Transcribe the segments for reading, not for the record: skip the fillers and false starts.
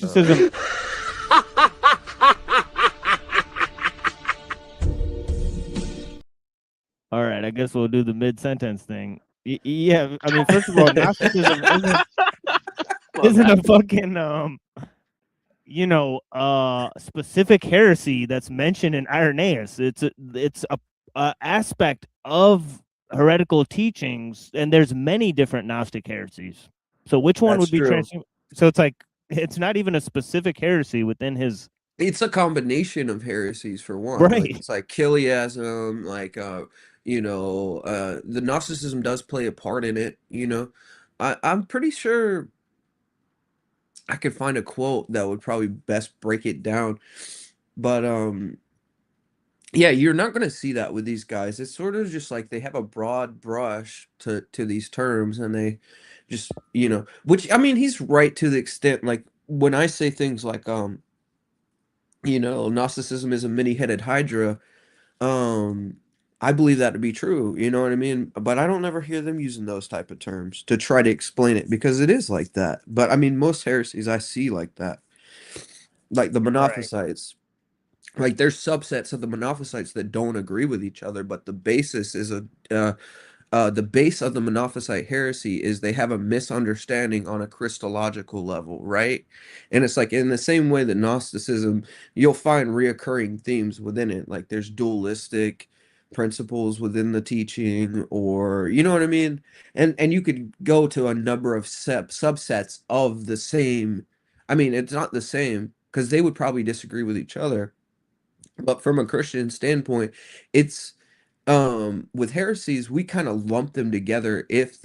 Gnosticism. All right, I guess we'll do the mid-sentence thing. Yeah, I mean, first of all, Gnosticism My isn't bad. a fucking specific heresy that's mentioned in Irenaeus. It's a aspect of heretical teachings, and there's many different Gnostic heresies. So which one That's would be true. So it's like it's not even a specific heresy within his It's a combination of heresies for one. Like right. it's like Chiliasm, like the Gnosticism does play a part in it, you know. I'm pretty sure I could find a quote that would probably best break it down. But yeah, you're not gonna see that with these guys. It's sort of just like they have a broad brush to these terms and they just, which I mean he's right to the extent like when I say things like Gnosticism is a many-headed hydra. Um, I believe that to be true, you know what I mean? But I don't ever hear them using those type of terms to try to explain it because it is like that. But I mean, most heresies I see like that, like the Right. Monophysites. Like there's subsets of the Monophysites that don't agree with each other, but the basis is the base of the Monophysite heresy is they have a misunderstanding on a Christological level, right? And it's like in the same way that Gnosticism, you'll find reoccurring themes within it. Like there's dualistic principles within the teaching, or you know what I mean? And you could go to a number of subsets of the same. I mean, it's not the same because they would probably disagree with each other. But from a Christian standpoint, it's with heresies we kind of lump them together if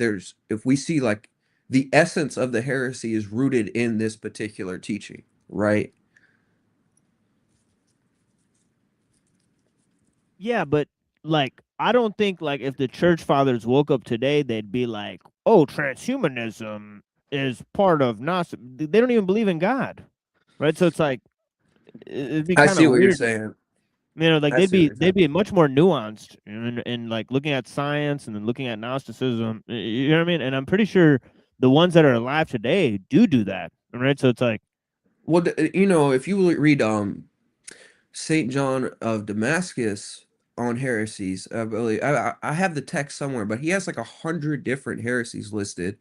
we see like the essence of the heresy is rooted in this particular teaching, right? Yeah, but like I don't think like if the church fathers woke up today, they'd be like, "Oh, transhumanism is part of Gnostic." They don't even believe in God, right? So it's like it'd be I kind see of what you're weird. saying. Like I see what you're they'd saying. be much more nuanced in like looking at science and then looking at Gnosticism. You know what I mean? And I'm pretty sure the ones that are alive today do that, right? So it's like, Well, if you read Saint John of Damascus on heresies. I believe I have the text somewhere, but he has like 100 different heresies listed,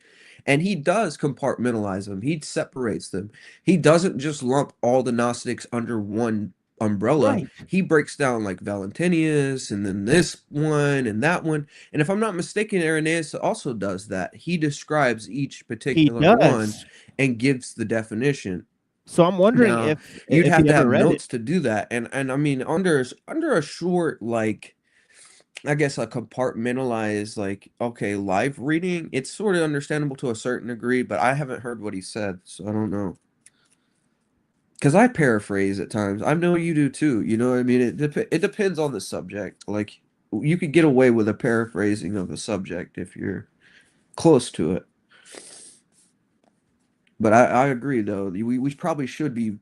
and he does compartmentalize them. He separates them. He doesn't just lump all the Gnostics under one umbrella. right? He breaks down like Valentinius, and then this one and that one. And if I'm not mistaken, Irenaeus also does that. He describes each He particular one does. and gives the definition. So I'm wondering Now, you'd if have he to ever have read it. notes to do that, and I mean under a short like I guess a compartmentalized like okay live reading, it's sort of understandable to a certain degree, but I haven't heard what he said, so I don't know. Because I paraphrase at times. I know you do too. You know what I mean? It depends on the subject. Like you could get away with a paraphrasing of a subject if you're close to it. But I agree though. We probably should be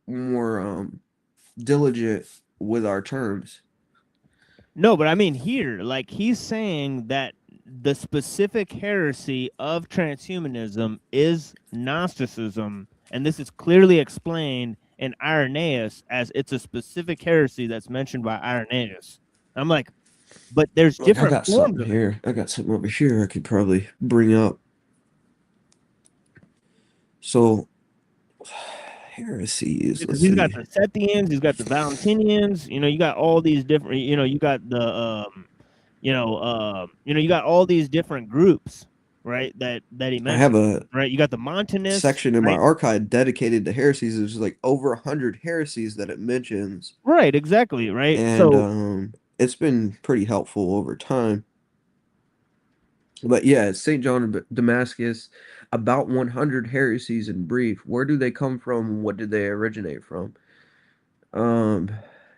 more diligent with our terms. No, but I mean here, like he's saying that the specific heresy of transhumanism is Gnosticism, and this is clearly explained in Irenaeus as it's a specific heresy that's mentioned by Irenaeus. I'm like, but there's Look, I different got forms something of it. here. I got something over here I could probably bring up. So, heresies. Because Let's he's got see. the Sethians, he's got the Valentinians, you got all these different, you got the you got all these different groups, right? That he I have mentioned, a right? You got the Montanists, section in my right? archive dedicated to heresies. There's like over 100 heresies that it mentions, Right, exactly, right? and So it's been pretty helpful over time. But yeah, St. John of Damascus, about 100 heresies in brief. Where do they come from? What did they originate from? Um,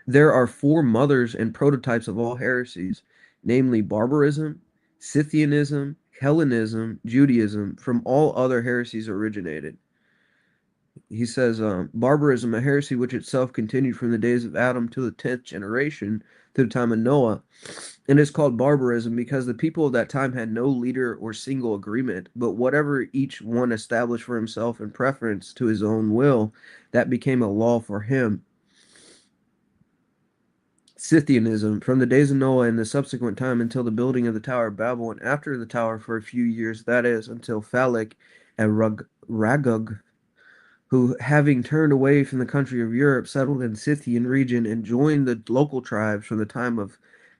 there are four mothers and prototypes of all heresies, namely barbarism, Scythianism, Hellenism, Judaism. From all other heresies originated. He says, barbarism, a heresy which itself continued from the days of Adam to the 10th generation, to the time of Noah. And it's called barbarism because the people of that time had no leader or single agreement, but whatever each one established for himself in preference to his own will, that became a law for him. Scythianism, from the days of Noah and the subsequent time until the building of the Tower of Babel, and after the tower for a few years, that is, until Phallic and Ragug, who, having turned away from the country of Europe, settled in Scythian region and joined the local tribes from the time of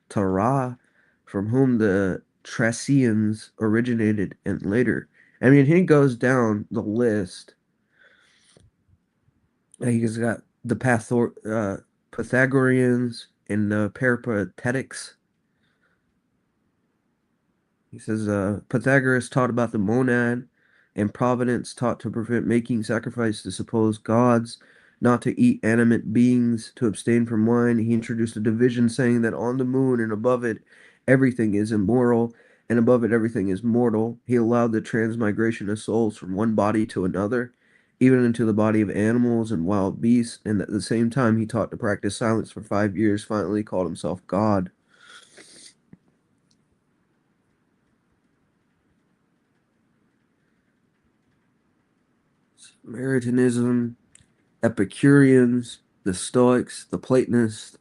Terah, from whom the Thracians originated, and later. I mean, he goes down the list. He's got the Pythagoreans and the Peripatetics. He says Pythagoras taught about the monad, and Providence taught to prevent making sacrifice to supposed gods, not to eat animate beings, to abstain from wine. He introduced a division saying that on the moon and above it everything is immoral, and above it everything is mortal. He allowed the transmigration of souls from one body to another, even into the body of animals and wild beasts, and at the same time he taught to practice silence for 5 years, finally called himself God. Maritanism, Epicureans, the Stoics, the Platonists,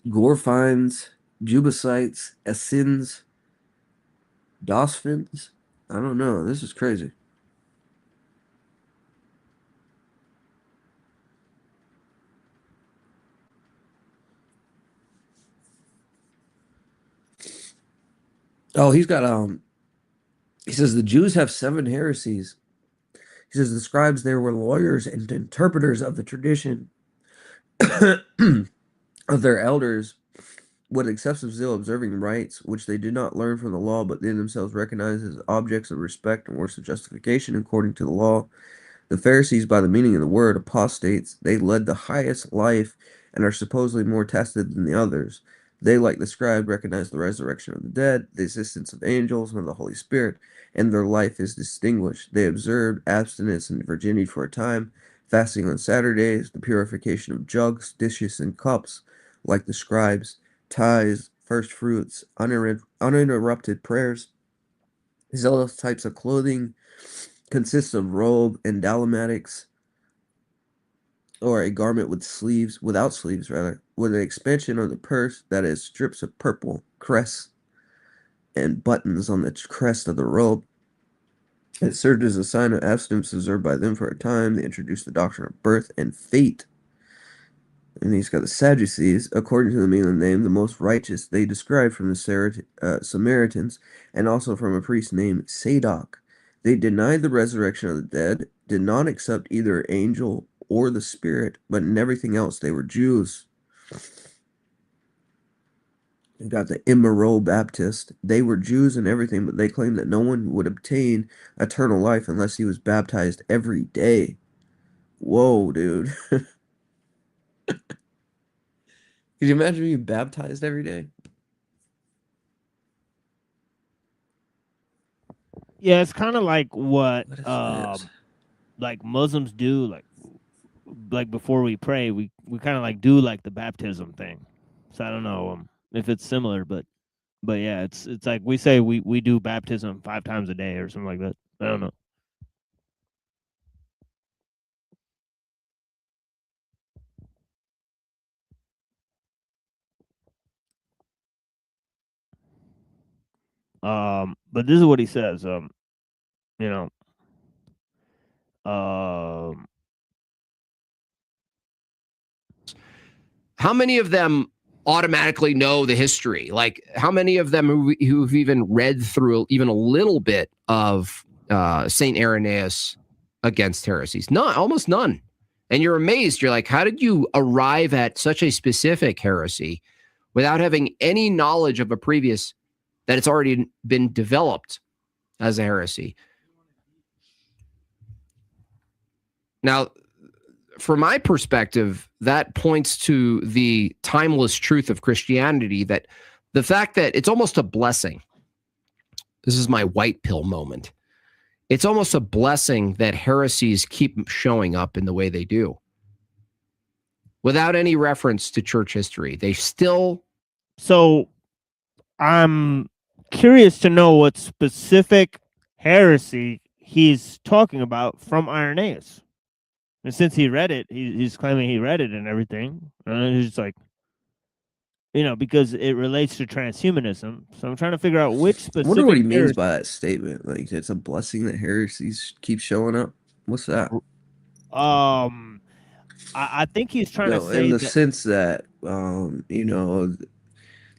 Gorfines, Jubasites, Essenes, Dosphins. I don't know. This is crazy. Oh, he says the Jews have 7 heresies. He says the scribes there were lawyers and interpreters of the tradition of their elders, with excessive zeal observing rites which they did not learn from the law, but they themselves recognized as objects of respect and works of justification according to the law. The Pharisees, by the meaning of the word, apostates. They led the highest life and are supposedly more tested than the others. They, like the scribe, recognize the resurrection of the dead, the existence of angels, and of the Holy Spirit, and their life is distinguished. They observed abstinence and virginity for a time, fasting on Saturdays, the purification of jugs, dishes, and cups, like the scribes, tithes, first fruits, uninterrupted prayers, zealous types of clothing, consists of robe and dalmatics, or a garment with sleeves, without sleeves rather, with an expansion on the purse, that is, strips of purple, crests, and buttons on the crest of the robe. It served as a sign of abstinence observed by them for a time. They introduced the doctrine of birth and fate. And he's got the Sadducees, according to the meaning of the name, the most righteous. They described from the Samaritans, and also from a priest named Sadok. They denied the resurrection of the dead, did not accept either angel or the spirit, but in everything else they were Jews. You got the Immoral Baptist. They were Jews and everything, but they claimed that no one would obtain eternal life unless he was baptized every day. Whoa, dude. Could you imagine being baptized every day? Yeah, it's kind of like what What is this? like Muslims do, like before we pray, we kind of like do like the baptism thing. So I don't know if it's similar, but yeah, it's like we say we do baptism 5 times a day or something like that. I don't know. But this is what he says. You know, um, How many of them automatically know the history? Like, how many of them who've even read through even a little bit of Saint Irenaeus against heresies? None, almost none. And you're amazed. You're like, how did you arrive at such a specific heresy without having any knowledge of a previous that it's already been developed as a heresy? Now, from my perspective, that points to the timeless truth of Christianity, that the fact that it's almost a blessing. This is my white pill moment. It's almost a blessing that heresies keep showing up in the way they do. Without any reference to church history. They still... So I'm curious to know what specific heresy he's talking about from Irenaeus. And since he read it, he's claiming he read it and everything. And he's just like, because it relates to transhumanism. So I'm trying to figure out which I specific wonder what he means heresy. by that statement. Like, it's a blessing that heresies keep showing up. What's that? I think he's trying to No, say in the that, sense that,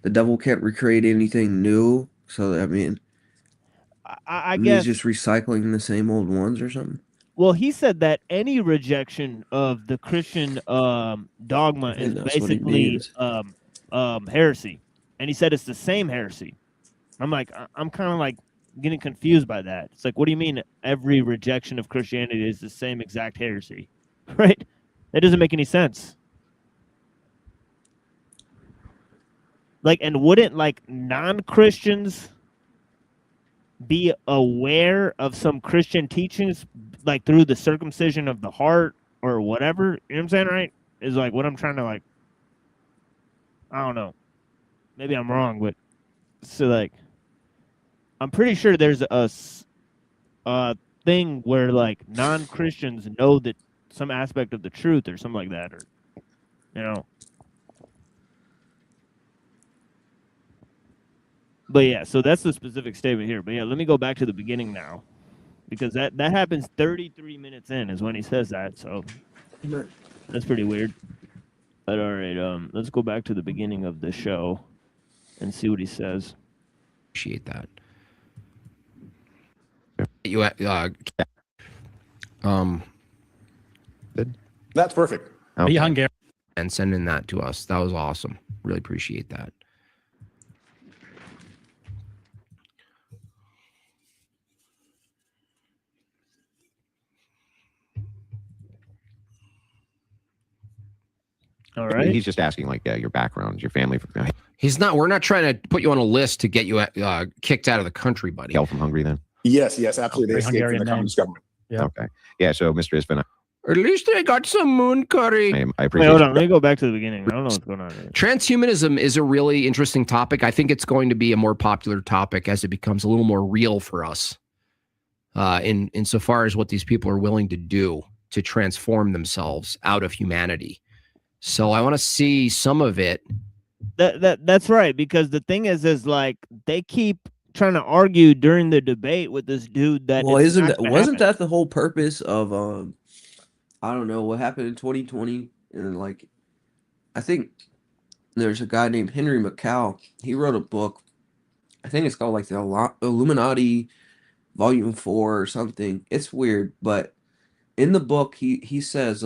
the devil can't recreate anything new. So, I mean, I he's guess, just recycling the same old ones or something. well, he said that any rejection of the Christian dogma I think is that's what he basically means. heresy. And he said it's the same heresy. I'm like, I'm kind of like getting confused by that. It's like, what do you mean every rejection of Christianity is the same exact heresy? Right? That doesn't make any sense. Like, and wouldn't like non-Christians be aware of some Christian teachings, like through the circumcision of the heart or whatever? You know what I'm saying, right? Is like what I'm trying to like. I don't know. Maybe I'm wrong, but so like, I'm pretty sure there's a thing where like non-Christians know that some aspect of the truth or something like that, or you know. But yeah, so that's the specific statement here. But yeah, let me go back to the beginning now, because that happens 33 minutes in is when he says that. So that's pretty weird. But all right, let's go back to the beginning of the show and see what he says. Appreciate that. You That's perfect. Be Hungarian. and sending that to us. That was awesome. Really appreciate that. All right. He's just asking like your background, your family. We're not trying to put you on a list to get you kicked out of the country, buddy. Hail from Hungary then? Yes, absolutely. They escaped from Hungarian the name. communist government. Yeah. Okay. Yeah, so Mr. Isfin, At least I got some moon curry. I Wait, appreciate hold on. Let me go back to the beginning. I don't know what's going on here. Transhumanism is a really interesting topic. I think it's going to be a more popular topic as it becomes a little more real for us, insofar as what these people are willing to do to transform themselves out of humanity. So I want to see some of it. That's right, because the thing is like they keep trying to argue during the debate with this dude that Well, it's not gonna wasn't happen. that the whole purpose of I don't know what happened in 2020, and like I think there's a guy named Henry McCall. He wrote a book. I think it's called like the Illuminati Volume 4 or something. It's weird, but in the book he says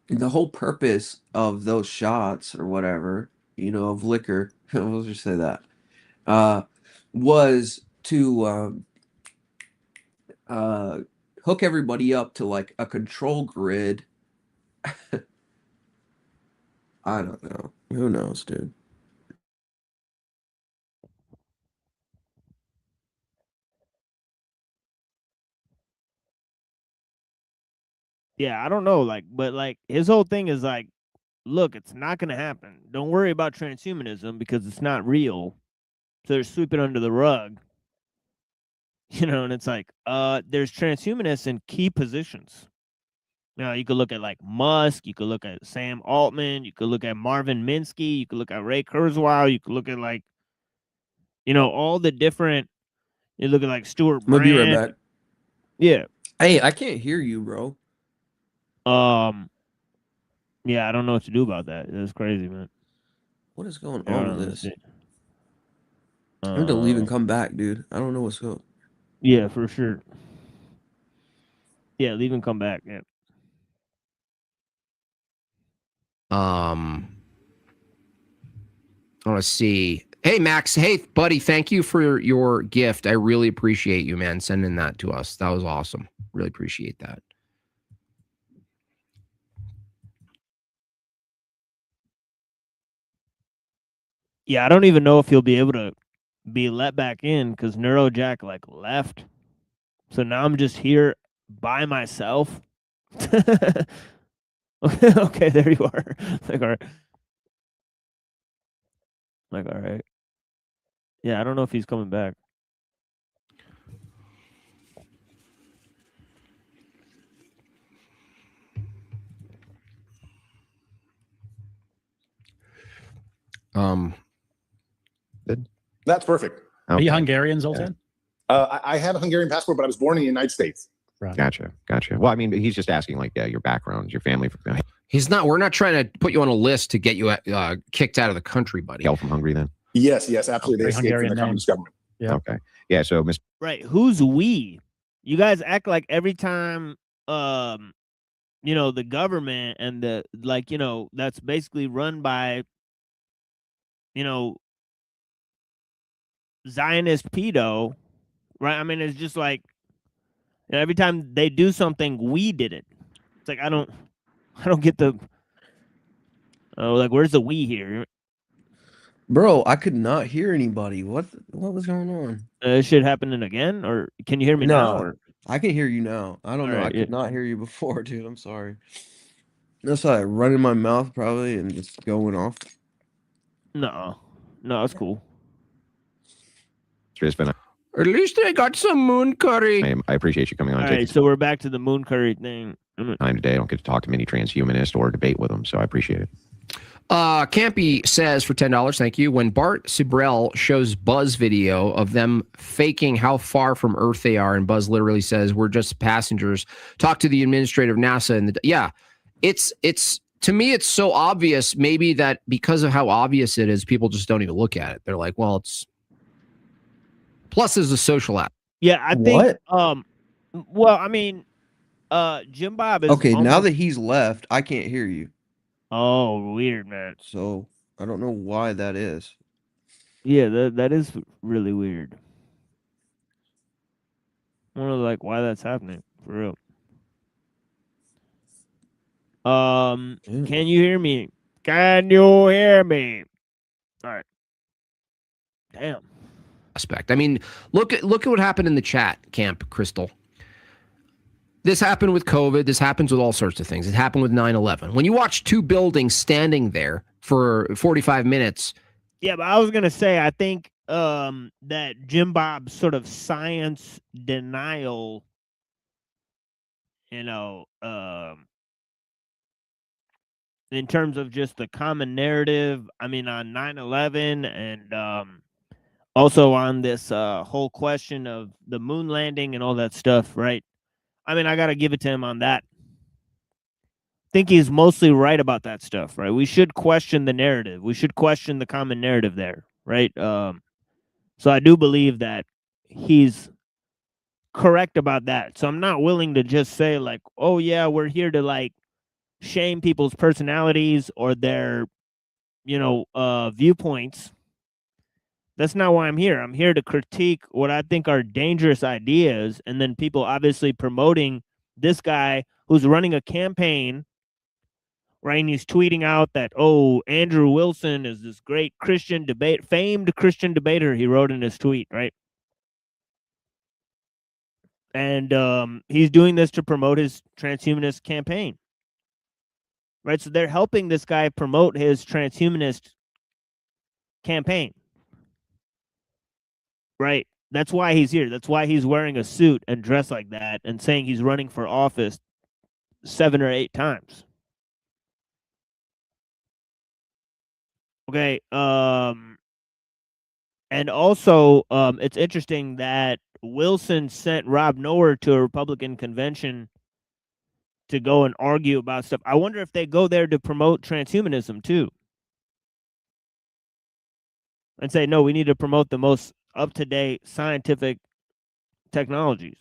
the whole purpose of those shots or whatever, of liquor, we'll just say that, was to hook everybody up to like a control grid. I don't know. Who knows, dude? Yeah, I don't know, like, but like his whole thing is like, look, it's not gonna happen. Don't worry about transhumanism because it's not real. So they're sweeping under the rug. And it's like, there's transhumanists in key positions. You could look at like Musk, you could look at Sam Altman, you could look at Marvin Minsky, you could look at Ray Kurzweil, you could look at like, all the different. You look at like Stuart I'm gonna be right Brand. back. Yeah. Hey, I can't hear you, bro. Yeah, I don't know what to do about that. It's crazy, man. What is going Yeah, on with this? I'm gonna leave and come back, dude. I don't know what's going. Yeah, for sure. Yeah, leave and come back. Yeah. I want to see. Hey, Max. Hey, buddy. Thank you for your gift. I really appreciate you, man, sending that to us. That was awesome. Really appreciate that. Yeah, I don't even know if he'll be able to be let back in because NeuroJack like left. So now I'm just here by myself. Okay, there you are. Like, all right. Like, all right. Yeah, I don't know if he's coming back. That's perfect. Are you Okay. Hungarian, Zoltan? I have a Hungarian passport, but I was born in the United States. Right. Gotcha. Well, I mean, he's just asking like your background, your family, He's not. We're not trying to put you on a list to get you kicked out of the country, buddy. hail from Hungary then. Yes, absolutely. They Very escaped from Hungarian the name. communist government. Yeah. Okay. Yeah. So, Mr. Right. Who's we? You guys act like every time the government and that's basically run by Zionist pedo, right? I mean, it's just like every time they do something, we did it. It's like I don't get the like where's the we here? Bro, I could not hear anybody. What was going on? This shit happening again, or can you hear me now? No. Or? I can hear you now. I don't know. Alright, I could not hear you before, dude. I'm sorry. That's why I run in my mouth probably and just going off. No, it's cool. It's been At least I got some moon curry. I appreciate you coming on. All Taking right, so we're back to the moon curry thing. time today. I don't get to talk to many transhumanists or debate with them, so I appreciate it. Campy says for $10, thank you. When Bart Sibrel shows Buzz video of them faking how far from Earth they are, and Buzz literally says, "We're just passengers." Talk to the administrator of NASA, and it's to me, it's so obvious. Maybe that because of how obvious it is, people just don't even look at it. They're like, "Well, it's." Plus, there's a social app. Yeah, I think. What? Well, I mean, Jim Bob is Okay, now almost- that he's left, I can't hear you. Oh, weird, man. So I don't know why that is. Yeah, that is really weird. I wonder like why that's happening for real. Yeah. Can you hear me? Can you hear me? All right. Damn. Aspect. I mean, look at what happened in the chat, Camp Crystal. This happened with COVID. This happens with all sorts of things. It happened with 9/11. When you watch two buildings standing there for 45 minutes. Yeah, but I was gonna say I think that Jim Bob's sort of science denial, in terms of just the common narrative. I mean, on 9/11 and also on this whole question of the moon landing and all that stuff, right? I mean, I got to give it to him on that. I think he's mostly right about that stuff, right? We should question the narrative. We should question the common narrative there, right? So I do believe that he's correct about that. So I'm not willing to just say like, oh yeah, we're here to like shame people's personalities or their, viewpoints. That's not why I'm here. I'm here to critique what I think are dangerous ideas, and then people obviously promoting this guy who's running a campaign, right? And he's tweeting out that, oh, Andrew Wilson is this great famed Christian debater, he wrote in his tweet, right? And he's doing this to promote his transhumanist campaign, right? So they're helping this guy promote his transhumanist campaign. Right. That's why he's here. That's why he's wearing a suit and dressed like that and saying he's running for office 7 or 8 times. Okay. And also, it's interesting that Wilson sent Rob Noer to a Republican convention to go and argue about stuff. I wonder if they go there to promote transhumanism too. And say, no, we need to promote the most up-to-date scientific technologies,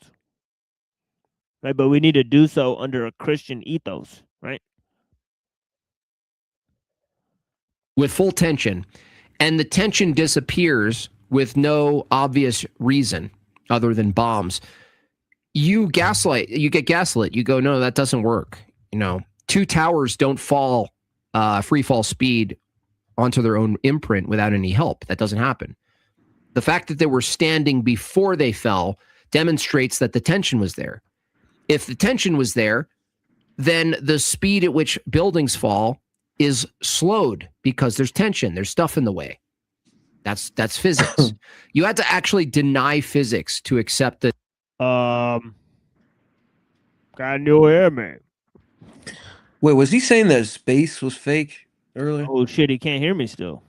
right? But we need to do so under a Christian ethos, right? With full tension, and the tension disappears with no obvious reason other than bombs. You get gaslit. You go, no, that doesn't work. 2 towers don't fall free fall speed onto their own imprint without any help. That doesn't happen. The fact that they were standing before they fell demonstrates that the tension was there. If the tension was there, then the speed at which buildings fall is slowed because there's tension, there's stuff in the way. That's physics. You had to actually deny physics to accept that. Can you hear me? Wait, was he saying that space was fake earlier? Oh shit, he can't hear me still.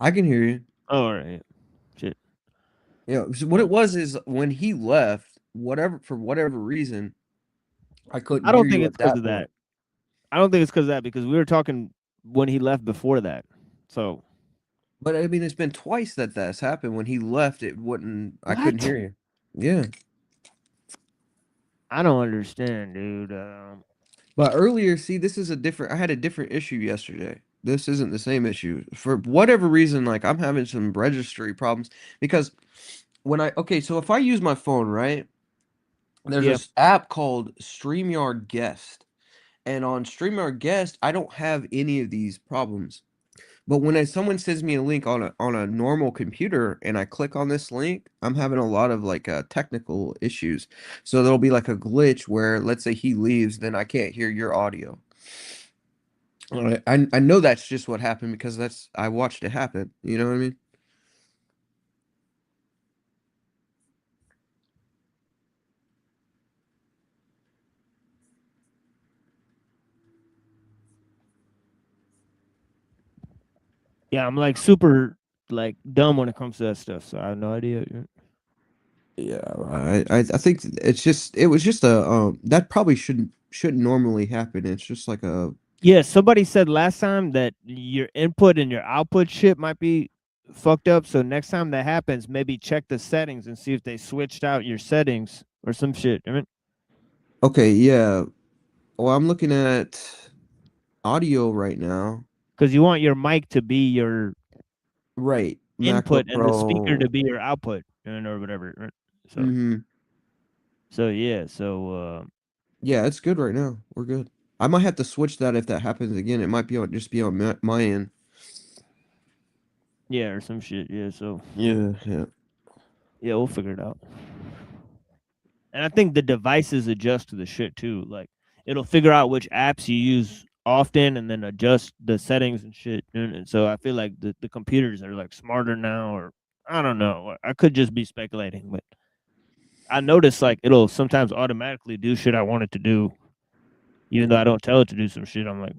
I can hear you. Oh, all right. Shit. Yeah, so what it was is when he left, for whatever reason, I couldn't I don't hear think you it's at because that of point. that. I don't think it's because of that because we were talking when he left before that. So But I mean, it's been twice that that's happened. When he left, it wouldn't. I couldn't What? hear you. Yeah. I don't understand, dude. But earlier, see, this is a different. I had a different issue yesterday. This isn't the same issue. For whatever reason, like I'm having some registry problems because so if I use my phone, right? There's Yeah. this app called StreamYard Guest. And on StreamYard Guest, I don't have any of these problems. But when someone sends me a link on a normal computer and I click on this link, I'm having a lot of like technical issues. So there'll be like a glitch where let's say he leaves, then I can't hear your audio. I know that's just what happened because I watched it happen. You know what I mean? Yeah, I'm like super like dumb when it comes to that stuff, so I have no idea. Yeah, I think it was just a that probably shouldn't normally happen. It's just like a Yeah, somebody said last time that your input and your output shit might be fucked up. So next time that happens, maybe check the settings and see if they switched out your settings or some shit. I mean, okay, yeah. Well, I'm looking at audio right now. because you want your mic to be your Right, input MacBook and the speaker Pro. to be your output, or whatever. Right? So, Mhm. so yeah, so Yeah, it's good right now. We're good. I might have to switch that if that happens again. It might be just be on my end. yeah, or some shit. Yeah, so Yeah, yeah. yeah, we'll figure it out. And I think the devices adjust to the shit too. Like it'll figure out which apps you use often and then adjust the settings and shit. And so I feel like the computers are like smarter now, or I don't know. I could just be speculating, but I notice like it'll sometimes automatically do shit I want it to do, even though I don't tell it to do some shit. I'm like,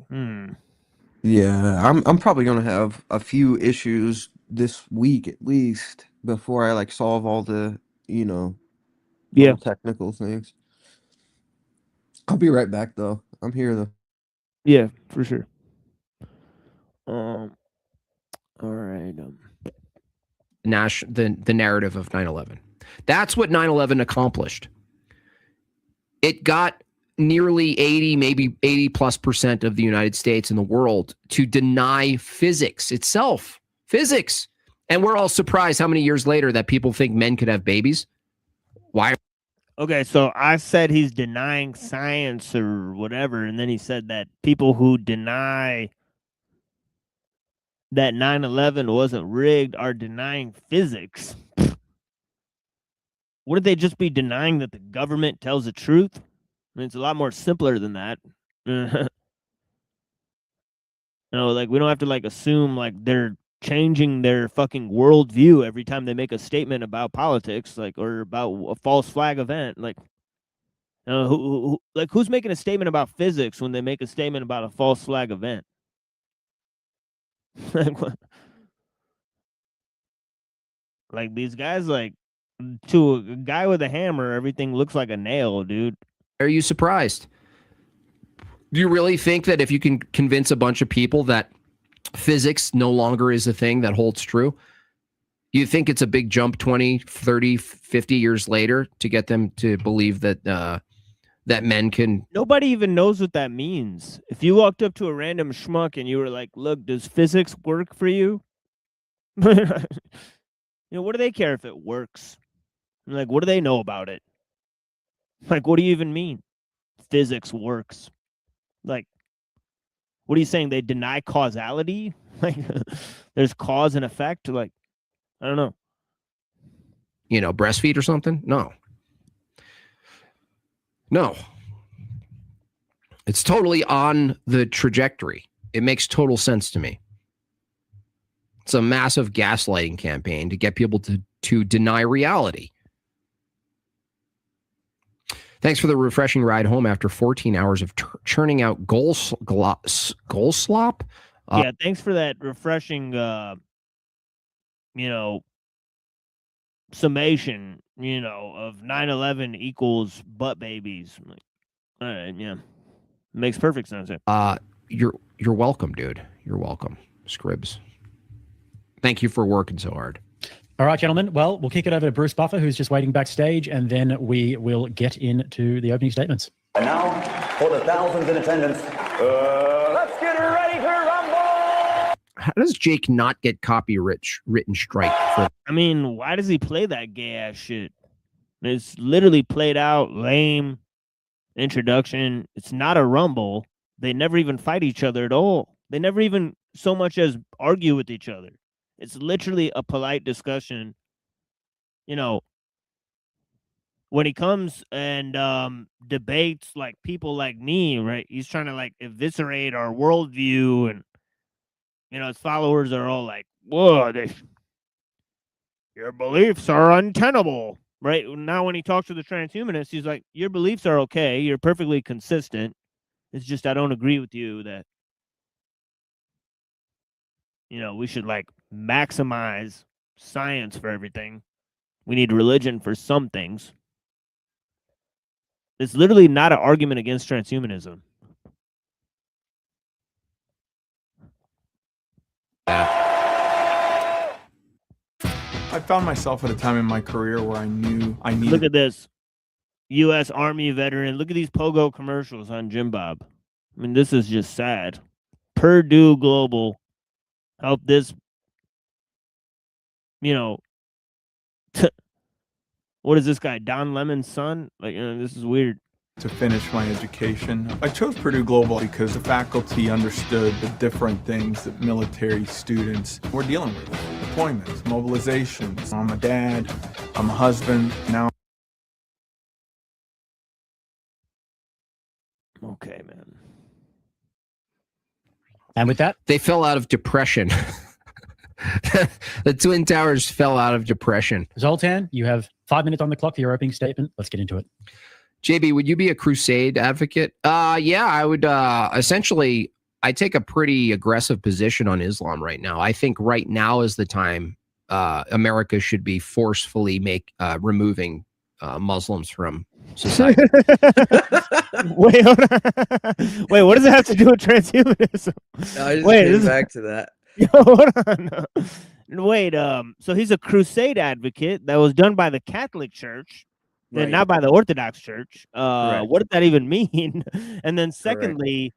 Yeah, I'm probably gonna have a few issues this week at least before I like solve all the, yeah, little technical things. I'll be right back though. I'm here though. yeah, for sure. All right. The narrative of 9/11. That's what 9/11 accomplished. It got nearly 80, maybe 80+% of the United States and the world to deny physics itself. Physics. And we're all surprised how many years later that people think men could have babies. Why? Okay, so I said he's denying science or whatever, and then he said that people who deny that 9/11 wasn't rigged are denying physics. Wouldn't they just be denying that the government tells the truth? I mean, it's a lot more simpler than that. Like we don't have to like assume like they're changing their fucking worldview every time they make a statement about politics, like or about a false flag event. Like, who's making a statement about physics when they make a statement about a false flag event? Like these guys, like to a guy with a hammer, everything looks like a nail, dude. Are you surprised? Do you really think that if you can convince a bunch of people that physics no longer is a thing that holds true, you think it's a big jump 20, 30, 50 years later to get them to believe that that men can? Nobody even knows what that means. If you walked up to a random schmuck and you were like, look, does physics work for you? What do they care if it works? Like, what do they know about it? Like, what do you even mean? Physics works. Like, what are you saying? They deny causality? Like, there's cause and effect? Like, I don't know. Breastfeed or something? No. No. It's totally on the trajectory. It makes total sense to me. It's a massive gaslighting campaign to get people to deny reality. Thanks for the refreshing ride home after 14 hours of churning out goal slop. Yeah, thanks for that refreshing, summation, of 9/11 equals butt babies. Like, all right, yeah, makes perfect sense. You're welcome, dude. You're welcome, Scribs. Thank you for working so hard. All right, gentlemen. Well, we'll kick it over to Bruce Buffer, who's just waiting backstage, and then we will get into the opening statements. And now, for the thousands in attendance, let's get ready to rumble! How does Jake not get written strike for? I mean, why does he play that gay ass shit? It's literally played out, lame introduction. It's not a rumble. They never even fight each other at all. They never even so much as argue with each other. It's literally a polite discussion. When he comes and debates like people like me, right? He's trying to like eviscerate our worldview, and his followers are all like, "Whoa, your beliefs are untenable." Right now, when he talks to the transhumanists, he's like, "Your beliefs are okay. You're perfectly consistent. It's just I don't agree with you that we should like maximize science for everything. We need religion for some things." It's literally not an argument against transhumanism. I found myself at a time in my career where I knew I needed. Look at this. U.S. Army veteran. Look at these Pogo commercials on Jim Bob. I mean, this is just sad. Purdue Global helped this, what is this guy, Don Lemon's son? Like, this is weird. To finish my education. I chose Purdue Global because the faculty understood the different things that military students were dealing with. Deployments, mobilizations. I'm a dad, I'm a husband, now. Okay, man. And with that, they fell out of depression. The Twin Towers fell out of depression. Zoltan, you have 5 minutes on the clock for your opening statement. Let's get into it. JB, would you be a crusade advocate? Yeah, I would. Essentially, I take a pretty aggressive position on Islam right now. I think right now is the time America should be forcefully removing Muslims from society. Wait, hold on. Wait, what does it have to do with transhumanism? I just came back to that. Hold on. Wait, so he's a crusade advocate that was done by the Catholic Church, and not by the Orthodox Church. What does that even mean? And then secondly,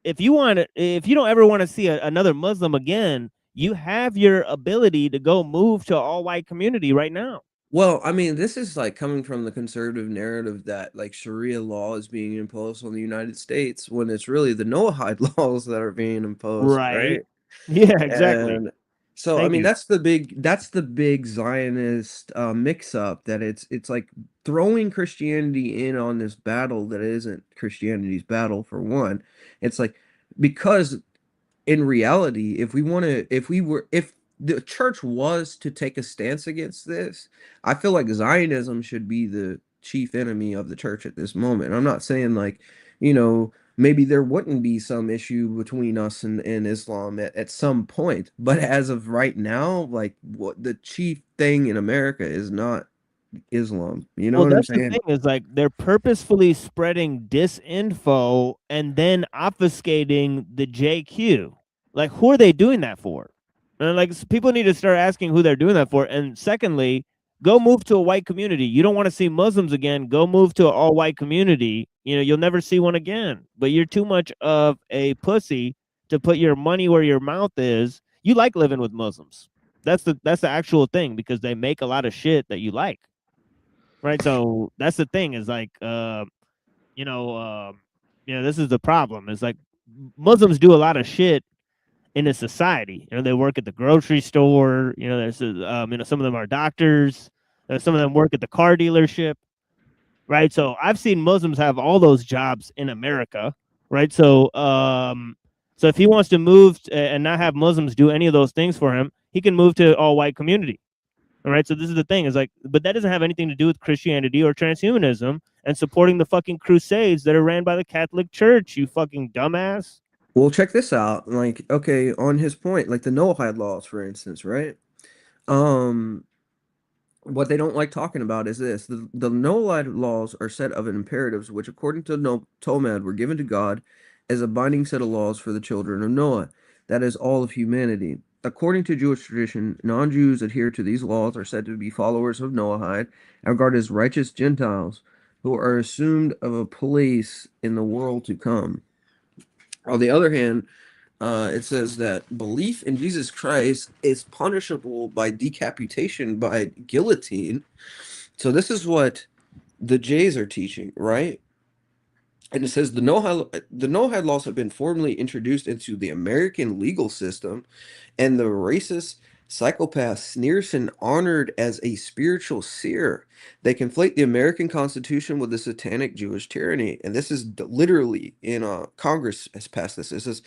if you don't ever want to see another Muslim again, you have your ability to go move to all white community right now. Well, I mean, this is like coming from the conservative narrative that like Sharia law is being imposed on the United States when it's really the Noahide laws that are being imposed, right? Yeah, exactly. And so I mean, that's the big Zionist mix-up, that it's like throwing Christianity in on this battle that isn't Christianity's battle, for one. It's like, because in reality, if the church was to take a stance against this, I feel like Zionism should be the chief enemy of the church at this moment. I'm not saying like, maybe there wouldn't be some issue between us and Islam at some point, but as of right now, like, what the chief thing in America is not Islam. You know what I'm saying? The thing is, like, they're purposefully spreading disinfo and then obfuscating the JQ. Like, who are they doing that for? And like, people need to start asking who they're doing that for. And secondly, go move to a white community. You don't want to see Muslims again, go move to an all-white community. You'll never see one again. But you're too much of a pussy to put your money where your mouth is. You like living with Muslims. That's the actual thing, because they make a lot of shit that you like. Right? So that's the thing, is like, this is the problem. It's like, Muslims do a lot of shit in a society. They work at the grocery store. There's some of them are doctors. Some of them work at the car dealership. right? So I've seen Muslims have all those jobs in America, right? So so if he wants to move and not have Muslims do any of those things for him, he can move to all white community. All right. So this is the thing, is like, but that doesn't have anything to do with Christianity or transhumanism and supporting the fucking crusades that are ran by the Catholic Church, you fucking dumbass. Well, check this out. Like, okay, on his point, like the Noahide laws, for instance, right? Um, what they don't like talking about is this: the Noahide laws are set of imperatives, which, according to Tomad, were given to God as a binding set of laws for the children of Noah. That is all of humanity. According to Jewish tradition, non-Jews adhere to these laws are said to be followers of Noahide and regarded as righteous Gentiles who are assumed of a place in the world to come. On the other hand, it says that belief in Jesus Christ is punishable by decapitation by guillotine. So this is what the Jays are teaching, right? And it says the Noahide laws have been formally introduced into the American legal system, and the racist psychopath Sneerson honored as a spiritual seer. They conflate the American Constitution with the satanic Jewish tyranny, and this is literally in Congress has passed this. It says,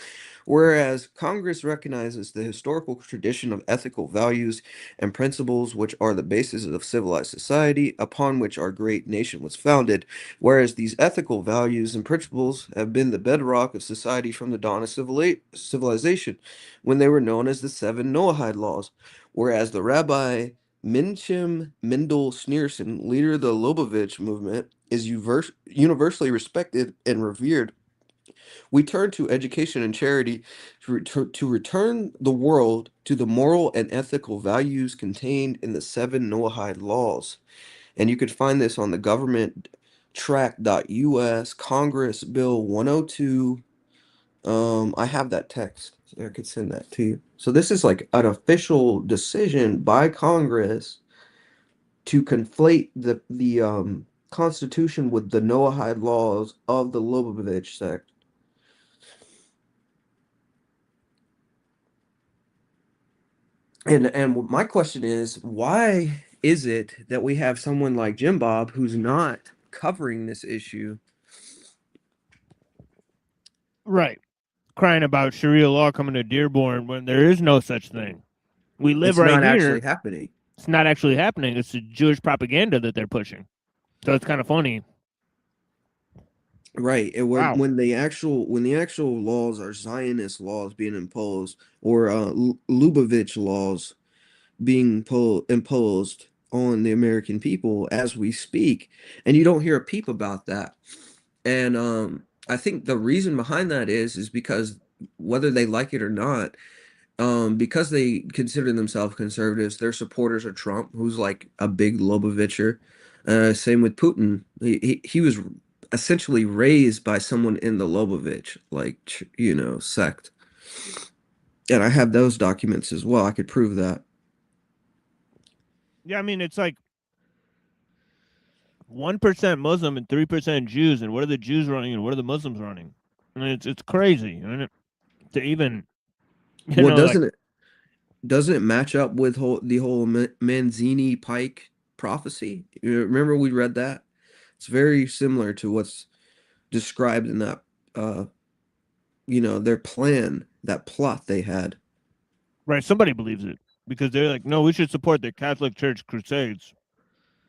whereas Congress recognizes the historical tradition of ethical values and principles which are the basis of civilized society, upon which our great nation was founded, whereas these ethical values and principles have been the bedrock of society from the dawn of civilization, when they were known as the Seven Noahide Laws, whereas the Rabbi Menachem Mendel Schneerson, leader of the Lubavitch movement, is universally respected and revered. We turn to education and charity to return the world to the moral and ethical values contained in the Seven Noahide Laws. And you could find this on the government track.us Congress Bill 102. I have that text. So I could send that to you. So this is like an official decision by Congress to conflate the Constitution with the Noahide laws of the Lubavitch sect. And my question is, why is it that we have someone like Jim Bob who's not covering this issue? Right. Crying about Sharia law coming to Dearborn when there is no such thing. We live It's right not here. actually happening. It's not actually happening. It's the Jewish propaganda that they're pushing. So it's kind of funny. Right. And Wow. when the actual laws are Zionist laws being imposed, or Lubavitch laws being imposed on the American people as we speak, and you don't hear a peep about that. And I think the reason behind that is because whether they like it or not, because they consider themselves conservatives, their supporters are Trump, who's like a big Lubavitcher. Same with Putin. He was essentially raised by someone in the Lubavitch, like, sect. And I have those documents as well. I could prove that. Yeah, I mean, it's like 1% Muslim and 3% Jews, and what are the Jews running and what are the Muslims running? I mean, it's crazy. I mean, to even, Well, doesn't it match up with the whole Manzini Pike prophecy? You remember we read that? It's very similar to what's described in that, their plan, that plot they had. right? Somebody believes it because they're like, no, we should support the Catholic Church crusades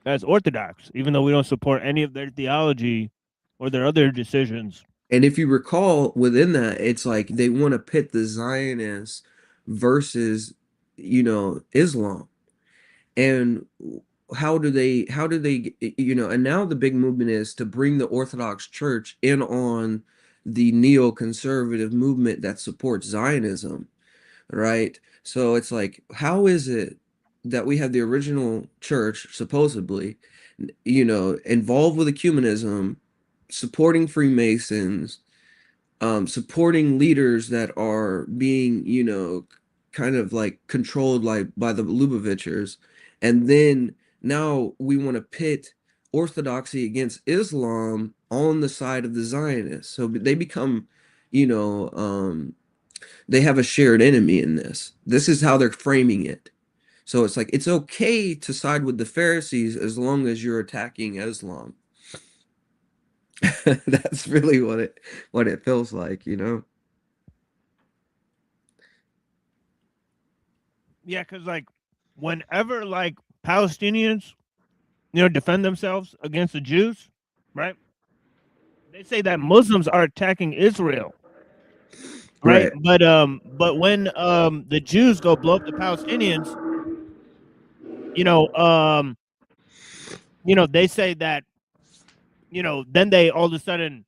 as Orthodox, even though we don't support any of their theology or their other decisions. And if you recall, within that, it's like they want to pit the Zionists versus, Islam. And how do they, and now the big movement is to bring the Orthodox Church in on the neoconservative movement that supports Zionism, right? So it's like, how is it that we have the original church, supposedly, involved with ecumenism, supporting Freemasons, supporting leaders that are being, kind of like controlled like by the Lubavitchers, and then now we want to pit Orthodoxy against Islam on the side of the Zionists. So they become, they have a shared enemy in this. This is how they're framing it. So it's like it's okay to side with the Pharisees as long as you're attacking Islam. That's really what it feels like, you know? Yeah, because like whenever like Palestinians, defend themselves against the Jews, right? They say that Muslims are attacking Israel, right? Right. But when the Jews go blow up the Palestinians, you know, um, they say that, then they all of a sudden,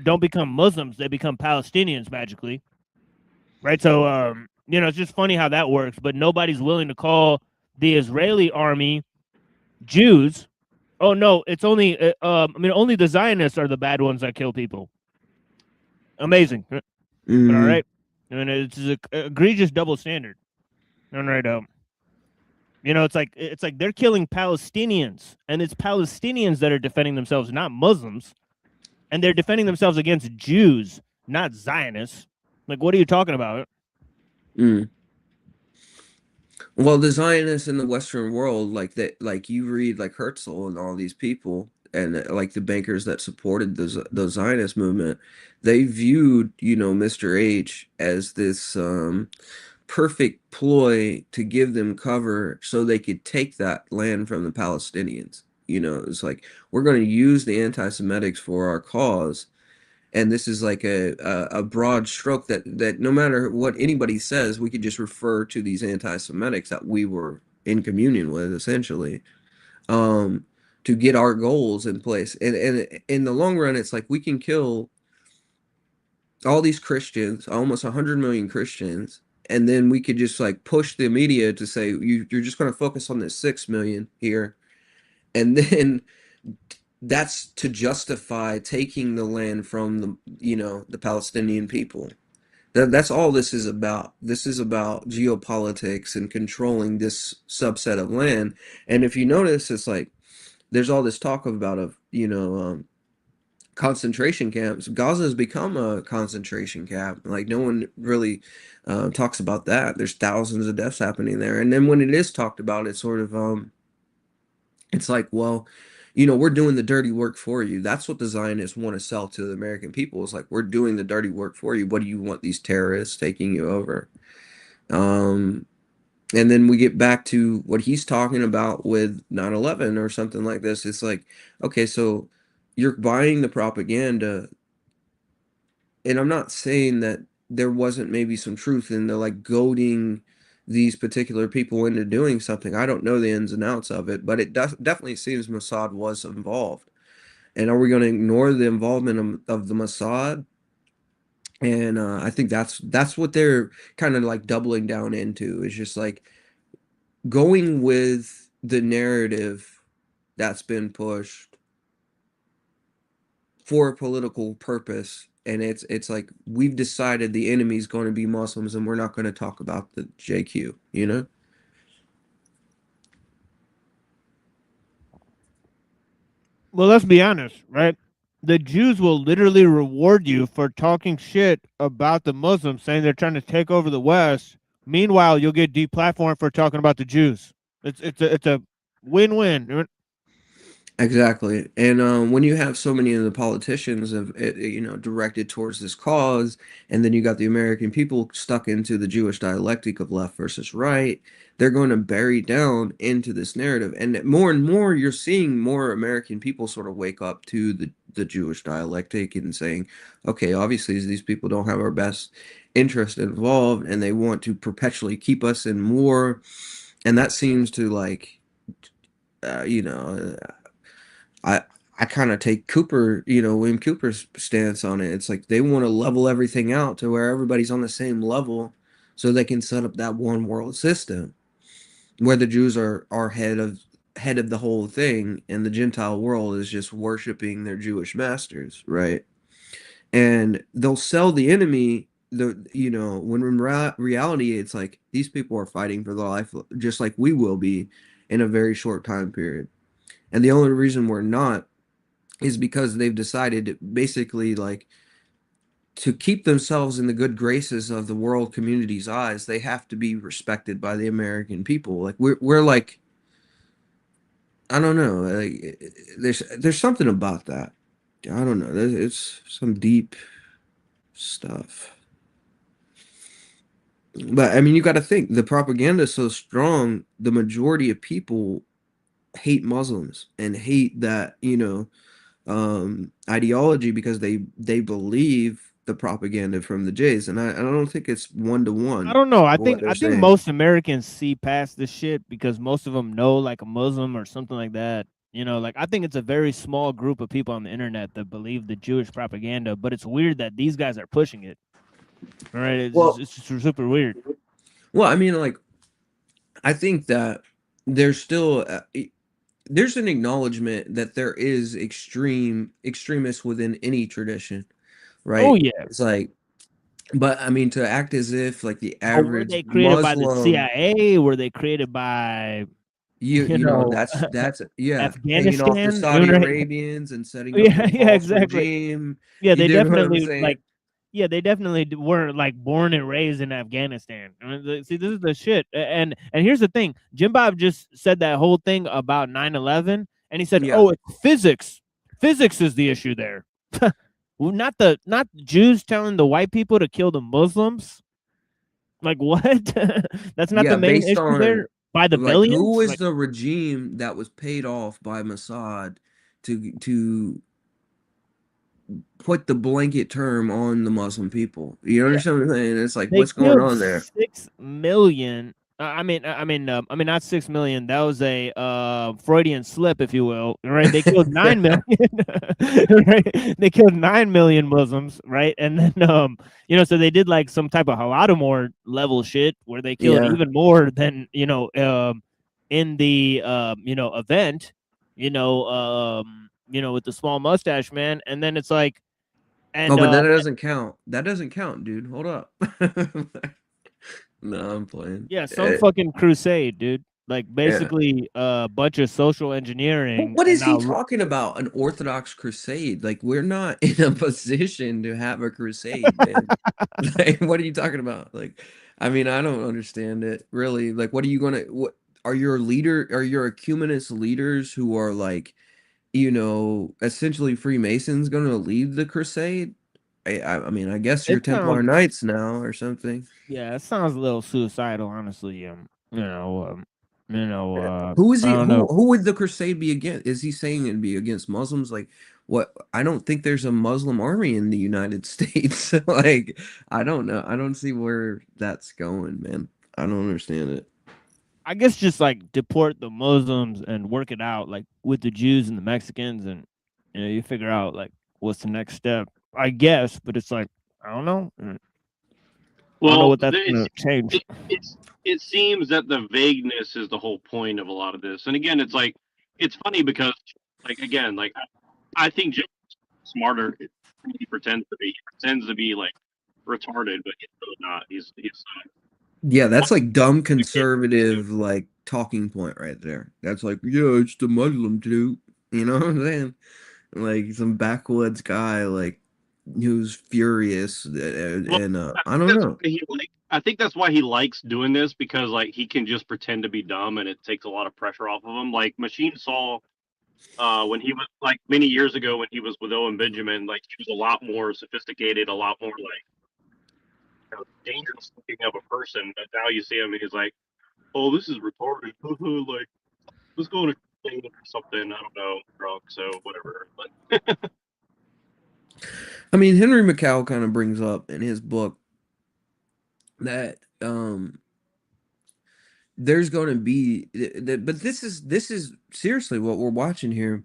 don't become Muslims, they become Palestinians magically, right? So it's just funny how that works, but nobody's willing to call the Israeli army Jews. Oh no, it's only only the Zionists are the bad ones that kill people. Amazing, but all Mhm. right, and it's an egregious double standard. All right, it's like they're killing Palestinians, and it's Palestinians that are defending themselves, not Muslims, and they're defending themselves against Jews, not Zionists. Like, what are you talking about? Mm. Well, the Zionists in the Western world, like that, like you read like Herzl and all these people, and like the bankers that supported the Zionist movement, they viewed, Mr. H as this perfect ploy to give them cover so they could take that land from the Palestinians. It's like we're going to use the anti-Semitics for our cause, and this is like a broad stroke that no matter what anybody says, we could just refer to these anti-Semitics that we were in communion with, essentially, um, to get our goals in place. And in the long run, it's like we can kill all these Christians, almost 100 million Christians, and then we could just like push the media to say you're just going to focus on this 6 million here, and then that's to justify taking the land from the Palestinian people. That's all this is about. This is about geopolitics and controlling this subset of land. And if you notice, it's like there's all this talk about concentration camps. Gaza has become a concentration camp. Like no one really talks about that. There's thousands of deaths happening there. And then when it is talked about, it's sort of it's like, well, we're doing the dirty work for you. That's what the Zionists want to sell to the American people. It's like we're doing the dirty work for you. What do you want these terrorists taking you over? Um, and then we get back to what he's talking about with 9/11 or something like this. It's like, okay, so you're buying the propaganda, and I'm not saying that there wasn't maybe some truth in the like goading these particular people into doing something. I don't know the ins and outs of it, but it definitely seems Mossad was involved. And are we going to ignore the involvement of the Mossad? And I think that's what they're kind of like doubling down into, is just like going with the narrative that's been pushed for a political purpose, and it's like we've decided the enemy's going to be Muslims, and we're not going to talk about the JQ. Well, let's be honest, right? The Jews will literally reward you for talking shit about the Muslims, saying they're trying to take over the West. Meanwhile, you'll get deplatformed for talking about the Jews. It's a win-win. Exactly. And when you have so many of the politicians directed towards this cause, and then you got the American people stuck into the Jewish dialectic of left versus right, they're going to bury down into this narrative. And more, you're seeing more American people sort of wake up to the Jewish dialectic and saying, okay, obviously these people don't have our best interest involved, and they want to perpetually keep us in war. And that seems to like, uh, you know, I I kind of take William Cooper's stance on it. It's like they want to level everything out to where everybody's on the same level, so they can set up that one world system where the Jews are head of the whole thing, and the Gentile world is just worshiping their Jewish masters, right? And they'll sell the enemy when in reality it's like these people are fighting for their life just like we will be in a very short time period. And the only reason we're not is because they've decided to basically like to keep themselves in the good graces of the world community's eyes, they have to be respected by the American people. Like we're like, I don't know, like there's something about that. I don't know. It's some deep stuff. But I mean, you got to think the propaganda is so strong. The majority of people hate Muslims and hate that, ideology because they believe the propaganda from the Jays, and I don't think it's one to I one don't know. what they're I think saying. most Americans see past this shit because most of them know like a Muslim or something like that. You know, like I think it's a very small group of people on the internet that believe the Jewish propaganda, but it's weird that these guys are pushing it. All right, Well, it's just super weird. well, I mean, like I think that there's still there's an acknowledgement that there is extremists within any tradition, Oh right? yeah, It's like, but I mean, to act as if like the but were average they created by the Muslim, CIA? Were they created by you you know, know that's yeah, hanging off the Afghanistan? Saudi Right? Arabians and setting up Yeah, a yeah, false exactly. regime. Yeah, You they dig what I'm definitely saying? they definitely weren't like born and raised in Afghanistan. I mean, see, this is the shit. And here's the thing: Jim Bob just said that whole thing about 9/11, and he said, Yeah. "Oh, it's physics. Physics is the issue there. Well, not Jews telling the white people to kill the Muslims. Like what? That's not the Yeah, main based issue on there by the like who billions. is Like the regime that was paid off by Mossad to put the blanket term on the Muslim people. You yeah, understand what I'm saying? It's like they what's going killed on there? 6 million. I mean, not 6 million. That was a Freudian slip, if you will. Right? They killed 9 million. Right? They killed 9 million Muslims, right? And then, so they did like some type of Holodomor level shit where they killed Yeah. even more than in the event, with the small mustache man. And then it's like, Oh, and but that doesn't count. That doesn't count, dude. Hold up. No, I'm playing. yeah, some fucking crusade, dude. Like Yeah. basically a bunch of social engineering What and is he now talking about? An Orthodox crusade? Like we're not in a position to have a crusade, man. Like what are you talking about? Like, I mean, I don't understand it really. Like, what are you gonna? What are your leader? Are your ecumenist leaders who are like, essentially Freemasons going to lead the crusade? I mean, I guess you're it Templar sounds Knights now or something. yeah, it sounds a little suicidal, honestly. Who is I he? don't Who know. who would the crusade be against? Is he saying it'd be against Muslims? Like what? I don't think there's a Muslim army in the United States. Like I don't know. I don't see where that's going, man. I don't understand it. I guess just like deport the Muslims and work it out like with the Jews and the Mexicans and you figure out like what's the next step. I guess, but it's like I don't know. I don't know Well, what that's gonna change. it seems that the vagueness is the whole point of a lot of this. And again, it's like it's funny because like again, like I think Jim's smarter than he pretends to be. He pretends to be like retarded, but he's really not. He's Yeah, that's like dumb conservative like talking point right there. That's like, yeah, it's the Muslim dude. You know what I'm saying? Like some backwoods guy like who's furious well, and I I think don't that's know. why I think that's why he likes doing this because like he can just pretend to be dumb and it takes a lot of pressure off of him. Like Machine Saw when he was like many years ago when he was with Owen Benjamin, like he was a lot more sophisticated, a lot more like dangerous looking of a person. But now you see him and he's like, "Oh, this is retarded." Like, let's go on a thing or something. I don't know, drunk, so whatever. But I mean, Henry McCall kind of brings up in his book that there's going to be but this is seriously what we're watching here,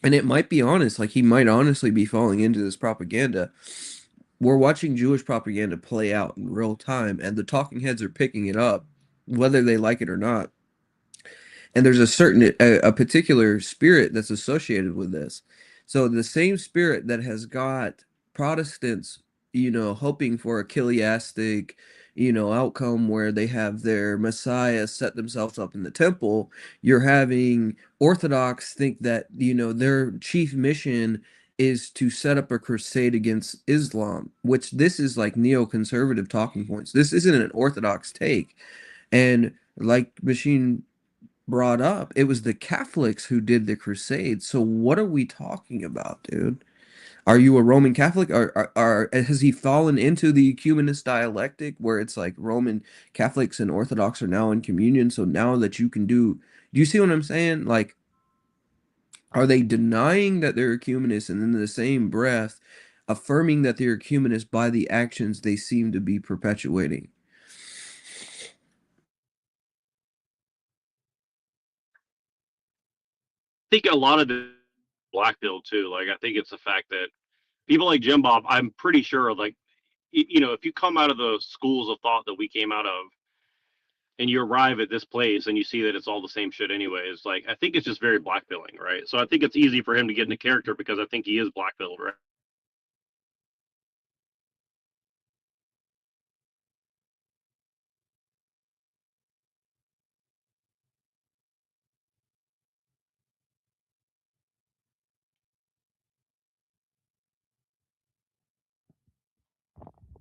and it might be honest, like he might honestly be falling into this propaganda. We're watching Jewish propaganda play out in real time, and the talking heads are picking it up whether they like it or not. And there's a particular spirit that's associated with this. So the same spirit that has got Protestants, hoping for a chiliastic, outcome where they have their Messiah set themselves up in the temple, you're having Orthodox think that, their chief mission is to set up a crusade against Islam, which this is like neoconservative talking points. This isn't an Orthodox take. And like Machine brought up. It was the Catholics who did the Crusades. So what are we talking about, dude? Are you a Roman Catholic? Has he fallen into the ecumenist dialectic where it's like Roman Catholics and Orthodox are now in communion? So now that you can do you see what I'm saying? Like, are they denying that they're ecumenists and in the same breath affirming that they're ecumenists by the actions they seem to be perpetuating? I think a lot of the black pill too. Like, I think it's the fact that people like Jim Bob, I'm pretty sure, like, you know, if you come out of the schools of thought that we came out of and you arrive at this place and you see that it's all the same shit anyways, like, I think it's just very blackpilling, right? So I think it's easy for him to get into character because I think he is blackpilled, right?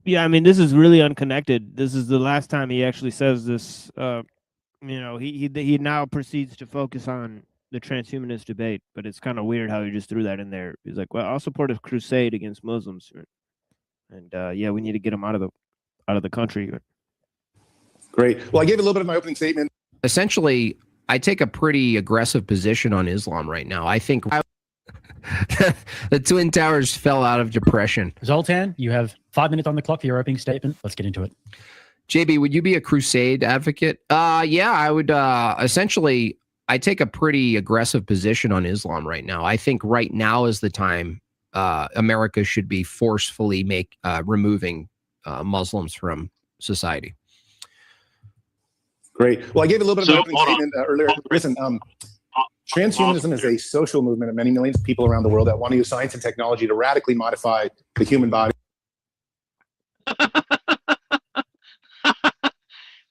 Yeah, I mean, this is really unconnected. This is the last time he actually says this. You know, he now proceeds to focus on the transhumanist debate, but it's kind of weird how he just threw that in there. He's like, "Well, I'll support a crusade against Muslims, and yeah, we need to get them out of the country." Great. Well, I gave a little bit of my opening statement. Essentially, I take a pretty aggressive position on Islam right now. I think the Twin Towers fell out of depression. Zoltan, you have 5 minutes on the clock for your opening statement. Let's get into it. JB, would you be a crusade advocate? Yeah, I would. Essentially, I take a pretty aggressive position on Islam right now. I think right now is the time America should be forcefully removing Muslims from society. Great. Well, I gave a little bit of my opening statement earlier. Listen, transhumanism is a social movement of many millions of people around the world that want to use science and technology to radically modify the human body.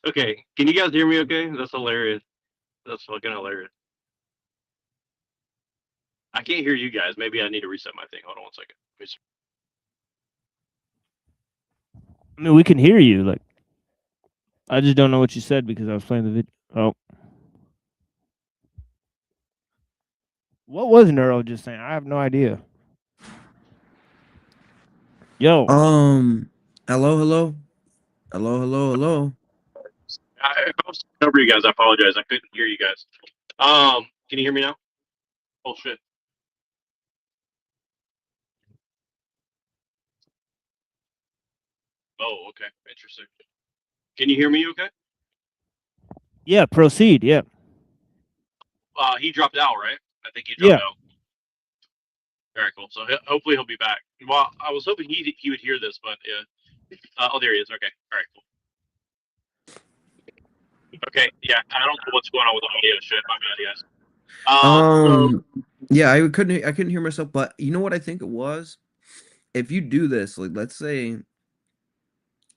Okay, can you guys hear me okay? That's hilarious. That's fucking hilarious. I can't hear you guys. Maybe I need to reset my thing. Hold on one second. I mean, we can hear you. Like, I just don't know what you said because I was playing the video. Oh, what was Neuro just saying? I have no idea. Yo, Hello. I was over you guys. I apologize. I couldn't hear you guys. Can you hear me now? Oh shit. Oh, okay. Interesting. Can you hear me okay? yeah, proceed. Yeah, He dropped out, right? I think he dropped Yeah. out. Very cool. So hopefully he'll be back. Well, I was hoping he would hear this, but yeah. Oh, there he is. Okay. All right, cool. Okay. Yeah, I don't know what's going on with the audio shit. My bad, guys. Yeah, I couldn't hear myself, but you know what I think it was? If you do this, like, let's say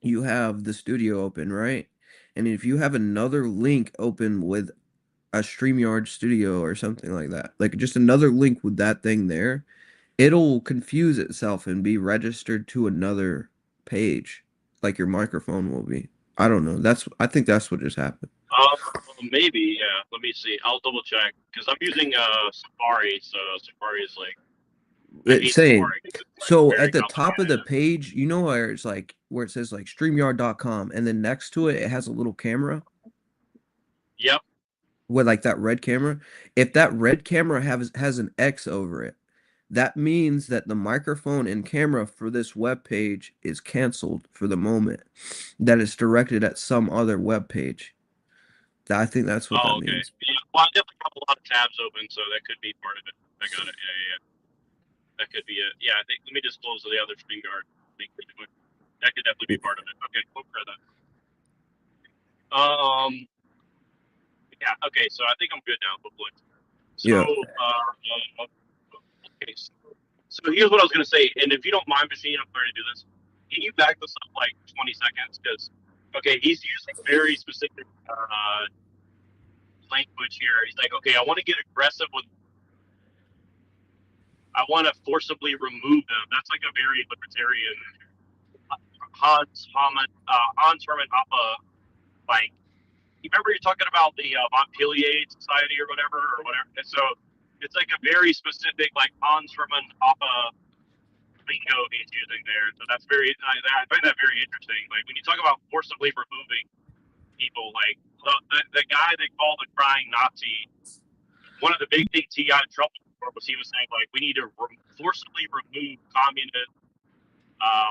you have the studio open, right? And if you have another link open with a StreamYard studio or something like that, like just another link with that thing there, it'll confuse itself and be registered to another page, like your microphone will be. I don't know. I think that's what just happened. Maybe, yeah. Let me see. I'll double check because I'm using Safari, so Safari is like. It's saying so very at the top of the complicated. page, you know where it's like where it says like StreamYard.com, and then next to it it has a little camera Yep. with like that red camera. If that red camera has an X over it, that means that the microphone and camera for this web page is canceled for the moment. That it's directed at some other web page. I think that's what that okay. means. Yeah. Well, I definitely have a lot of tabs open, so that could be part of it. I got it. Yeah. That could be it. Yeah, I think. Let me just close the other StreamYard link. That could definitely be part of it. Okay, we'll try that. Yeah. Okay. So I think I'm good now. Hopefully. So. Yeah. Okay. So here's what I was gonna say, and if you don't mind, Machine, I'm sorry to do this. Can you back this up like 20 seconds? Because he's using very specific language here. He's like, okay, I want to get aggressive with. I want to forcibly remove them. That's like a very libertarian Hans Hermann Hoppe like remember you're talking about the Montpellier Society or whatever. And so it's like a very specific, like Hans Hermann Hoppe lingo he's using there. So that's I find that very interesting. Like when you talk about forcibly removing people, like the guy they call the crying Nazi, one of the big things he got in trouble for was he was saying like we need to forcibly remove communists,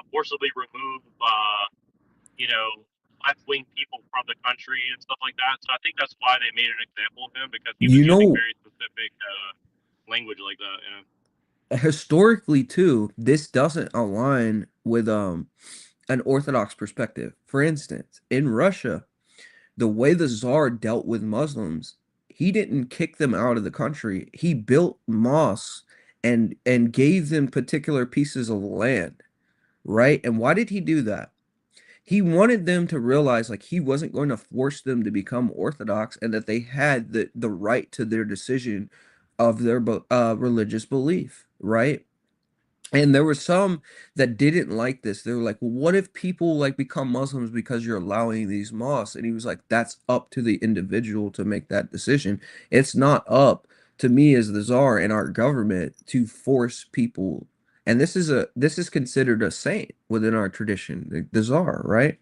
forcibly remove left-wing people from the country and stuff like that. So I think that's why they made an example of him, because he was using very specific language like that. Historically too, this doesn't align with an Orthodox perspective. For instance, in Russia, the way the Tsar dealt with Muslims, he didn't kick them out of the country. He built mosques and gave them particular pieces of land, right? And why did he do that? He wanted them to realize like he wasn't going to force them to become Orthodox and that they had the right to their decision of their religious belief, right? And there were some that didn't like this. They were like, well, what if people like become Muslims because you're allowing these mosques? And he was like, that's up to the individual to make that decision. It's not up to me as the czar and our government to force people. And this is considered a saint within our tradition, the czar, right?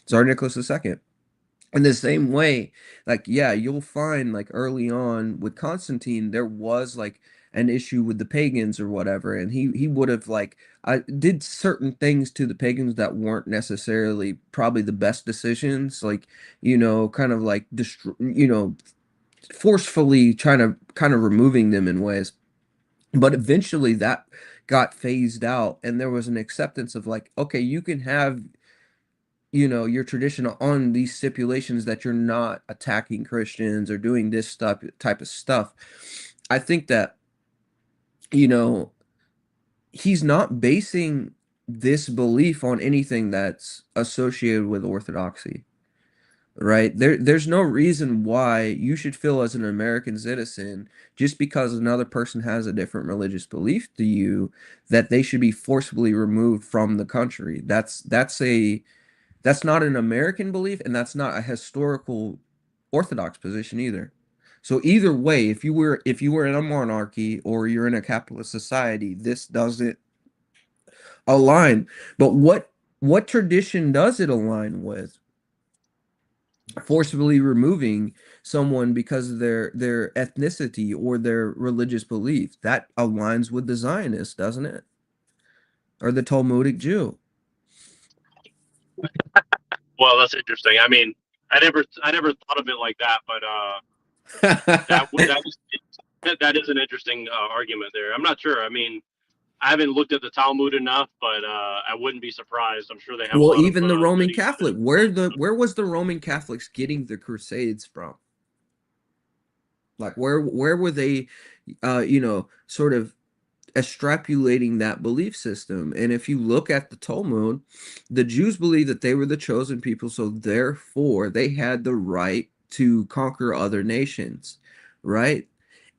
Tsar Nicholas II. In the same way, like, yeah, you'll find like early on with Constantine, there was like an issue with the pagans or whatever, and he would have like did certain things to the pagans that weren't necessarily probably the best decisions, like, kind of like forcefully trying to kind of removing them in ways. But eventually that got phased out, and there was an acceptance of like, okay, you can have your tradition on these stipulations that you're not attacking Christians or doing this type of stuff. I think that, he's not basing this belief on anything that's associated with orthodoxy, right? There's no reason why you should feel as an American citizen just because another person has a different religious belief to you that they should be forcibly removed from the country. That's not an American belief, and that's not a historical Orthodox position either. So either way, if you were in a monarchy or you're in a capitalist society, this doesn't align. But what tradition does it align with? Forcibly removing someone because of their ethnicity or their religious belief. That aligns with the Zionists, doesn't it? Or the Talmudic Jew. Well, that's interesting. I mean, I never thought of it like that, but that is an interesting argument there. I'm not sure. I mean, I haven't looked at the Talmud enough, but I wouldn't be surprised. I'm sure they have. Well, even the Roman Catholic. Where was the Roman Catholics getting the Crusades from? Like where were they, sort of extrapolating that belief system? And if you look at the Talmud, the Jews believed that they were the chosen people, so therefore they had the right to conquer other nations, right?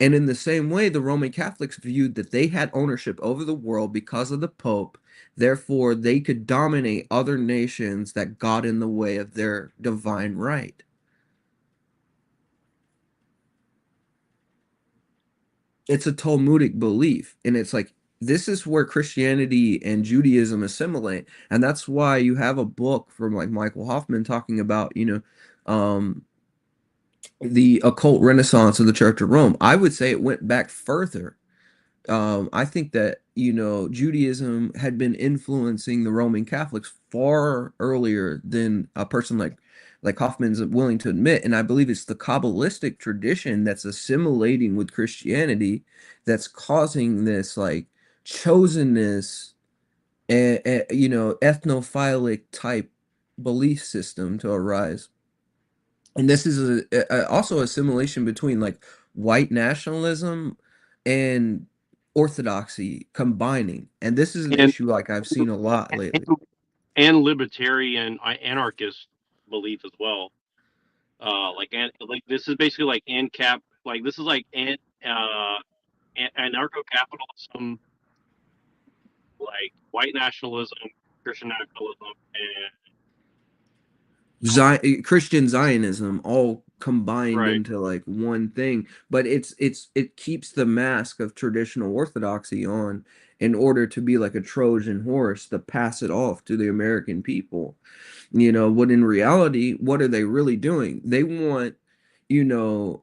And in the same way, the Roman Catholics viewed that they had ownership over the world because of the Pope, therefore they could dominate other nations that got in the way of their divine right. It's a Talmudic belief, and it's like this is where Christianity and Judaism assimilate, and that's why you have a book from like Michael Hoffman talking about the occult renaissance of the Church of Rome. I would say it went back further. I think that Judaism had been influencing the Roman Catholics far earlier than a person like Hoffman's willing to admit. And I believe it's the Kabbalistic tradition that's assimilating with Christianity that's causing this like chosenness and ethnophilic type belief system to arise. And this is also assimilation between like white nationalism and orthodoxy combining. And this is an issue like I've seen a lot lately. And libertarian anarchist belief as well. Like this is basically like ANCAP. Like this is like anarcho-capitalism, like white nationalism, Christian nationalism, and Christian Zionism all combined Right. into like one thing, but it keeps the mask of traditional orthodoxy on in order to be like a Trojan horse to pass it off to the American people. What in reality, what are they really doing? They want, you know,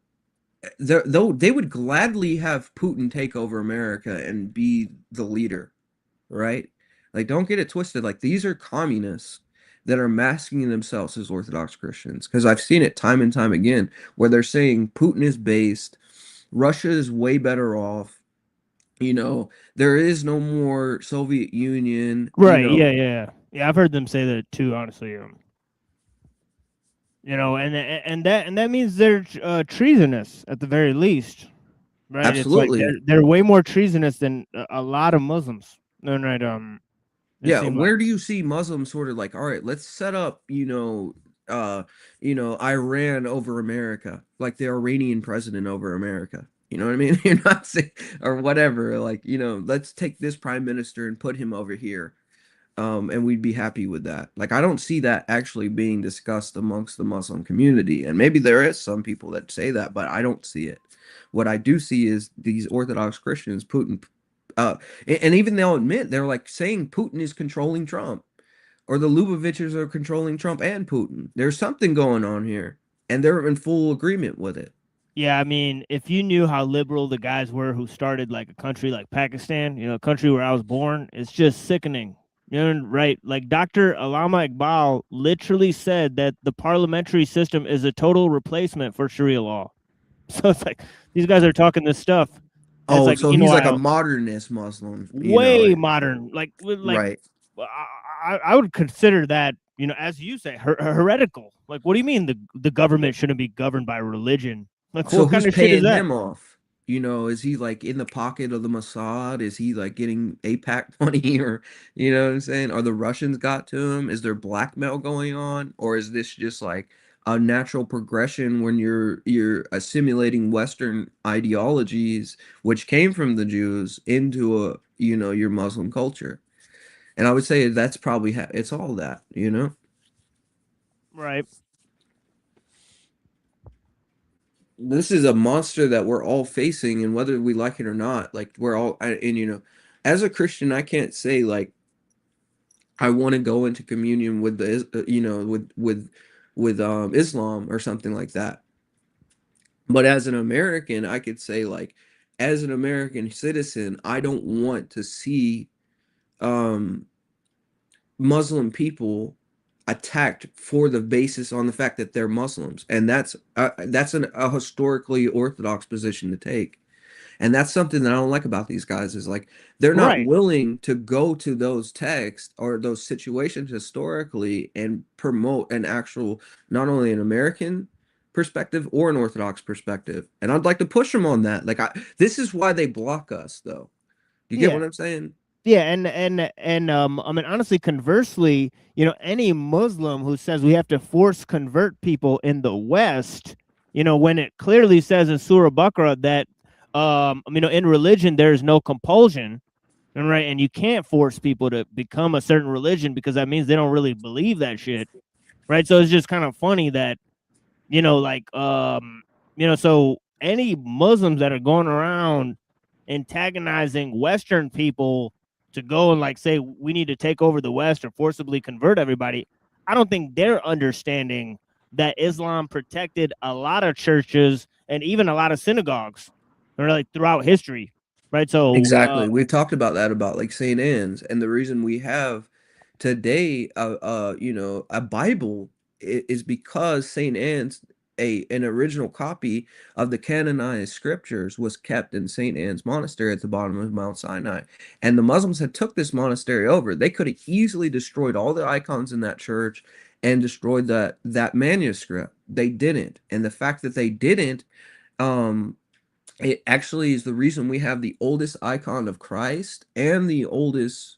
though they would gladly have Putin take over America and be the leader, right? Like, don't get it twisted. Like, these are communists that are masking themselves as Orthodox Christians. Because I've seen it time and time again where they're saying Putin is based, Russia is way better off. There is no more Soviet Union. Right. Yeah. I've heard them say that too. Honestly, and that means they're treasonous at the very least, right? Absolutely. It's like they're way more treasonous than a lot of Muslims. No, right. Yeah, where do you see Muslims sort of like, all right, let's set up, Iran over America, like the Iranian president over America. You know what I mean? You're not saying, or whatever, like, let's take this prime minister and put him over here. And we'd be happy with that. Like, I don't see that actually being discussed amongst the Muslim community. And maybe there is some people that say that, but I don't see it. What I do see is these Orthodox Christians, Putin, and even they'll admit, they're like saying Putin is controlling Trump, or the Luboviches are controlling Trump and Putin. There's something going on here, and they're in full agreement with it. Yeah, I mean, if you knew how liberal the guys were who started like a country like Pakistan, a country where I was born, it's just sickening. Right? Like Dr. Allama Iqbal literally said that the parliamentary system is a total replacement for Sharia law. So it's like these guys are talking this stuff. Oh, like, so he's like a modernist Muslim. Way modern. Like right. I would consider that, as you say, heretical. Like, what do you mean the government shouldn't be governed by religion? Like, so what kind who's of shit is paying that? him off? Is he like in the pocket of the Mossad? Is he like getting APAC money, or you know what I'm saying? Are the Russians got to him? Is there blackmail going on, or is this just like a natural progression when you're assimilating Western ideologies, which came from the Jews, into your Muslim culture? And I would say that's probably it's all that, Right. This is a monster that we're all facing, and whether we like it or not, like we're all, and as a Christian, I can't say like I want to go into communion with with Islam or something like that. But as an American, I could say like, as an American citizen, I don't want to see Muslim people attacked for the basis on the fact that they're Muslims, and that's a historically orthodox position to take. And that's something that I don't like about these guys, is like they're not willing to go to those texts or those situations historically and promote an actual, not only an American perspective or an Orthodox perspective. And I'd like to push them on that. Like, this is why they block us, though. Do you get what I'm saying? Yeah, and I mean, honestly, conversely, any Muslim who says we have to force convert people in the West, when it clearly says in Surah Baqarah that in religion there is no compulsion, right? And you can't force people to become a certain religion because that means they don't really believe that shit, right? So it's just kind of funny that, so any Muslims that are going around antagonizing Western people to go and like say we need to take over the West or forcibly convert everybody, I don't think they're understanding that Islam protected a lot of churches and even a lot of synagogues, or like throughout history, right? So exactly, we've talked about that, about like St. Anne's, and the reason we have today a Bible is because St. Anne's, an original copy of the canonized scriptures, was kept in St. Anne's Monastery at the bottom of Mount Sinai. And the Muslims had took this monastery over. They could have easily destroyed all the icons in that church and destroyed that manuscript. They didn't. And the fact that they didn't, it actually is the reason we have the oldest icon of Christ and the oldest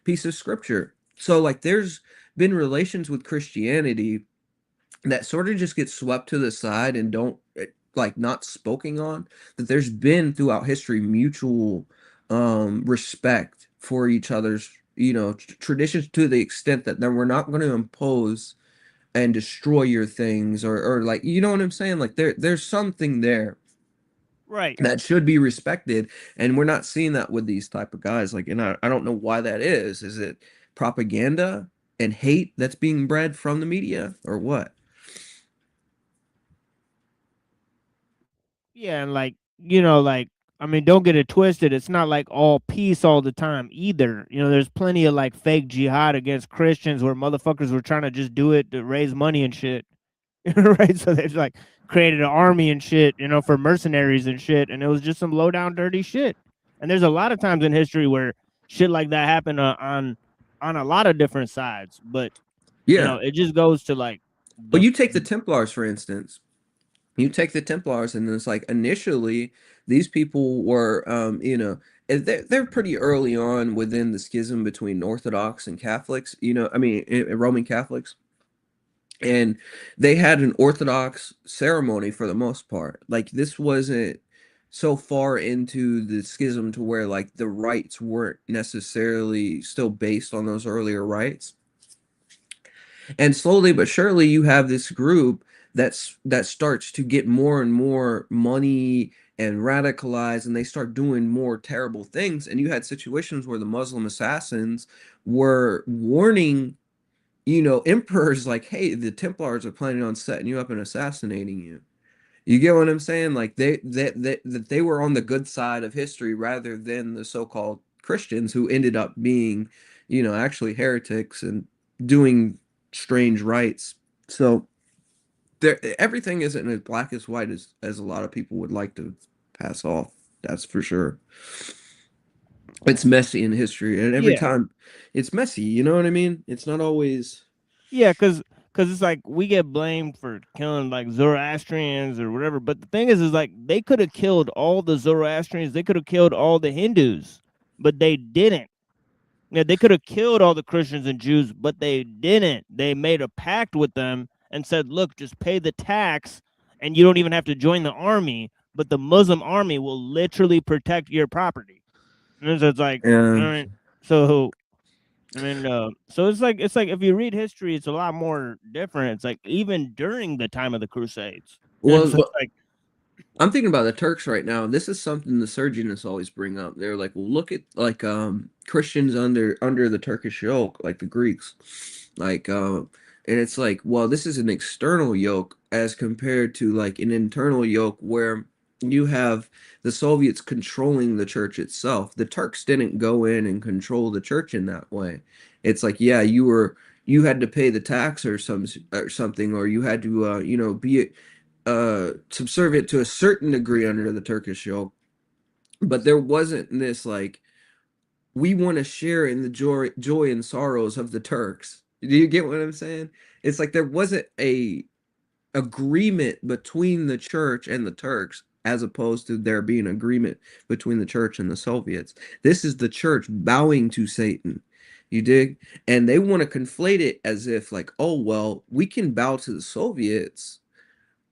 piece of scripture. So like there's been relations with Christianity that sort of just get swept to the side and don't like not spoken on, that there's been throughout history mutual respect for each other's traditions, to the extent that then we're not going to impose and destroy your things, or like, you know what I'm saying? Like there's something there Right. that should be respected, and we're not seeing that with these type of guys. Like, and I don't know why that is. Is it propaganda and hate that's being bred from the media, or what? Yeah, and like, like, I mean, don't get it twisted. It's not like all peace all the time either. There's plenty of like fake jihad against Christians where motherfuckers were trying to just do it to raise money and shit. Right? So they've like created an army and shit, for mercenaries and shit, and it was just some low down dirty shit. And there's a lot of times in history where shit like that happened on a lot of different sides, but Yeah. it just goes to like But you take the Templars, for instance. You take the Templars, and it's like initially these people were, they're pretty early on within the schism between Orthodox and Catholics. I mean, Roman Catholics, and they had an Orthodox ceremony for the most part. Like, this wasn't so far into the schism to where like the rites weren't necessarily still based on those earlier rites. And slowly but surely, you have this group that starts to get more and more money and radicalized, and they start doing more terrible things. And you had situations where the Muslim assassins were warning, emperors, like, hey, the Templars are planning on setting you up and assassinating you. You get what I'm saying? Like, that they were on the good side of history rather than the so-called Christians who ended up being, actually heretics and doing strange rites. So everything isn't as black as white as a lot of people would like to pass off. That's for sure. It's messy in history, and every Yeah. time it's messy. You know what I mean? It's not always. Yeah, because it's like we get blamed for killing like Zoroastrians or whatever, but the thing is like they could have killed all the Zoroastrians, they could have killed all the Hindus, but they didn't. Yeah, they could have killed all the Christians and Jews, but they didn't. They made a pact with them and said, "Look, just pay the tax, and you don't even have to join the army, but the Muslim army will literally protect your property." And so it's like, all right, so. I mean, so it's like if you read history, it's a lot more different. It's like even during the time of the Crusades. Well, So it's like, I'm thinking about the Turks right now. This is something the surgeonists always bring up. They're like, well, look at like Christians under the Turkish yoke, like the Greeks. Like and it's like, well, this is an external yoke as compared to like an internal yoke where you have the Soviets controlling the church itself. The Turks didn't go in and control the church in that way. It's like, yeah, you had to pay the tax or something, or you had to be subservient to a certain degree under the Turkish yoke, but there wasn't this like, we want to share in the joy and sorrows of the Turks. Do you get what I'm saying? It's like there wasn't a agreement between the church and the Turks, as opposed to there being agreement between the church and the Soviets. This is the church bowing to Satan. You dig? And they want to conflate it as if like, oh well, we can bow to the Soviets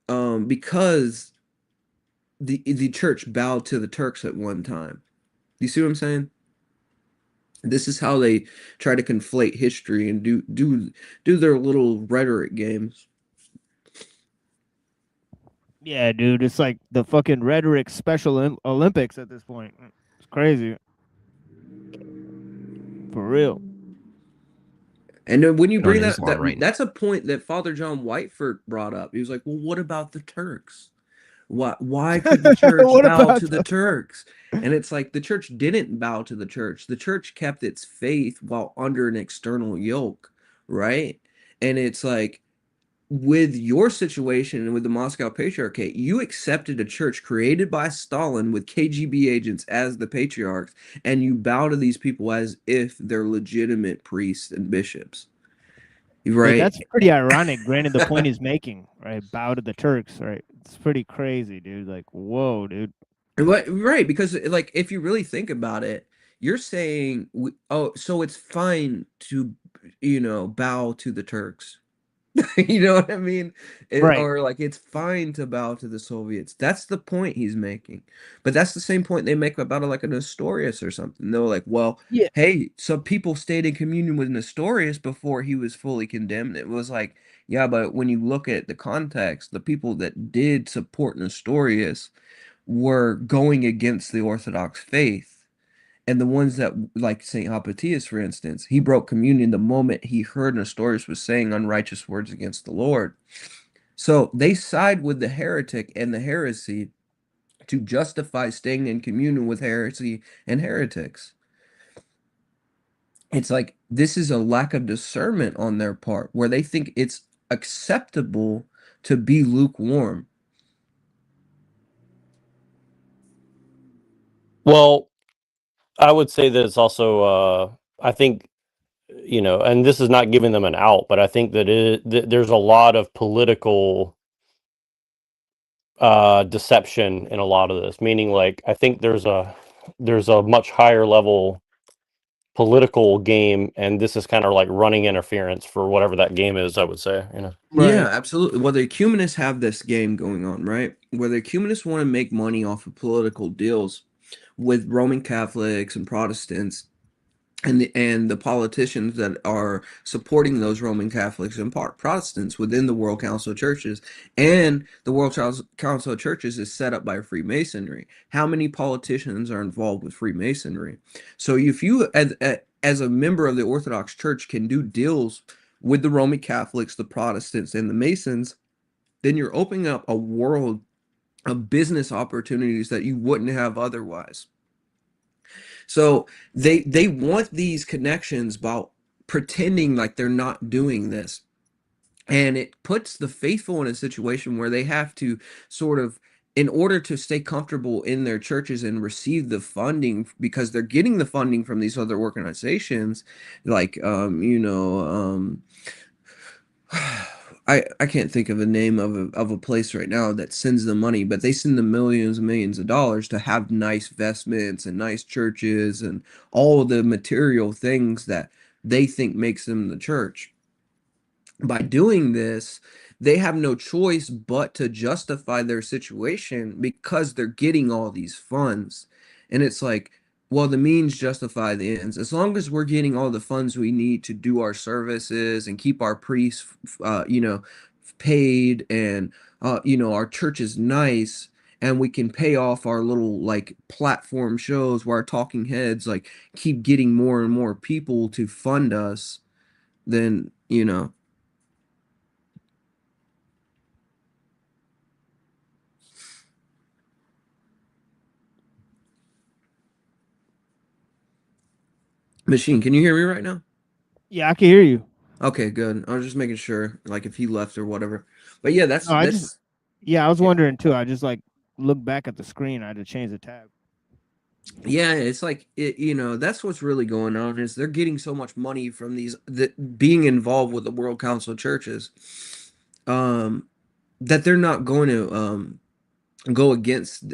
because the church bowed to the Turks at one time. You see what I'm saying? This is how they try to conflate history and do their little rhetoric games. yeah, dude, it's like the fucking rhetoric Special Olympics at this point. It's crazy, for real. And then when you bring Islam that, right now. that's a point that Father John Whiteford brought up. He was like, well, what about the Turks? Why could the church What bow about to the Turks? And it's like the church didn't bow to the church. The church kept its faith while under an external yoke, right? And it's like, with your situation and with the Moscow Patriarchate, you accepted a church created by Stalin with KGB agents as the patriarchs, and you bow to these people as if they're legitimate priests and bishops. Right? Hey, that's pretty ironic, granted the point he's making, right? Bow to the Turks, right? It's pretty crazy, dude. Like, whoa, dude. Right, because like if you really think about it, you're saying, oh, so it's fine to, bow to the Turks. You know what I mean? Right. Or like it's fine to bow to the Soviets. That's the point he's making. But that's the same point they make about like a Nestorius or something. They're like, well, Yeah. hey, some people stayed in communion with Nestorius before he was fully condemned. It was like, yeah, but when you look at the context, the people that did support Nestorius were going against the Orthodox faith. And the ones that, like St. Hospitius, for instance, he broke communion the moment he heard Nestorius was saying unrighteous words against the Lord. So they side with the heretic and the heresy to justify staying in communion with heresy and heretics. It's like this is a lack of discernment on their part where they think it's acceptable to be lukewarm. Well, I would say that it's also, I think, and this is not giving them an out, but I think that there's a lot of political deception in a lot of this. Meaning, like, I think there's a much higher level political game, and this is kind of like running interference for whatever that game is. I would say, Yeah, absolutely. Well, the ecumenists have this game going on, right? Where the ecumenists want to make money off of political deals with Roman Catholics and Protestants and the politicians that are supporting those Roman Catholics and Protestants within the World Council of Churches. And the World Council of Churches is set up by Freemasonry. How many politicians are involved with Freemasonry? So if you, as a member of the Orthodox Church, can do deals with the Roman Catholics, the Protestants, and the Masons, then you're opening up a world of business opportunities that you wouldn't have otherwise. So they want these connections while pretending like they're not doing this. And it puts the faithful in a situation where they have to sort of, in order to stay comfortable in their churches and receive the funding, because they're getting the funding from these other organizations, like I can't think of a name of a place right now that sends the money, but they send them millions and millions of dollars to have nice vestments and nice churches and all the material things that they think makes them the church. By doing this, they have no choice but to justify their situation because they're getting all these funds. And it's like, well, the means justify the ends. As long as we're getting all the funds we need to do our services and keep our priests, paid, and our church is nice, and we can pay off our little like platform shows where our talking heads like keep getting more and more people to fund us, then Machine, can you hear me right now? Yeah, I can hear you. Okay, good. I was just making sure, like, if he left or whatever. But yeah, No, I was wondering too. I just like looked back at the screen. I had to change the tab. Yeah, it's like that's what's really going on is they're getting so much money from being involved with the World Council of Churches, that they're not going to go against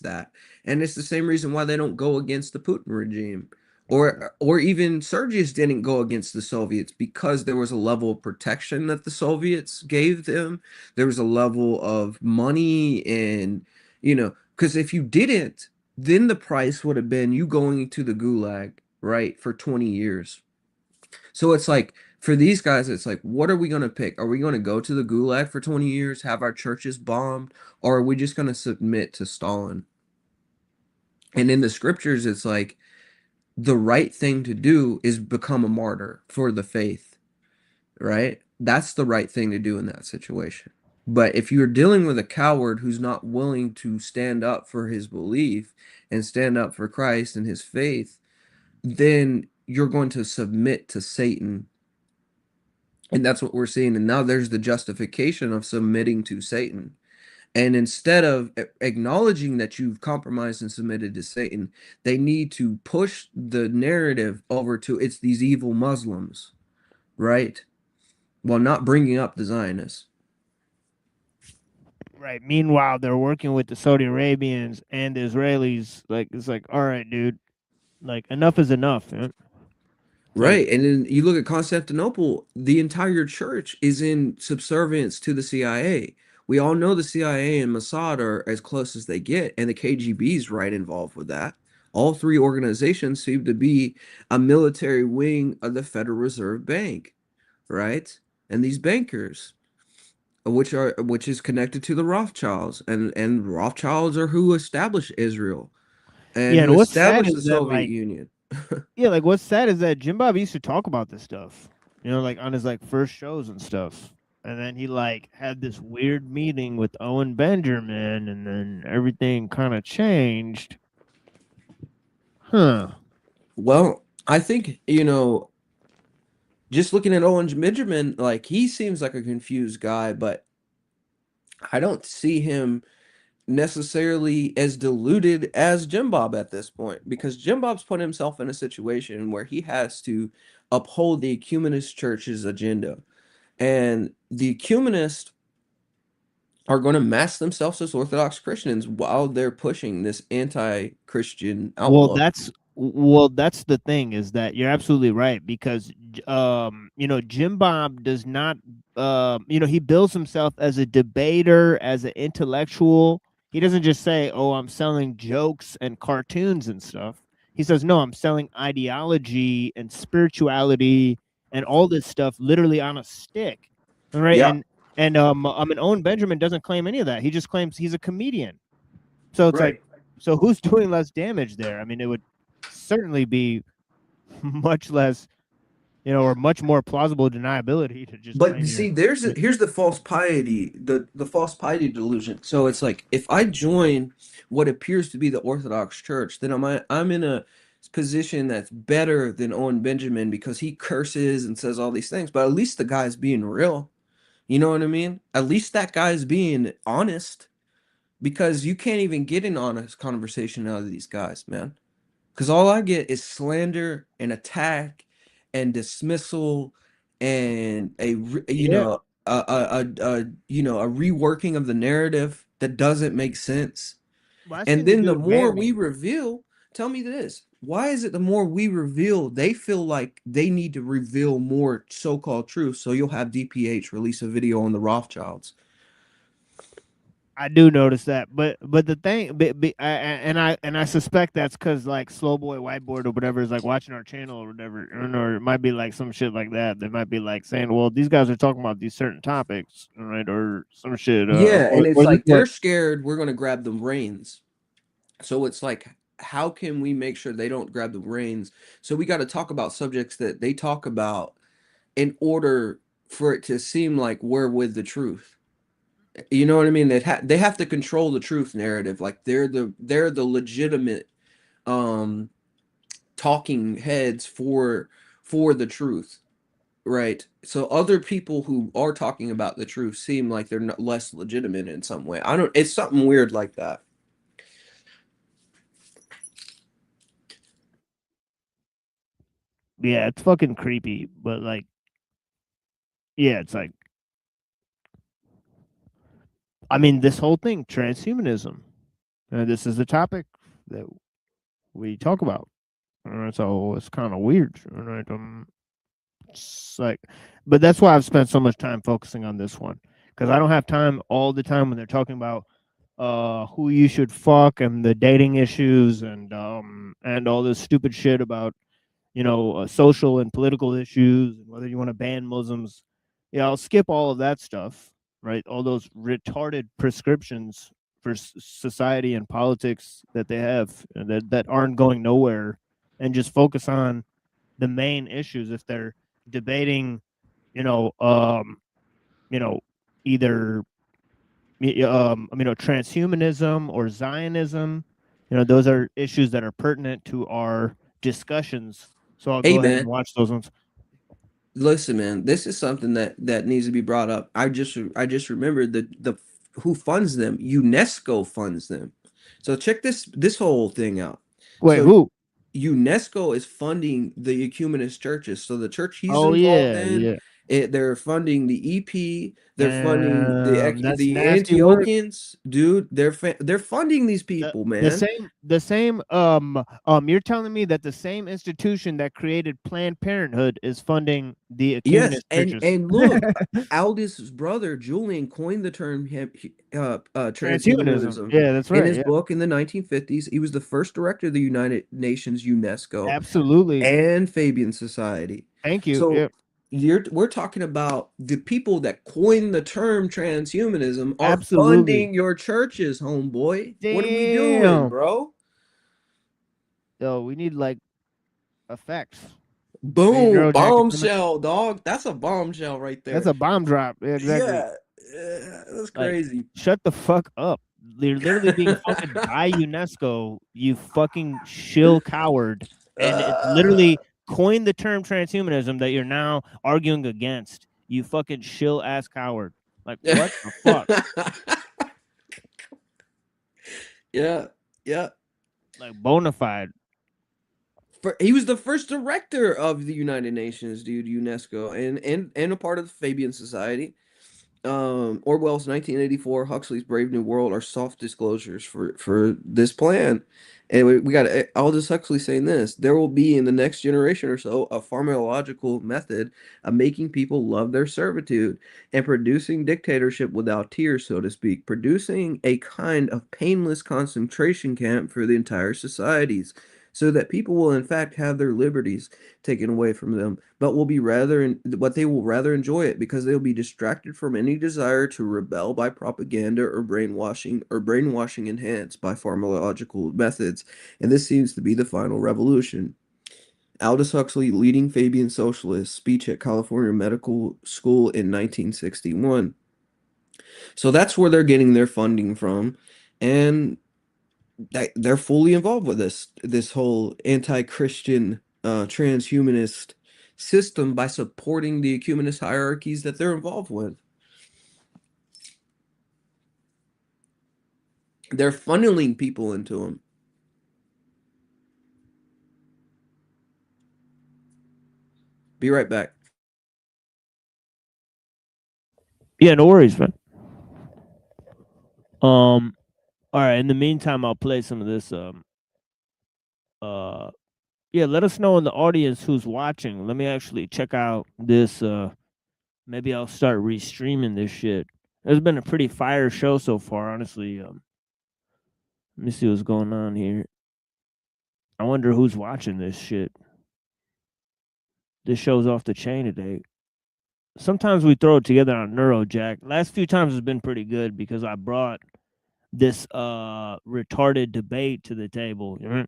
that. And it's the same reason why they don't go against the Putin regime, or even Sergius didn't go against the Soviets, because there was a level of protection that the Soviets gave them. There was a level of money, and because if you didn't, then the price would have been you going to the gulag, right, for 20 years. So it's like, for these guys, it's like, what are we going to pick? Are we going to go to the gulag for 20 years, have our churches bombed, or are we just going to submit to Stalin? And in the scriptures, it's like, the right thing to do is become a martyr for the faith, right? That's the right thing to do in that situation. But if you're dealing with a coward who's not willing to stand up for his belief and stand up for Christ and his faith, then you're going to submit to Satan. And that's what we're seeing. And now there's the justification of submitting to Satan. And instead of acknowledging that you've compromised and submitted to Satan, they need to push the narrative over to it's these evil Muslims, right? While not bringing up the Zionists. Right. Meanwhile, they're working with the Saudi Arabians and the Israelis. Like, it's like, all right, dude. Like, enough is enough, man. Right. And then you look at Constantinople, the entire church is in subservience to the CIA. We all know the CIA and Mossad are as close as they get, and the KGB is right involved with that. All three organizations seem to be a military wing of the Federal Reserve Bank, right? And these bankers, which is connected to the Rothschilds, and Rothschilds are who established Israel and Yeah, who and what's sad established is the that Soviet Union. yeah, like what's sad is that Jim Bob used to talk about this stuff, you know, like on his like first shows and stuff. And then he like had this weird meeting with Owen Benjamin, and then everything kind of changed. Huh. Well, I think, just looking at Owen Benjamin, like he seems like a confused guy, but I don't see him necessarily as deluded as Jim Bob at this point, because Jim Bob's put himself in a situation where he has to uphold the ecumenist church's agenda. And the ecumenists are going to mask themselves as Orthodox Christians while they're pushing this anti-Christian outlook. Well, that's the thing, is that you're absolutely right, because Jim Bob does not he builds himself as a debater, as an intellectual. He doesn't just say, "Oh, I'm selling jokes and cartoons and stuff." He says, "No, I'm selling ideology and spirituality and all this stuff literally on a stick." All right? Yeah. And Owen Benjamin doesn't claim any of that. He just claims he's a comedian. So it's Right. like, so who's doing less damage there? I mean, it would certainly be much less, or much more plausible deniability to just But claim you see, here's the false piety, the false piety delusion. So it's like, if I join what appears to be the Orthodox Church, then I'm in a position that's better than Owen Benjamin because he curses and says all these things. But at least the guy's being real. You know what I mean? At least that guy's being honest, because you can't even get an honest conversation out of these guys, man. Because all I get is slander and attack and dismissal and a reworking of the narrative that doesn't make sense. Well, I've And seen the then the dude more we married. reveal, tell me this, why is it the more we reveal, they feel like they need to reveal more so-called truth? So you'll have DPH release a video on the Rothschilds. I do notice that, but the thing, I suspect that's because like Slow Boy Whiteboard or whatever is like watching our channel or whatever, or it might be like some shit like that. They might be like saying, "Well, these guys are talking about these certain topics, right?" Or some shit. Yeah, and it's or like they're scared we're gonna grab the reins. So it's like, how can we make sure they don't grab the reins? So we got to talk about subjects that they talk about in order for it to seem like we're with the truth. You know what I mean? They have to control the truth narrative. Like they're the legitimate talking heads for the truth, right? So other people who are talking about the truth seem like they're not less legitimate in some way. It's something weird like that. Yeah, it's fucking creepy, but like, yeah, it's like, I mean, this whole thing, transhumanism. This is the topic that we talk about. So it's kind of weird, right? It's like, but that's why I've spent so much time focusing on this one, because I don't have time all the time when they're talking about who you should fuck and the dating issues and all this stupid shit about social and political issues and whether you want to ban Muslims. Yeah, I'll skip all of that stuff, right? All those retarded prescriptions for society and politics that they have that aren't going nowhere, and just focus on the main issues. If they're debating, either transhumanism or Zionism, those are issues that are pertinent to our discussions. So I'll Hey, go ahead and man. watch those ones. Listen, man, this is something that needs to be brought up. I just remembered the who funds them. UNESCO funds them. So check this whole thing out. Wait, So who? UNESCO is funding the ecumenist churches. So the church he's Oh involved yeah, in, yeah. They're funding the EP. They're funding That's the nasty work. Antiochians, dude. They're funding these people, man. The same you're telling me that the same institution that created Planned Parenthood is funding the Yes, ecumenist churches. and look, Aldous' brother Julian coined the term transhumanism. Yeah, that's right. In his book in the 1950s, he was the first director of the United Nations, UNESCO, Absolutely. and Fabian Society. Thank you. So we're talking about the people that coined the term transhumanism are funding your churches, homeboy. Damn. What are we doing, bro? Yo, we need like effects. Boom, bombshell, dog. That's a bombshell right there. That's a bomb drop. Yeah, exactly. Yeah, that's crazy. Like, shut the fuck up. They're literally being funded by UNESCO, you fucking shill coward. And it's literally coined the term transhumanism that you're now arguing against. You fucking shill ass coward. Like, what the fuck? Yeah. Like, bona fide. He was the first director of the United Nations, dude, UNESCO, and a part of the Fabian Society. Orwell's 1984, Huxley's Brave New World are soft disclosures for this plan. And we got Aldous Huxley saying this: there will be in the next generation or so a pharmacological method of making people love their servitude and producing dictatorship without tears, so to speak, producing a kind of painless concentration camp for the entire societies, so that people will in fact have their liberties taken away from them, but they will rather enjoy it because they'll be distracted from any desire to rebel by propaganda or brainwashing enhanced by pharmacological methods. And this seems to be the final revolution. Aldous Huxley, leading Fabian socialist, speech at California Medical School in 1961. So that's where they're getting their funding from, and they're fully involved with this whole anti-Christian transhumanist system by supporting the ecumenist hierarchies that they're involved with. They're funneling people into them. Be right back. Yeah, no worries, man. All right, in the meantime, I'll play some of this. Yeah, let us know in the audience who's watching. Let me actually check out this. Maybe I'll start restreaming this shit. It's been a pretty fire show so far, honestly. Let me see what's going on here. I wonder who's watching this shit. This show's off the chain today. Sometimes we throw it together on Neurojack. Last few times has been pretty good because I brought this retarded debate to the table. And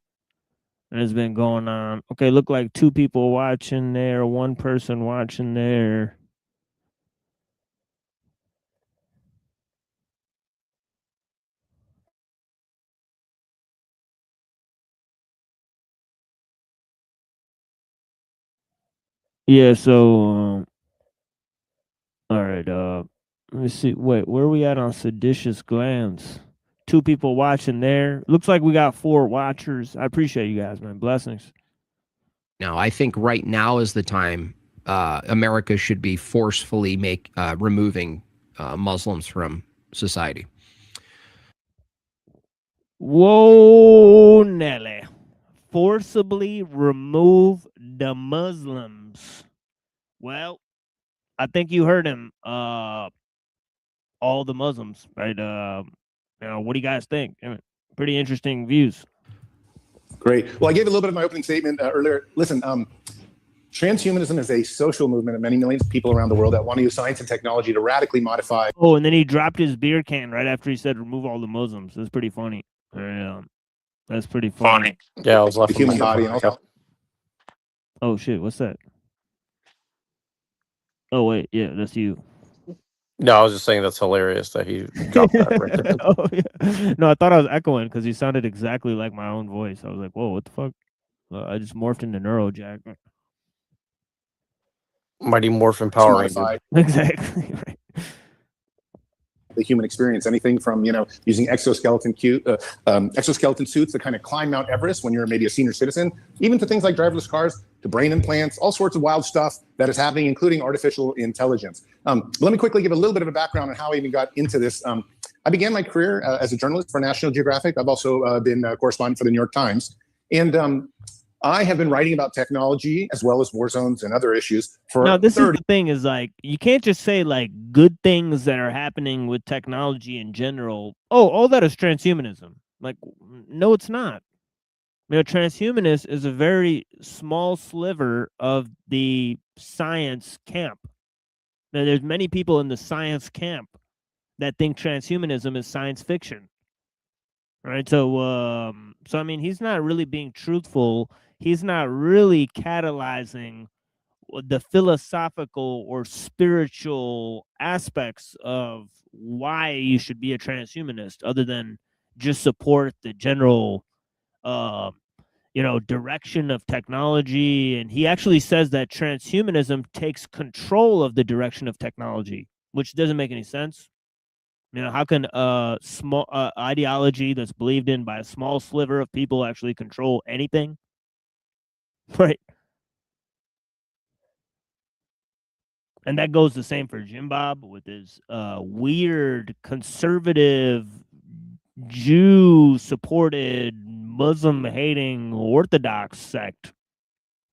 it's been going on. Okay, look like 2 people watching there, 1 person watching there. Yeah, so all right, let me see. Wait, where are we at on seditious glands? 2 people watching there. Looks like we got 4 watchers. I appreciate you guys, man. Blessings. Now, I think right now is the time America should be forcefully removing Muslims from society. Whoa, Nelly. Forcibly remove the Muslims. Well, I think you heard him. All the Muslims, right? What do you guys think? Pretty interesting views. Great. Well, I gave a little bit of my opening statement earlier. Listen, transhumanism is a social movement of many millions of people around the world that want to use science and technology to radically modify. Oh, and then he dropped his beer can right after he said remove all the Muslims. That's pretty funny. That's pretty funny. Yeah, I was The human body. And also, oh, shit. What's that? Oh, wait. Yeah, that's you. No, I was just saying that's hilarious that he dropped that right there. Oh, yeah. No, I thought I was echoing because he sounded exactly like my own voice. I was like, whoa, what the fuck? I just morphed into Neurojack. Mighty Morphin Power Ranger. Exactly. Right. the human experience. Anything from, using exoskeleton suits to kind of climb Mount Everest when you're maybe a senior citizen, even to things like driverless cars, to brain implants, all sorts of wild stuff that is happening, including artificial intelligence. Let me quickly give a little bit of a background on how I even got into this. I began my career as a journalist for National Geographic. I've also been a correspondent for the New York Times. And I have been writing about technology as well as war zones and other issues for No, this 30 is the thing is like, you can't just say like good things that are happening with technology in general. Oh, all that is transhumanism. Like, no, it's not. Transhumanist is a very small sliver of the science camp. Now, there's many people in the science camp that think transhumanism is science fiction. Right? So I mean, he's not really being truthful. He's not really catalyzing the philosophical or spiritual aspects of why you should be a transhumanist, other than just support the general direction of technology. And he actually says that transhumanism takes control of the direction of technology, which doesn't make any sense. How can a small ideology that's believed in by a small sliver of people actually control anything? Right. And that goes the same for Jim Bob with his weird conservative Jew-supported Muslim-hating Orthodox sect,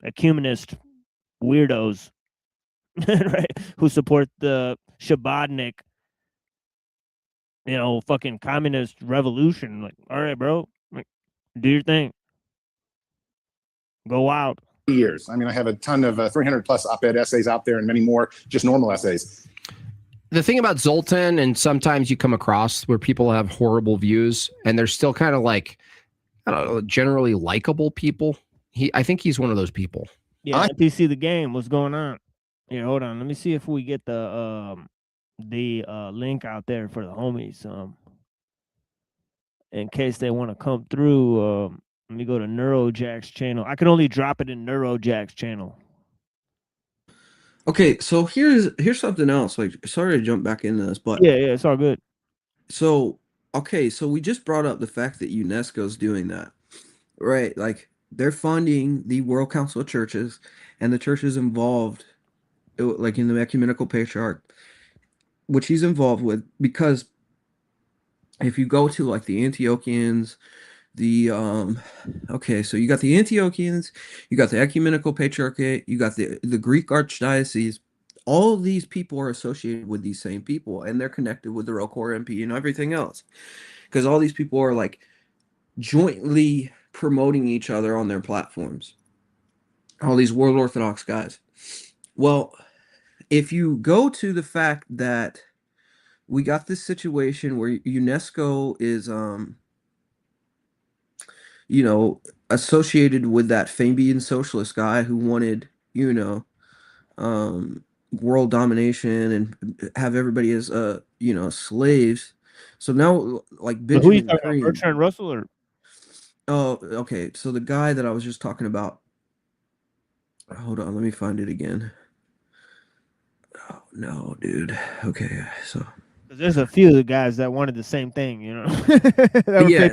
ecumenist weirdos, right? Who support the Shabbatnik, fucking communist revolution. Like, all right, bro, like, do your thing, go out. years. I mean, I have a ton of 300 plus op-ed essays out there and many more just normal essays. The thing about Zoltan, and sometimes you come across where people have horrible views and they're still kind of like, I don't know, generally likable people. I think he's one of those people. Yeah, NPC the game. What's going on? Here, hold on. Let me see if we get the link out there for the homies. In case they want to come through. Let me go to Neurojack's channel. I can only drop it in Neurojack's channel. Okay, so here's something else. Like, sorry to jump back into this, but yeah, it's all good. So, okay, so we just brought up the fact that UNESCO's doing that, right? Like, they're funding the World Council of Churches, and the church is involved, like in the Ecumenical Patriarch, which he's involved with, because if you go to like the Antiochians, okay, so you got the Antiochians, you got the Ecumenical Patriarchate, you got the Greek Archdiocese. All of these people are associated with these same people, and they're connected with the ROCOR MP and everything else, because all these people are like jointly promoting each other on their platforms. All these World Orthodox guys. Well, if you go to the fact that we got this situation where UNESCO is associated with that Fabian socialist guy who wanted, world domination and have everybody as slaves. So now, like, But who are you Benjamin talking Crane. about, Bertrand Russell or? Oh, okay. So the guy that I was just talking about. Hold on, let me find it again. Oh no, dude. Okay, so. There's a few of the guys that wanted the same thing, Yeah,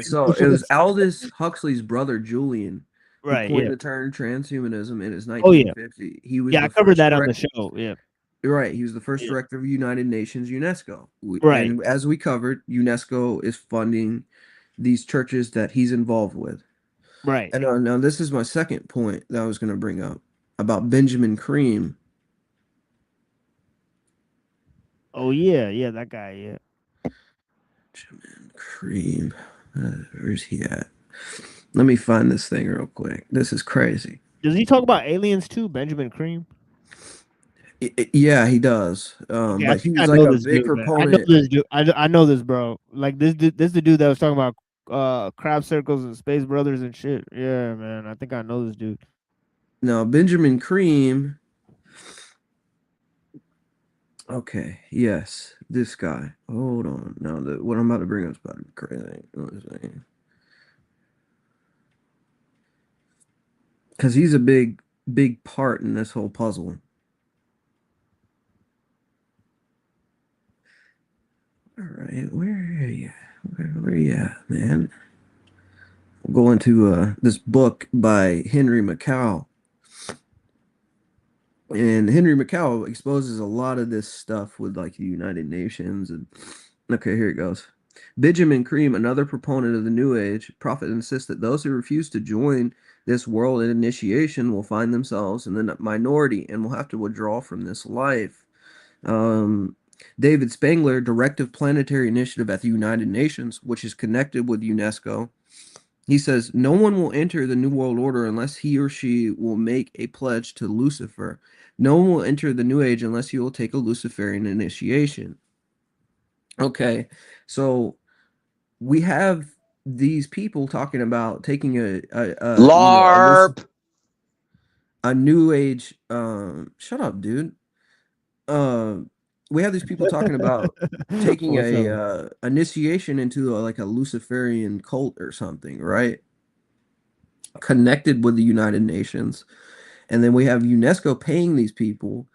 so it was Aldous Huxley's brother Julian, who right? coined Yeah. the term transhumanism in his 1950. Oh yeah. He was I covered that on the show. Yeah. Right, he was the first director of United Nations UNESCO. Right. And as we covered, UNESCO is funding these churches that he's involved with. Right. And now this is my second point that I was going to bring up about Benjamin Crane. Oh yeah, that guy. Yeah. Benjamin Crane, where's he at? Let me find this thing real quick. This is crazy. Does he talk about aliens too, Benjamin Crane? Yeah, he does. But he was like a big proponent. I know this dude. I know this, bro. Like this is the dude that was talking about crab circles and space brothers and shit. Yeah, man. I think I know this dude. No, Benjamin Crane. Okay, yes, this guy. Hold on. Now, what I'm about to bring up is about to be crazy. Because he's a big part in this whole puzzle. All right, where are you? Where are you at, man? We'll go into this book by Henry McCall. And Henry McCall exposes a lot of this stuff with like the United Nations. And okay, here it goes. Benjamin Cream, another proponent of the New Age prophet, insists that those who refuse to join this world initiation will find themselves in the minority and will have to withdraw from this life. David Spangler, Directive Planetary Initiative at the United Nations, which is connected with UNESCO. He says, no one will enter the New World Order unless he or she will make a pledge to Lucifer. No one will enter the New Age unless he will take a Luciferian initiation. Okay, so we have these people talking about taking LARP. A New Age. Shut up, dude. We have these people talking about taking a initiation into like a Luciferian cult or something, right? Connected with the United Nations. And then we have UNESCO paying these people.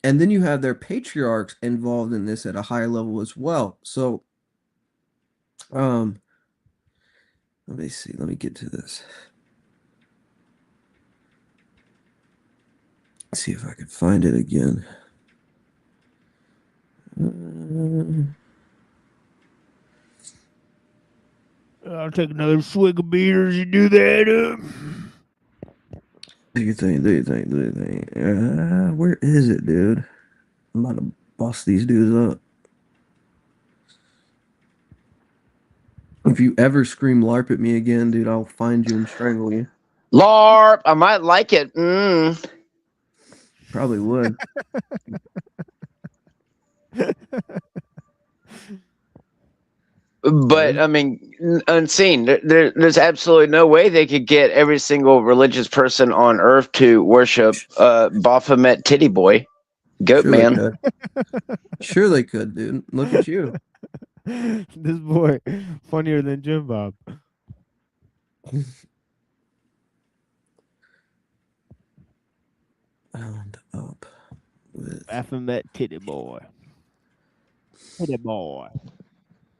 And then you have their patriarchs involved in this at a high level as well. So, let me see. Let me get to this. Let's see if I can find it again. I'll take another swig of beer as you do that. Do you think? Where is it, dude? I'm about to bust these dudes up. If you ever scream LARP at me again, dude, I'll find you and strangle you. LARP. I might like it. Probably would. But I mean, unseen. There's absolutely no way they could get every single religious person on earth to worship Baphomet Titty Boy, Goat Sure Man. They could. Sure they could, dude. Look at you. This boy funnier than Jim Bob. Bound up with Baphomet Titty Boy. Titty Boy.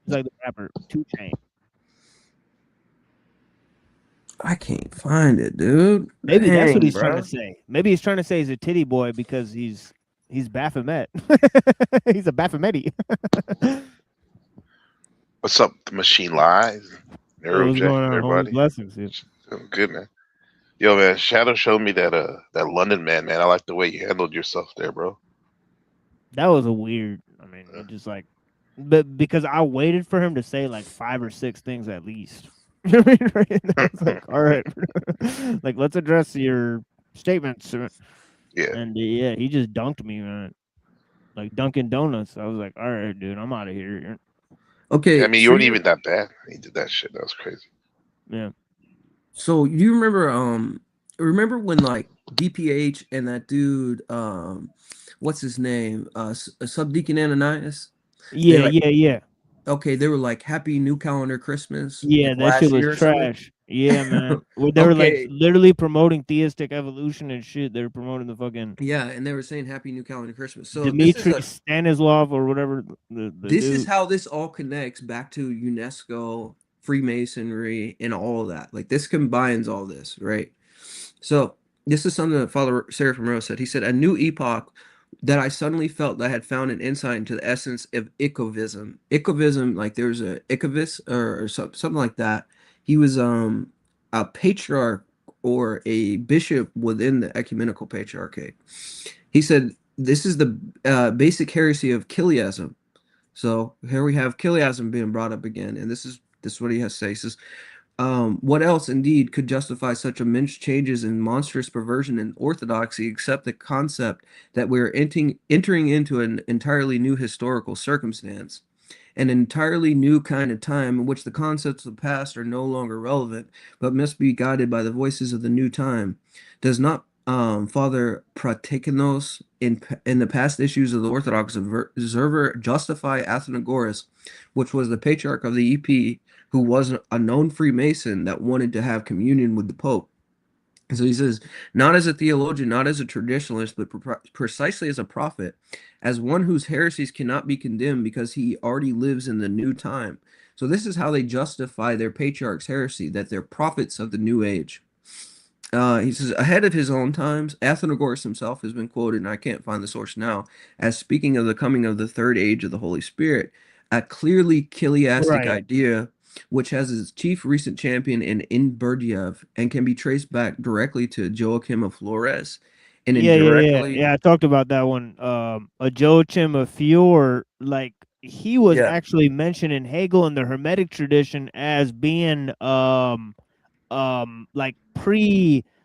He's like the rapper 2 Chainz. I can't find it, dude. Maybe that's what Dang, he's bro. trying to say. Maybe he's trying to say he's a titty boy because he's Baphomet. He's a Baphomet. What's up, the Machine Lies? What's going on? Holy Everybody. blessings. Yeah. Oh, good, man. Yo, man, Shadow showed me that London man. I like the way you handled yourself there, bro. That was a weird. I mean, it just like, but because I waited for him to say like 5 or 6 things at least. You know what I mean? I was like, all right, like let's address your statements. Yeah. And yeah, he just dunked me, man. Like Dunkin' Donuts. I was like, all right, dude, I'm out of here. Okay. I mean, you weren't even that bad. He did that shit. That was crazy. Yeah. So you remember when like DPH and that dude, what's his name? Subdeacon Ananias? Yeah, like, yeah. Okay, they were like Happy New Calendar Christmas. Yeah, like, that shit was trash. Yeah, man. They were like literally promoting theistic evolution and shit. They were promoting the fucking and they were saying Happy New Calendar Christmas. So Dmitry Stanislav or whatever. This is how this all connects back to UNESCO, Freemasonry, and all of that. Like this combines all this, right? So this is something that Father Seraphim Rose said. He said, a new epoch that I suddenly felt that I had found an insight into the essence of Icovism. Icovism, like there's a Icovus or something like that. He was a patriarch or a bishop within the ecumenical patriarchate. He said, this is the basic heresy of Chiliasm. So here we have Chiliasm being brought up again, and this is what he has to say. He says, what else indeed could justify such immense changes in monstrous perversion in orthodoxy except the concept that we're entering into an entirely new historical circumstance, an entirely new kind of time in which the concepts of the past are no longer relevant, but must be guided by the voices of the new time? Does not Father Pratekinos in the past issues of the Orthodox Observer justify Athenagoras, which was the patriarch of the EP, who was a known Freemason that wanted to have communion with the Pope? So he says, not as a theologian, not as a traditionalist, but precisely as a prophet, as one whose heresies cannot be condemned because he already lives in the new time. So this is how they justify their patriarch's heresy, that they're prophets of the new age. He says, ahead of his own times, Athenagoras himself has been quoted, and I can't find the source now, as speaking of the coming of the third age of the Holy Spirit, a clearly chiliastic idea, which has its chief recent champion in Berdyaev and can be traced back directly to Joachim of Flores, and indirectly. Yeah. I talked about that one. A Joachim of Fior, like he was Yeah. actually mentioned in Hegel in the Hermetic tradition as being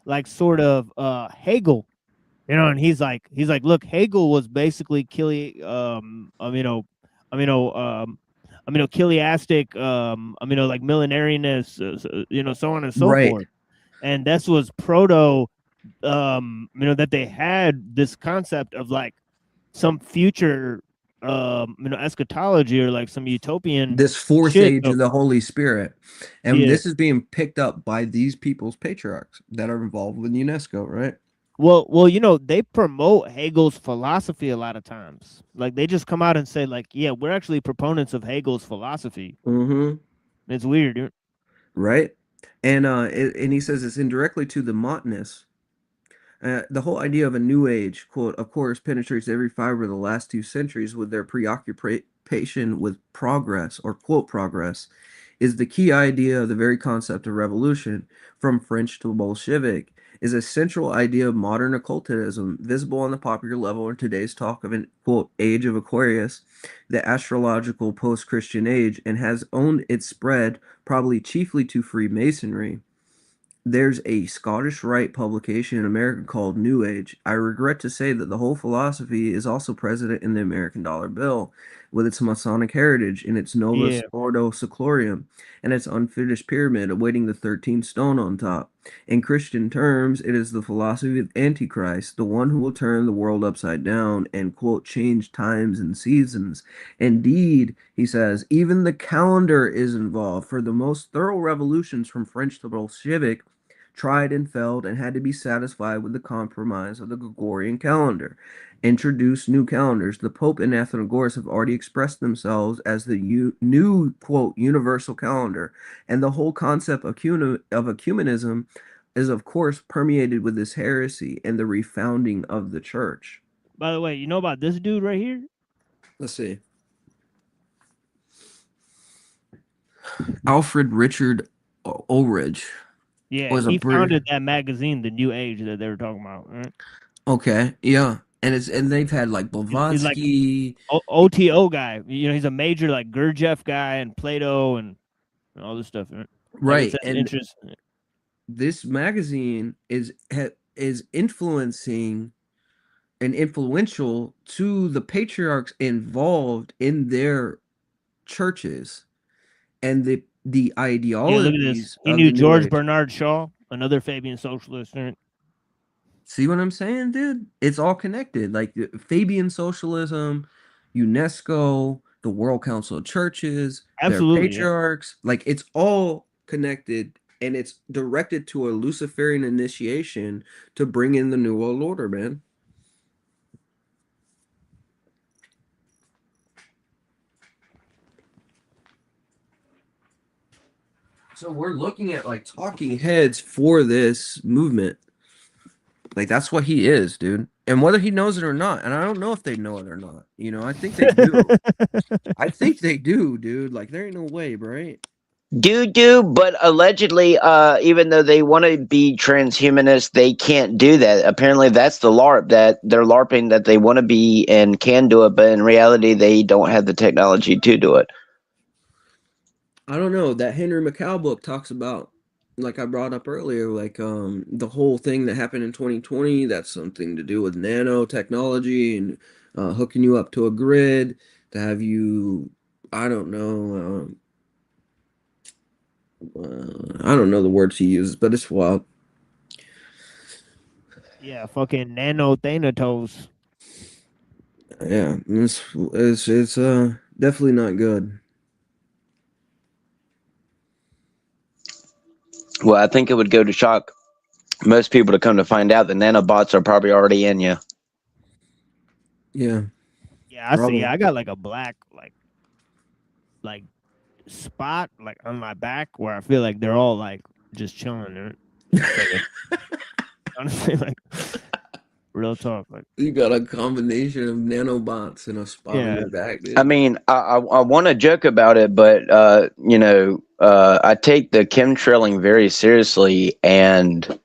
like sort of Hegel, you know, and he's like look, Hegel was basically chiliastic, like millenarianist, you know, so on and so Right. forth. And this was proto, that they had this concept of like some future, eschatology, or like some utopian This fourth shit. age of the Holy Spirit. And Yeah. this is being picked up by these people's patriarchs that are involved with UNESCO, right? Well, you know, they promote Hegel's philosophy a lot of times. Like they just come out and say, like, yeah, we're actually proponents of Hegel's philosophy. Mm-hmm. It's weird, dude. Right. And he says it's indirectly to the Montanists. The whole idea of a new age, quote, of course, penetrates every fiber of the last 2 centuries with their preoccupation with progress, or quote, progress, is the key idea of the very concept of revolution, from French to Bolshevik, is a central idea of modern occultism, visible on the popular level in today's talk of an, quote, age of Aquarius, the astrological post-Christian age, and has owned its spread probably chiefly to Freemasonry. There's a Scottish Rite publication in America called New Age. I regret to say that the whole philosophy is also present in the American dollar bill, with its Masonic heritage in its Novus Ordo Seclorum and its unfinished pyramid awaiting the 13th stone on top. In Christian terms, it is the philosophy of Antichrist, the one who will turn the world upside down and, quote, change times and seasons. Indeed, he says, even the calendar is involved, for the most thorough revolutions from French to Bolshevik tried and failed and had to be satisfied with the compromise of the Gregorian calendar. Introduce new calendars. The Pope and Athenagoras have already expressed themselves as the new, quote, universal calendar. And the whole concept of ecumenism is, of course, permeated with this heresy and the refounding of the church. By the way, you know about this dude right here? Let's see. Alfred Richard Ulrich. Yeah, he founded that magazine, The New Age, that they were talking about. Right? Okay, yeah, and they've had like Blavatsky, like OTO guy. You know, he's a major like Gurdjieff guy and Plato and all this stuff. Right, like and interest. This magazine is influencing and influential to the patriarchs involved in their churches and the ideologies. Yeah, look at this. He knew George Bernard Shaw, another Fabian socialist. Right? See what I'm saying, dude? It's all connected. Like Fabian socialism, UNESCO, the World Council of Churches, Absolutely, their patriarchs. Yeah. Like it's all connected, and it's directed to a Luciferian initiation to bring in the New World Order, man. So we're looking at like talking heads for this movement. Like that's what he is, dude. And whether he knows it or not, and I don't know if they know it or not. You know, I think they do. I think they do, dude. Like there ain't no way, right? But allegedly, even though they want to be transhumanist, they can't do that. Apparently, that's the LARP, that they're LARPing that they want to be and can do it, but in reality, they don't have the technology to do it. I don't know. That Henry McCall book talks about, like I brought up earlier, like the whole thing that happened in 2020. That's something to do with nanotechnology and hooking you up to a grid to have you. I don't know. I don't know the words he uses, but it's wild. Yeah, fucking nano Thanatos. Yeah, it's definitely not good. Well, I think it would go to shock. most people to come to find out the nanobots are probably already in you. Yeah. Yeah, I see. Probably. Yeah, I got like a black like spot like on my back where I feel like they're all like just chilling. Right? Like honestly, like real talk. Like You got a combination of nanobots and a spot on Yeah. your back, dude. I mean, I want to joke about it, but you know, I take the chemtrailing very seriously, and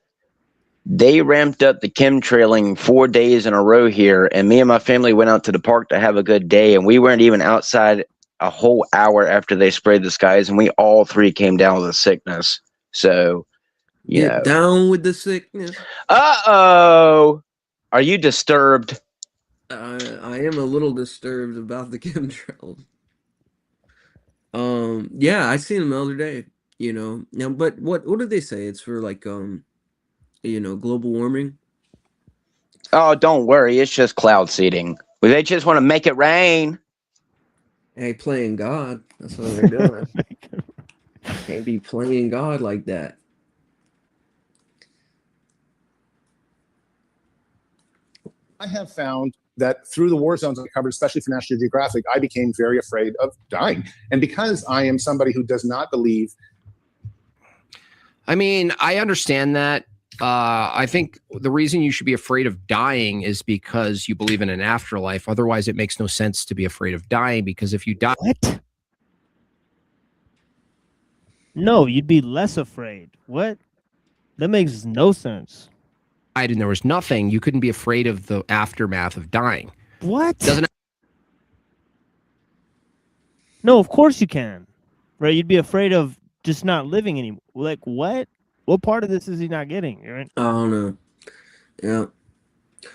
they ramped up the chemtrailing 4 days in a row here, and me and my family went out to the park to have a good day, and we weren't even outside a whole hour after they sprayed the skies, and we all three came down with a sickness. So, you Get know. down with the sickness. Uh-oh. Are you disturbed? I am a little disturbed about the chemtrails. Yeah, I seen them the other day, you know. Now, but what did they say? It's for like you know, global warming. Oh, don't worry. It's just cloud seeding. They just want to make it rain. Hey, playing God. That's what they're doing. Can't be playing God like that. I have found that through the war zones I covered, especially for National Geographic, I became very afraid of dying. And because I am somebody who does not believe. I mean, I understand that. I think the reason you should be afraid of dying is because you believe in an afterlife. Otherwise, it makes no sense to be afraid of dying, because if you die... What? No, you'd be less afraid. What? That makes no sense. And there was nothing, you couldn't be afraid of the aftermath of dying. What? Doesn't No, of course you can. Right? You'd be afraid of just not living anymore. Like what? What part of this is he not getting? Right? I don't know. Yeah.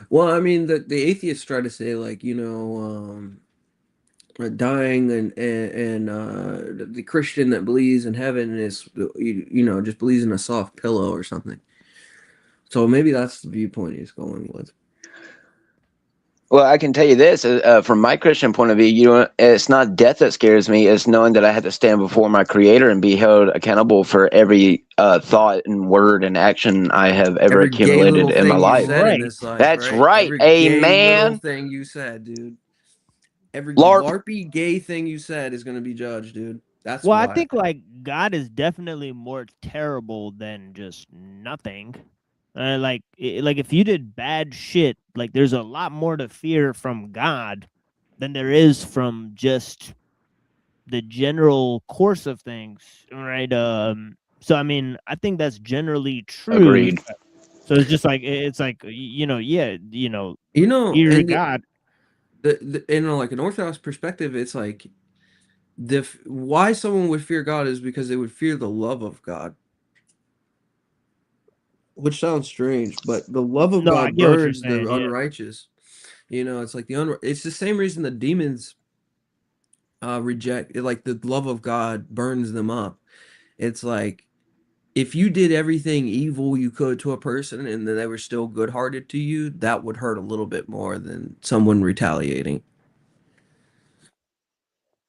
Well, I mean, the atheists try to say like, you know, dying and the Christian that believes in heaven is you know, just believes in a soft pillow or something. So maybe that's the viewpoint he's going with. Well, I can tell you this, from my Christian point of view, you know, it's not death that scares me. It's knowing that I have to stand before my Creator and be held accountable for every thought and word and action I have ever Every gay accumulated little in my thing you life. said in this life, That's right? right. Every gay little Amen. thing you said, dude. Every LARP. LARPy gay thing you said is going to be judged, dude. That's Well, why. I think like God is definitely more terrible than just nothing. Like if you did bad shit, like there's a lot more to fear from God than there is from just the general course of things, right? So I mean, I think that's generally true. Agreed. So it's just like you know, yeah, you know, and fear God. The in like an Orthodox perspective, it's like why someone would fear God is because they would fear the love of God. Which sounds strange, but the love of No, I God get what you're burns saying, the yeah. unrighteous. You know, it's like it's the same reason the demons reject it, like the love of God burns them up. It's like if you did everything evil you could to a person and then they were still good-hearted to you, that would hurt a little bit more than someone retaliating.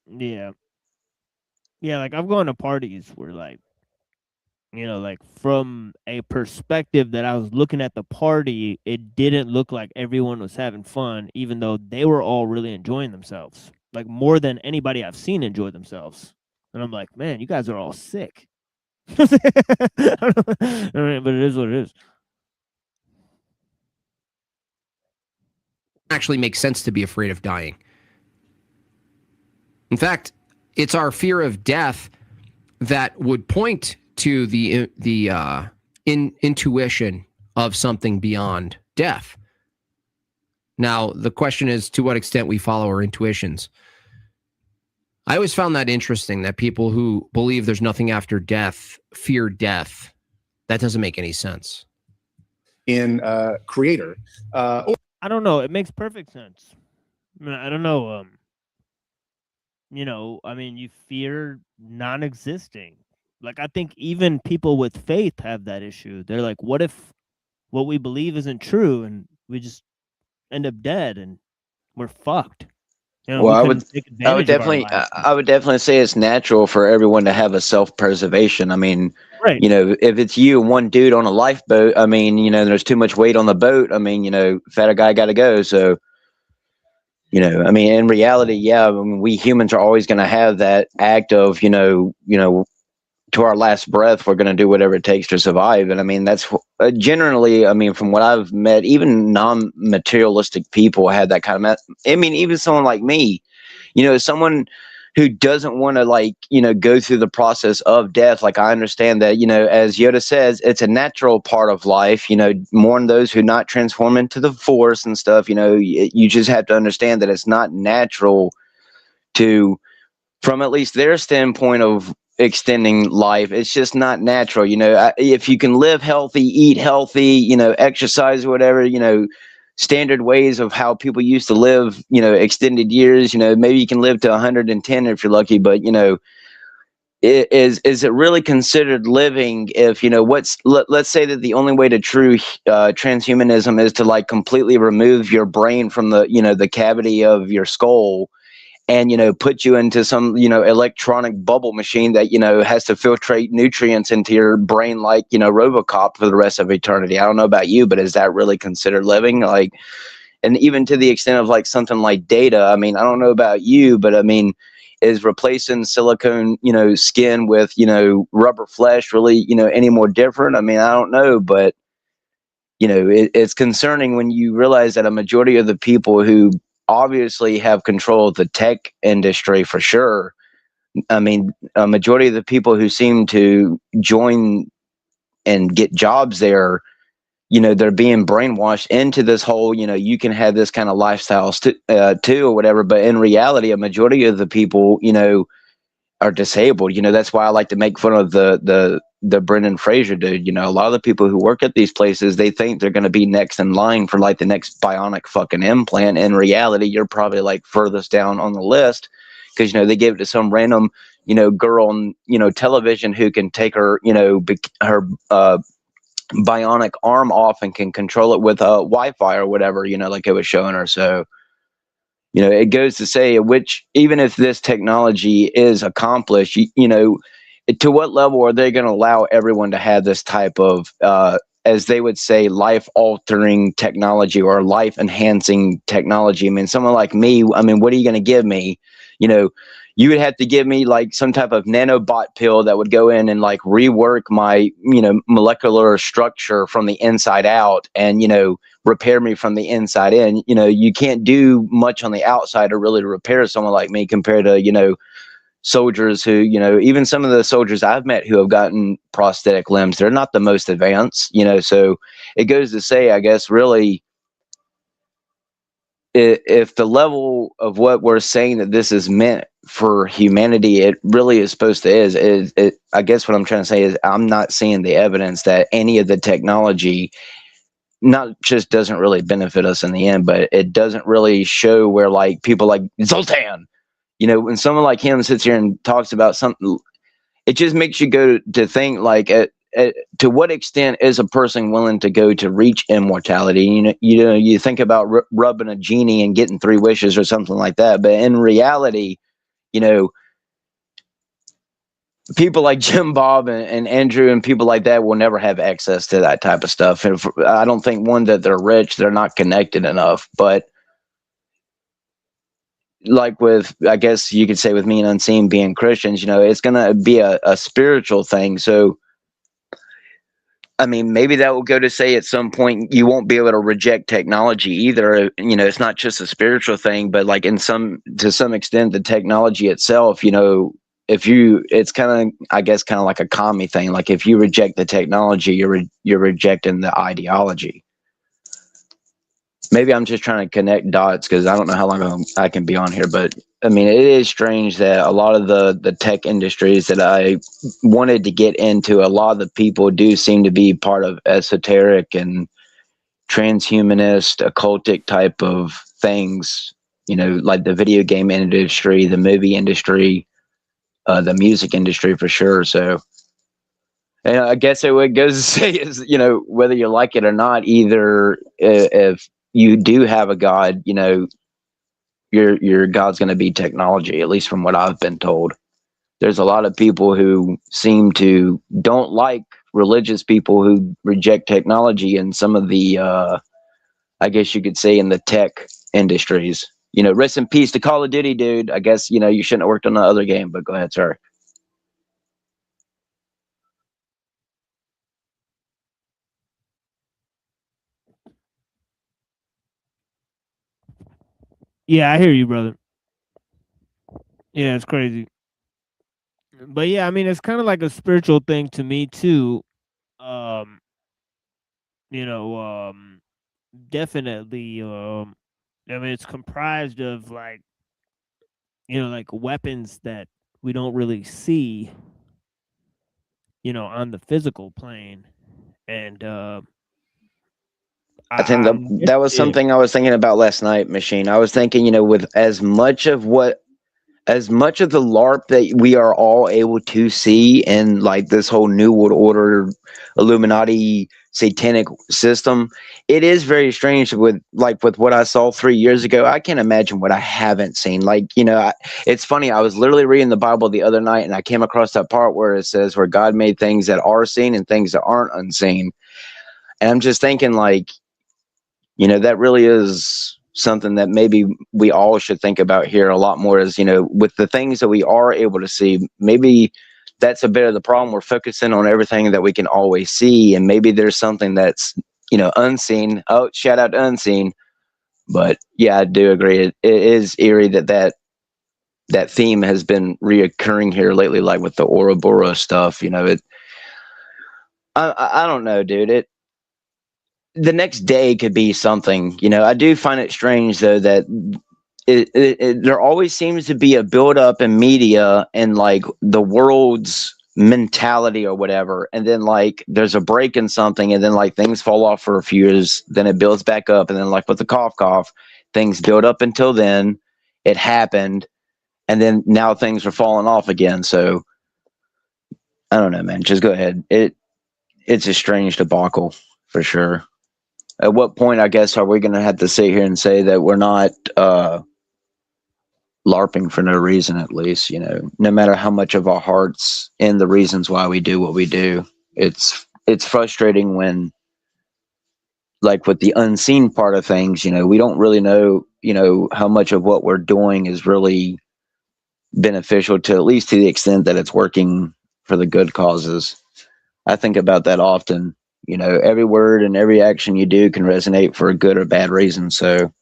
Yeah. Yeah, like I've gone to parties where like, you know, like from a perspective that I was looking at the party, it didn't look like everyone was having fun, even though they were all really enjoying themselves. Like more than anybody I've seen enjoy themselves. And I'm like, man, you guys are all sick. All right, but it is what it is. actually makes sense to be afraid of dying. In fact, it's our fear of death that would point to the intuition of something beyond death. Now, the question is to what extent we follow our intuitions. I always found that interesting, that people who believe there's nothing after death fear death. That doesn't make any sense. In Creator. I don't know. It makes perfect sense. I mean, I don't know. You know, I mean, you fear non-existing. Like, I think even people with faith have that issue. They're like, what if what we believe isn't true and we just end up dead and we're fucked? You know, Well, we couldn't take advantage of our lives. I would definitely say it's natural for everyone to have a self-preservation. I mean, Right. You know, if it's you and one dude on a lifeboat, I mean, you know, there's too much weight on the boat. I mean, you know, fatter guy got to go. So, you know, I mean, in reality, yeah, I mean, we humans are always going to have that act of, you know, to our last breath, we're going to do whatever it takes to survive. And I mean, that's generally, I mean, from what I've met, even non-materialistic people have that kind of, I mean, even someone like me, you know, someone who doesn't want to, like, you know, go through the process of death. Like, I understand that, you know, as Yoda says, it's a natural part of life, you know, mourn those who not transform into the Force and stuff. You know, you just have to understand that it's not natural to, from at least their standpoint of extending life, it's just not natural. You know, if you can live healthy, eat healthy, you know, exercise or whatever, you know, standard ways of how people used to live, you know, extended years, you know, maybe you can live to 110 if you're lucky, but, you know, is it really considered living if, you know, let's say that the only way to true transhumanism is to, like, completely remove your brain from the, you know, the cavity of your skull and, you know, put you into some, you know, electronic bubble machine that, you know, has to filtrate nutrients into your brain like, you know, RoboCop for the rest of eternity. I don't know about you, but is that really considered living? Like, and even to the extent of, like, something like data, I mean, I don't know about you, but I mean, is replacing silicone, you know, skin with, you know, rubber flesh really, you know, any more different? I mean, I don't know, but, you know, it's concerning when you realize that a majority of the people who obviously have control of the tech industry for sure. I mean, a majority of the people who seem to join and get jobs there, you know, they're being brainwashed into this whole, you know, you can have this kind of lifestyle too, or whatever. But in reality, a majority of the people, you know, are disabled. You know, that's why I like to make fun of the Brendan Fraser dude. You know, a lot of the people who work at these places, they think they're going to be next in line for, like, the next bionic fucking implant. In reality, you're probably, like, furthest down on the list because, you know, they gave it to some random, you know, girl on, you know, television who can take her, you know, her bionic arm off and can control it with Wi-Fi or whatever, you know, like it was showing her. So, you know, it goes to say, which, even if this technology is accomplished, you know, to what level are they going to allow everyone to have this type of, as they would say, life-altering technology or life-enhancing technology? I mean, someone like me, I mean, what are you going to give me? You know, you would have to give me, like, some type of nanobot pill that would go in and, like, rework my, you know, molecular structure from the inside out and, you know, repair me from the inside in. You know, you can't do much on the outside to really repair someone like me compared to, you know, soldiers who, you know, even some of the soldiers I've met who have gotten prosthetic limbs, they're not the most advanced, you know. So it goes to say, I guess, really, if the level of what we're saying that this is meant for humanity, it really is supposed to is I guess what I'm trying to say is I'm not seeing the evidence that any of the technology not just doesn't really benefit us in the end, but it doesn't really show where, like, people like Zoltan, you know, when someone like him sits here and talks about something, it just makes you go to think, like, to what extent is a person willing to go to reach immortality? You know, you think about rubbing a genie and getting 3 wishes or something like that, but in reality, you know, people like Jim Bob and Andrew and people like that will never have access to that type of stuff. And I don't think, one, that they're rich, they're not connected enough, but like with, I guess you could say, with me and Unseen being Christians, you know, it's going to be a spiritual thing. So, I mean, maybe that will go to say at some point you won't be able to reject technology either. You know, it's not just a spiritual thing, but, like, to some extent, the technology itself, you know, it's kind of, I guess, kind of like a commie thing. Like, if you reject the technology, you're rejecting the ideology. Maybe I'm just trying to connect dots because I don't know how long I can be on here, but I mean, it is strange that a lot of the tech industries that I wanted to get into, a lot of the people do seem to be part of esoteric and transhumanist, occultic type of things, you know, like the video game industry, the movie industry, the music industry for sure. So, and I guess what goes to say is, you know, whether you like it or not, either if you do have a God, you know, your God's going to be technology, at least from what I've been told. there's a lot of people who seem to don't like religious people who reject technology and some of the I guess you could say in the tech industries. Rest in peace to Call of Duty, dude. I guess you shouldn't have worked on the other game, but go ahead, sir. Yeah, I hear you, brother. Yeah, it's crazy. But yeah, I mean, it's kind of like a spiritual thing to me too. Um, you know, definitely. I mean, it's comprised of like like weapons that we don't really see, on the physical plane, and I think I'm with that was you. something I was thinking about last night, Machine. I was thinking, with as much of the LARP that we are all able to see in like this whole New World Order, Illuminati, satanic system, it is very strange with what I saw 3 years ago. I can't imagine what I haven't seen. It's funny. I was literally reading the Bible the other night and I came across that part where it says where God made things that are seen and things that aren't unseen. And I'm just thinking that really is something that maybe we all should think about here a lot more is, with the things that we are able to see, maybe that's a bit of the problem. We're focusing on everything that we can always see. And maybe there's something that's, unseen. Oh, shout out to unseen. But yeah, I do agree. It is eerie that theme has been reoccurring here lately, like with the Ouroboros stuff, I don't know, dude. The next day could be something. I do find it strange though that there always seems to be a build up in media and like the world's mentality or whatever, and then like there's a break in something, and then like things fall off for a few years, then it builds back up, and then like with the cough, things build up until then, it happened, and then now things are falling off again. So I don't know, man. Just go ahead. It's a strange debacle for sure. At what point, I guess, are we going to have to sit here and say that we're not LARPing for no reason, at least, no matter how much of our hearts and the reasons why we do what we do. It's frustrating when, like with the unseen part of things, we don't really know, how much of what we're doing is really beneficial to at least to the extent that it's working for the good causes. I think about that often. Every word and every action you do can resonate for a good or bad reason. So,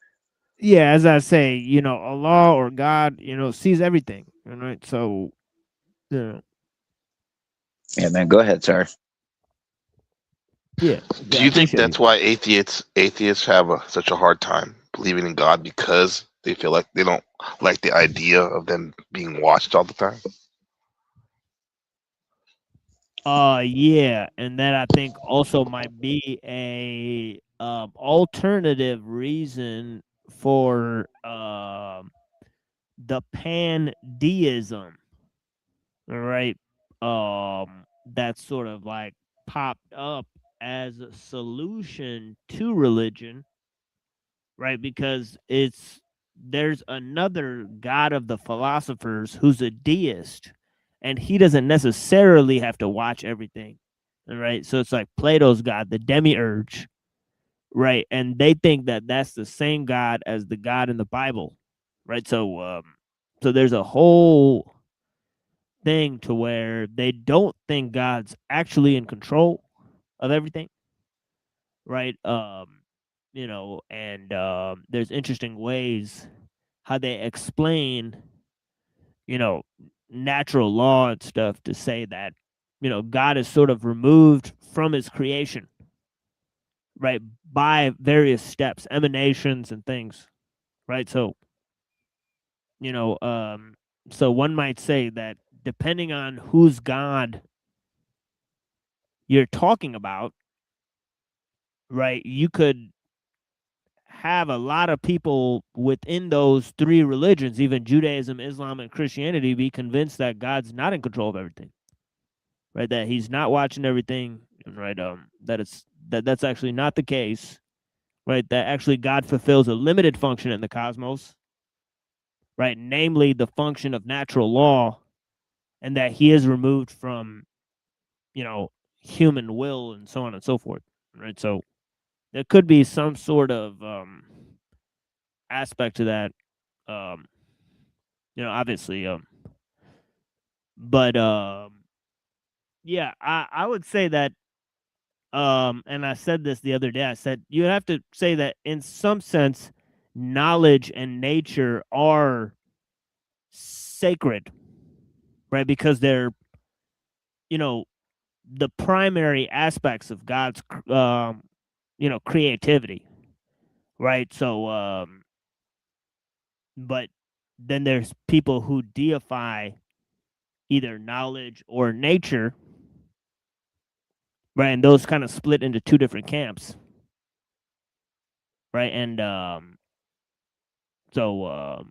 Yeah, as I say, Allah or God, sees everything, right? So, yeah, man, go ahead, sir. Yeah. Do you think that's why atheists have such a hard time believing in God, because they feel like they don't like the idea of them being watched all the time? Yeah, and that I think also might be a alternative reason for the pan-deism, all right? That's sort of like popped up as a solution to religion, right? Because there's another god of the philosophers who's a deist, and he doesn't necessarily have to watch everything, right? So it's like Plato's god, the demiurge, right? And they think that that's the same god as the god in the Bible, right? So there's a whole thing to where they don't think God's actually in control of everything, right? And there's interesting ways how they explain, natural law and stuff to say that, God is sort of removed from his creation, right? By various steps, emanations and things, right? So, so one might say that depending on whose God you're talking about, right, you could have a lot of people within those three religions, even Judaism, Islam, and Christianity, be convinced that God's not in control of everything, right? That he's not watching everything, right? That's actually not the case, right? That actually God fulfills a limited function in the cosmos, right? Namely, the function of natural law, and that he is removed from, you know, human will and so on and so forth, right? So there could be some sort of aspect to that, you know, obviously, but yeah, I would say that, and I said this the other day. I said you have to say that in some sense, knowledge and nature are sacred, right? Because they're, you know, the primary aspects of God's, you know, creativity, right? So, but then there's people who deify either knowledge or nature, right? And those kind of split into two different camps, right? And so,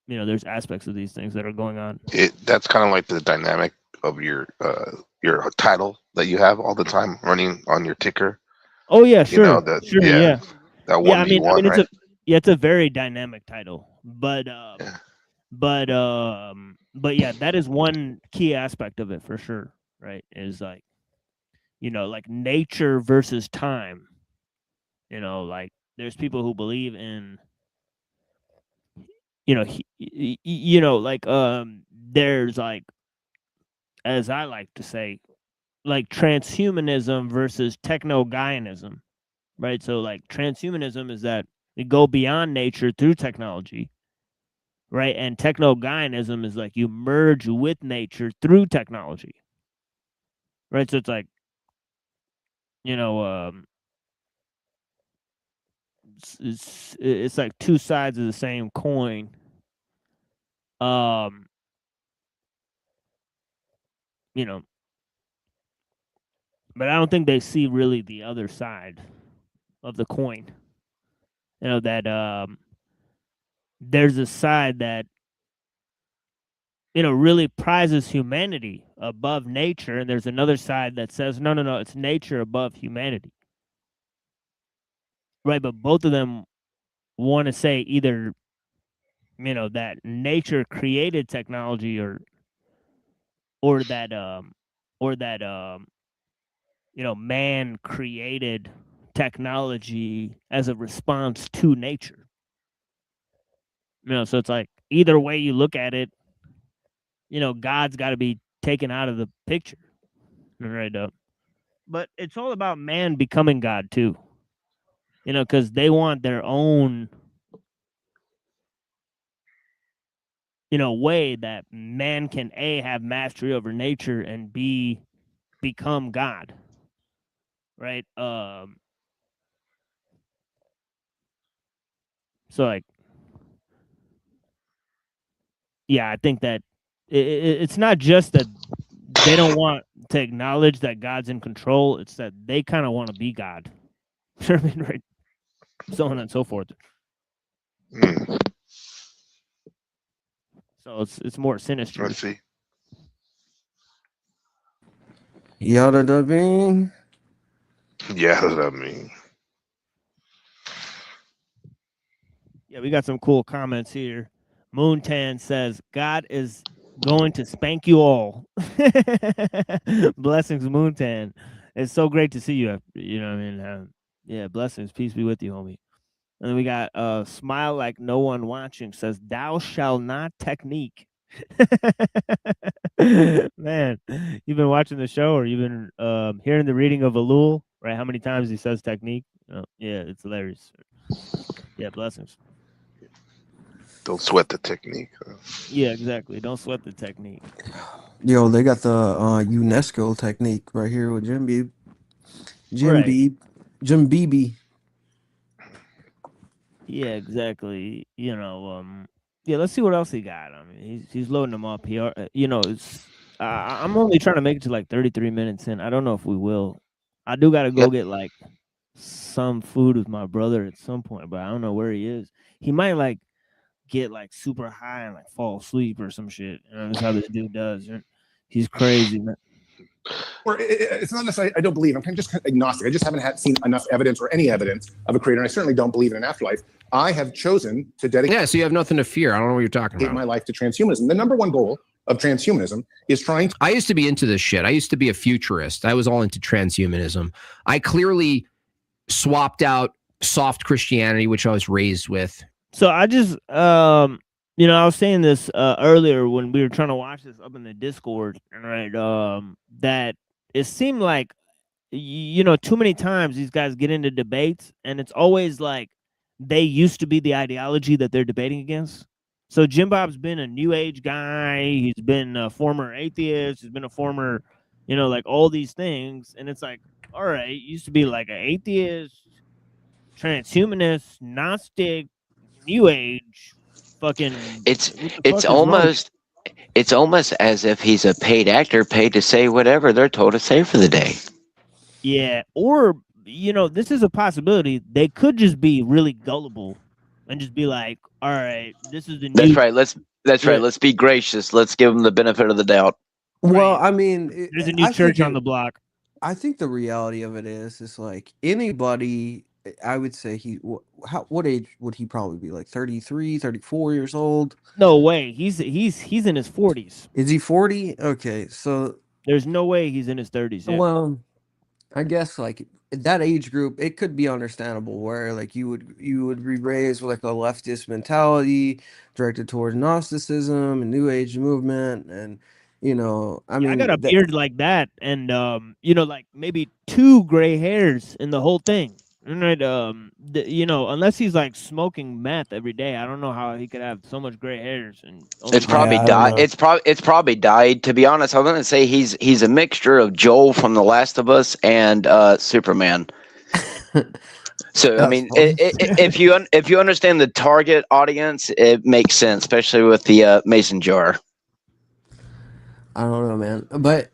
you know, there's aspects of these things that are going on. That's kind of like the dynamic of your title that you have all the time running on your ticker. Oh yeah, sure, You know, that, sure, yeah, yeah. that Yeah, I 1v1, mean, right? it's a very dynamic title, but yeah, that is one key aspect of it for sure, right? Is like, you know, like nature versus time. You know, like there's people who believe in, you know, you know, like there's like, as I like to say, like transhumanism versus techno-Gaianism, right? So like transhumanism is that we go beyond nature through technology, right? And techno-Gaianism is like you merge with nature through technology, right? So it's like, you know, it's like two sides of the same coin. You know, but I don't think they see really the other side of the coin. You know, that there's a side that, you know, really prizes humanity above nature, and there's another side that says no, it's nature above humanity, right? But both of them want to say either, you know, that nature created technology, or that you know, man created technology as a response to nature. You know, so it's like either way you look at it, you know, God's got to be taken out of the picture, right? But it's all about man becoming God too, you know, because they want their own, you know, way that man can A, have mastery over nature, and B, become God, right? So like, yeah, I think that it's not just that they don't want to acknowledge that God's in control. It's that they kind of want to be God. I mean, right? So on and so forth. So it's more sinister. Let's see. Yada da bing. Yeah, I mean, Yeah, we got some cool comments here. Moontan says, God is going to spank you all. Blessings, Moontan. It's so great to see you. You know what I mean? Yeah, blessings. Peace be with you, homie. And then we got Smile Like No One Watching says, Thou shall not technique. Man, you've been watching the show, or you've been hearing the reading of Elul, right? How many times he says technique? Oh, yeah, it's hilarious. Yeah, blessings. don't sweat the technique. Yeah, exactly. Don't sweat the technique. Yo, they got the UNESCO technique right here with Jim Beebe. Jim Beebe. Yeah, exactly. You know, yeah. Let's see what else he got. I mean, he's loading them up. He, you know, it's. I'm only trying to make it to like 33 minutes in. I don't know if we will. I do got to go get like some food with my brother at some point, but I don't know where he is. He might like get like super high and like fall asleep or some shit. You know, that's how this dude does. He's crazy, man. Or it's not necessarily I don't believe. I'm kind of just agnostic. I just haven't seen enough evidence or any evidence of a creator, and I certainly don't believe in an afterlife. I have chosen to dedicate. Yeah, so you have nothing to fear. I don't know what you're talking about. My life to transhumanism. The number one goal of transhumanism is trying to. I used to be into this shit. I used to be a futurist. I was all into transhumanism. I clearly swapped out soft Christianity, which I was raised with. So I just, you know, I was saying this earlier when we were trying to watch this up in the Discord, right? That it seemed like, you know, too many times these guys get into debates, and it's always like they used to be the ideology that they're debating against. So Jim Bob's been a New Age guy. He's been a former atheist. He's been a former, you know, like all these things. And it's like, all right, you used to be like an atheist, transhumanist, Gnostic, New Age, fucking. It's almost as if he's a paid actor, paid to say whatever they're told to say for the day. Yeah, or you know, this is a possibility. They could just be really gullible and just be like, "All right, this is the new." That's right. Let's be gracious. Let's give them the benefit of the doubt. Well, I mean, there's a new church on the block. I think the reality of it is like anybody. I would say what age would he probably be? Like 33, 34 years old? No way. He's in his 40s. Is he 40? Okay, so there's no way he's in his 30s. Yeah. Well, I guess like that age group, it could be understandable where like you would be raised with like a leftist mentality directed towards Gnosticism and New Age movement, and you know, I mean, I got a beard like that, and you know, like maybe 2 gray hairs in the whole thing. Right, you know, unless he's like smoking meth every day, I don't know how he could have so much gray hairs. And it's probably died. It's probably died. To be honest, I'm gonna say he's a mixture of Joel from The Last of Us and Superman. So I mean, if you understand the target audience, it makes sense, especially with the mason jar. I don't know, man, but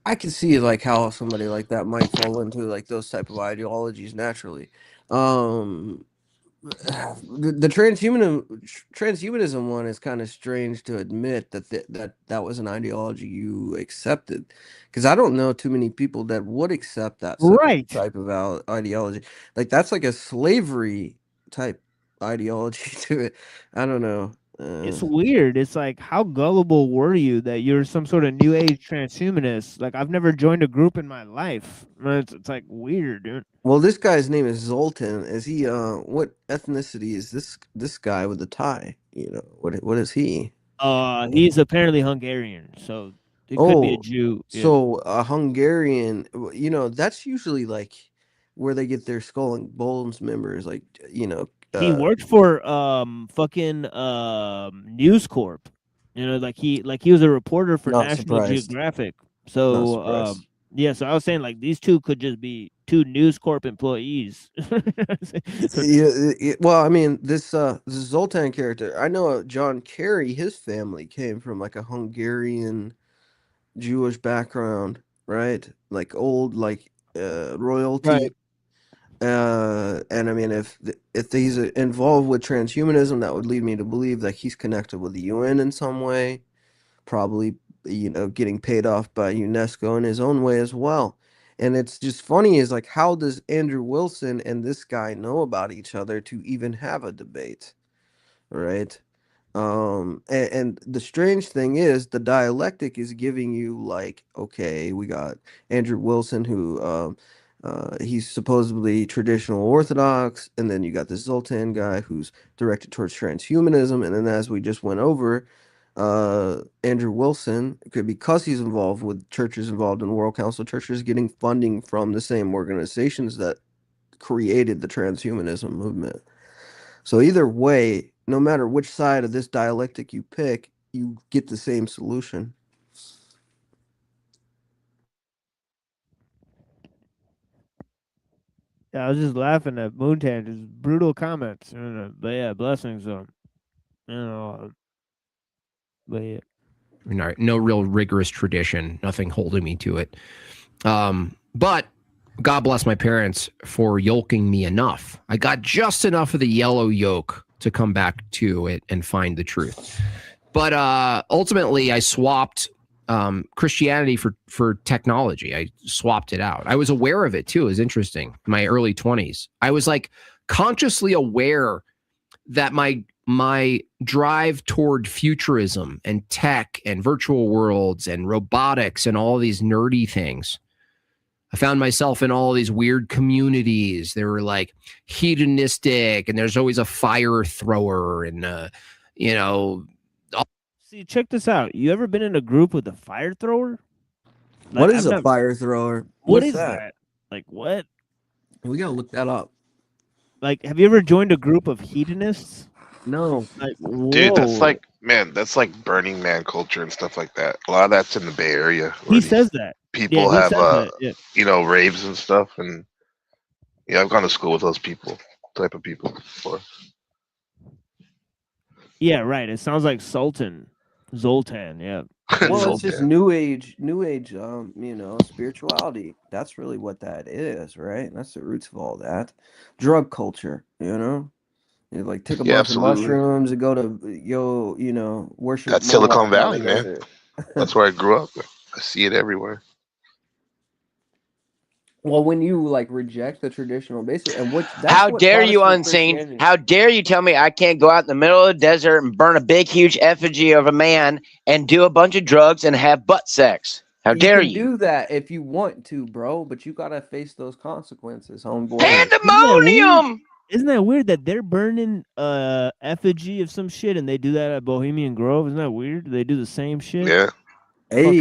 I can see like how somebody like that might fall into like those type of ideologies naturally. The transhumanism one is kind of strange to admit that was an ideology you accepted, because I don't know too many people that would accept that type of ideology. Like that's like a slavery type ideology to it. I don't know. It's weird. It's like, how gullible were you that you're some sort of New Age transhumanist? Like, I've never joined a group in my life. It's like weird, dude. Well, this guy's name is Zoltan. Is he? What ethnicity is this guy with the tie? You know, what is he? He's apparently Hungarian, so it could be a Jew. Yeah. So a Hungarian. You know, that's usually like where they get their Skull and Bones members. Like, you know. He worked for fucking News Corp. You know, like he was a reporter for National Geographic. So yeah, so I was saying like these two could just be 2 News Corp employees. Well, I mean, this Zoltan character, I know John Kerry, his family came from like a Hungarian Jewish background, right? Like old like royalty. Right. And I mean, if he's involved with transhumanism, that would lead me to believe that he's connected with the UN in some way, probably, you know, getting paid off by UNESCO in his own way as well. And it's just funny is like, how does Andrew Wilson and this guy know about each other to even have a debate, right? And the strange thing is the dialectic is giving you like, okay, we got Andrew Wilson who he's supposedly traditional Orthodox, and then you got this Zoltan guy who's directed towards transhumanism, and then as we just went over, Andrew Wilson, because he's involved with churches involved in World Council Churches, getting funding from the same organizations that created the transhumanism movement. So either way, no matter which side of this dialectic you pick, you get the same solution. Yeah, I was just laughing at Moontan, just brutal comments. But yeah, blessings on, you know. But yeah, no real rigorous tradition, nothing holding me to it. But God bless my parents for yoking me enough. I got just enough of the yellow yoke to come back to it and find the truth. But ultimately, I swapped Christianity for technology. I swapped it out. I was aware of it too. It was interesting. My early 20s, I was like consciously aware that my my drive toward futurism and tech and virtual worlds and robotics and all these nerdy things, I found myself in all these weird communities. They were like hedonistic, and there's always a fire thrower, and you know. See, check this out. You ever been in a group with a fire thrower? What Like, is a fire thrower? What What's is that? Like, what? We gotta look that up. Like, have you ever joined a group of hedonists? No. Like, whoa. Dude, that's like, man, that's like Burning Man culture and stuff like that. A lot of that's in the Bay Area. He says that. People he have, says that, yeah. you know, raves and stuff. And yeah, I've gone to school with those people, type of people before. Yeah, right. It sounds like Zoltan, yeah. Well, it's just new age, you know, spirituality. That's really what that is, right? That's the roots of all that. Drug culture, you know. You like take a bunch of mushrooms and go to you know, worship. That's Silicon Valley, man. That's where I grew up. I see it everywhere. Well, when you like reject the traditional basis, and what how dare you, Unseen? How dare you tell me I can't go out in the middle of the desert and burn a big, huge effigy of a man and do a bunch of drugs and have butt sex? How dare you? You can do that if you want to, bro, but you gotta face those consequences, homeboy. Pandemonium! Isn't that weird that they're burning effigy of some shit and they do that at Bohemian Grove? Isn't that weird? They do the same shit. Yeah. Hey,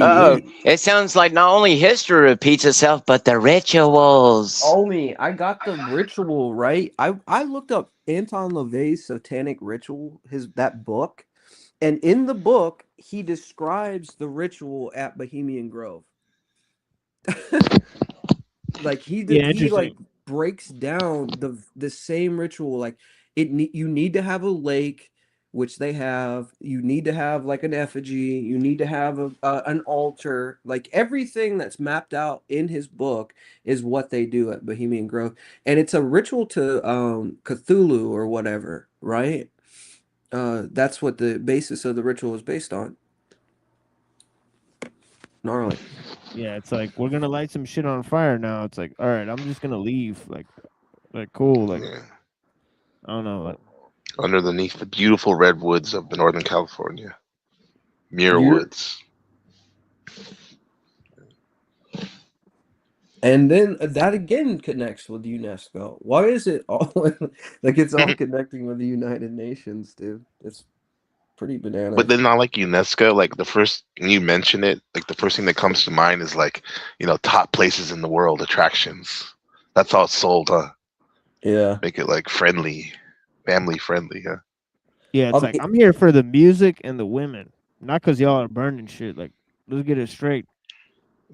it sounds like not only history repeats itself, but the rituals. Homie, I got the ritual right. I looked up Anton LaVey's Satanic Ritual, that book, and in the book he describes the ritual at Bohemian Grove. Like he like breaks down the same ritual. Like you need to have a lake, which they have. You need to have like an effigy. You need to have an altar. Like everything that's mapped out in his book is what they do at Bohemian Grove, and it's a ritual to Cthulhu or whatever, right? That's what the basis of the ritual is based on. Gnarly. Yeah, it's like we're gonna light some shit on fire now. It's like, all right, I'm just gonna leave. Like cool. Like, yeah. I don't know. Like, underneath the beautiful redwoods of the Northern California, Muir Woods. And then that again connects with UNESCO. Why is it all like it's all connecting with the United Nations, dude? It's pretty bananas. But then not like UNESCO, like when you mention it, like the first thing that comes to mind is like, you know, top places in the world, attractions. That's how it's sold, huh? Yeah. Make it like friendly, family friendly, huh? Yeah, it's like I'm here for the music and the women, not because y'all are burning shit. Like, let's get it straight.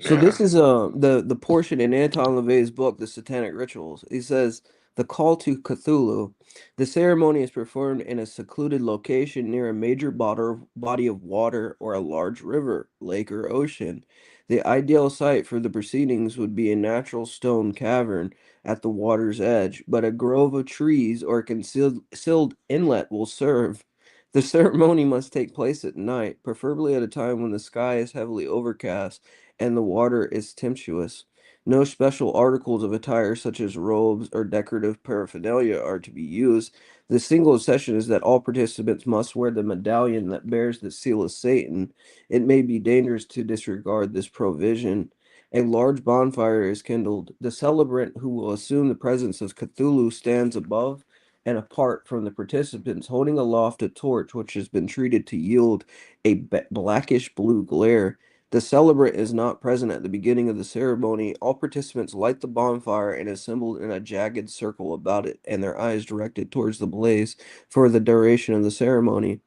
So this is the portion in Anton LaVey's book, The Satanic Rituals. He says the call to Cthulhu. The ceremony is performed in a secluded location near a major body of water or a large river, lake, or ocean. The ideal site for the proceedings would be a natural stone cavern at the water's edge, but a grove of trees or a concealed inlet will serve. The ceremony must take place at night, preferably at a time when the sky is heavily overcast and the water is tempestuous. No special articles of attire such as robes or decorative paraphernalia are to be used. The single exception is that all participants must wear the medallion that bears the seal of Satan. It may be dangerous to disregard this provision. A large bonfire is kindled. The celebrant who will assume the presence of Cthulhu stands above and apart from the participants, holding aloft a torch which has been treated to yield a blackish blue glare. The celebrant is not present at the beginning of the ceremony. All participants light the bonfire and assemble in a jagged circle about it, and their eyes directed towards the blaze for the duration of the ceremony.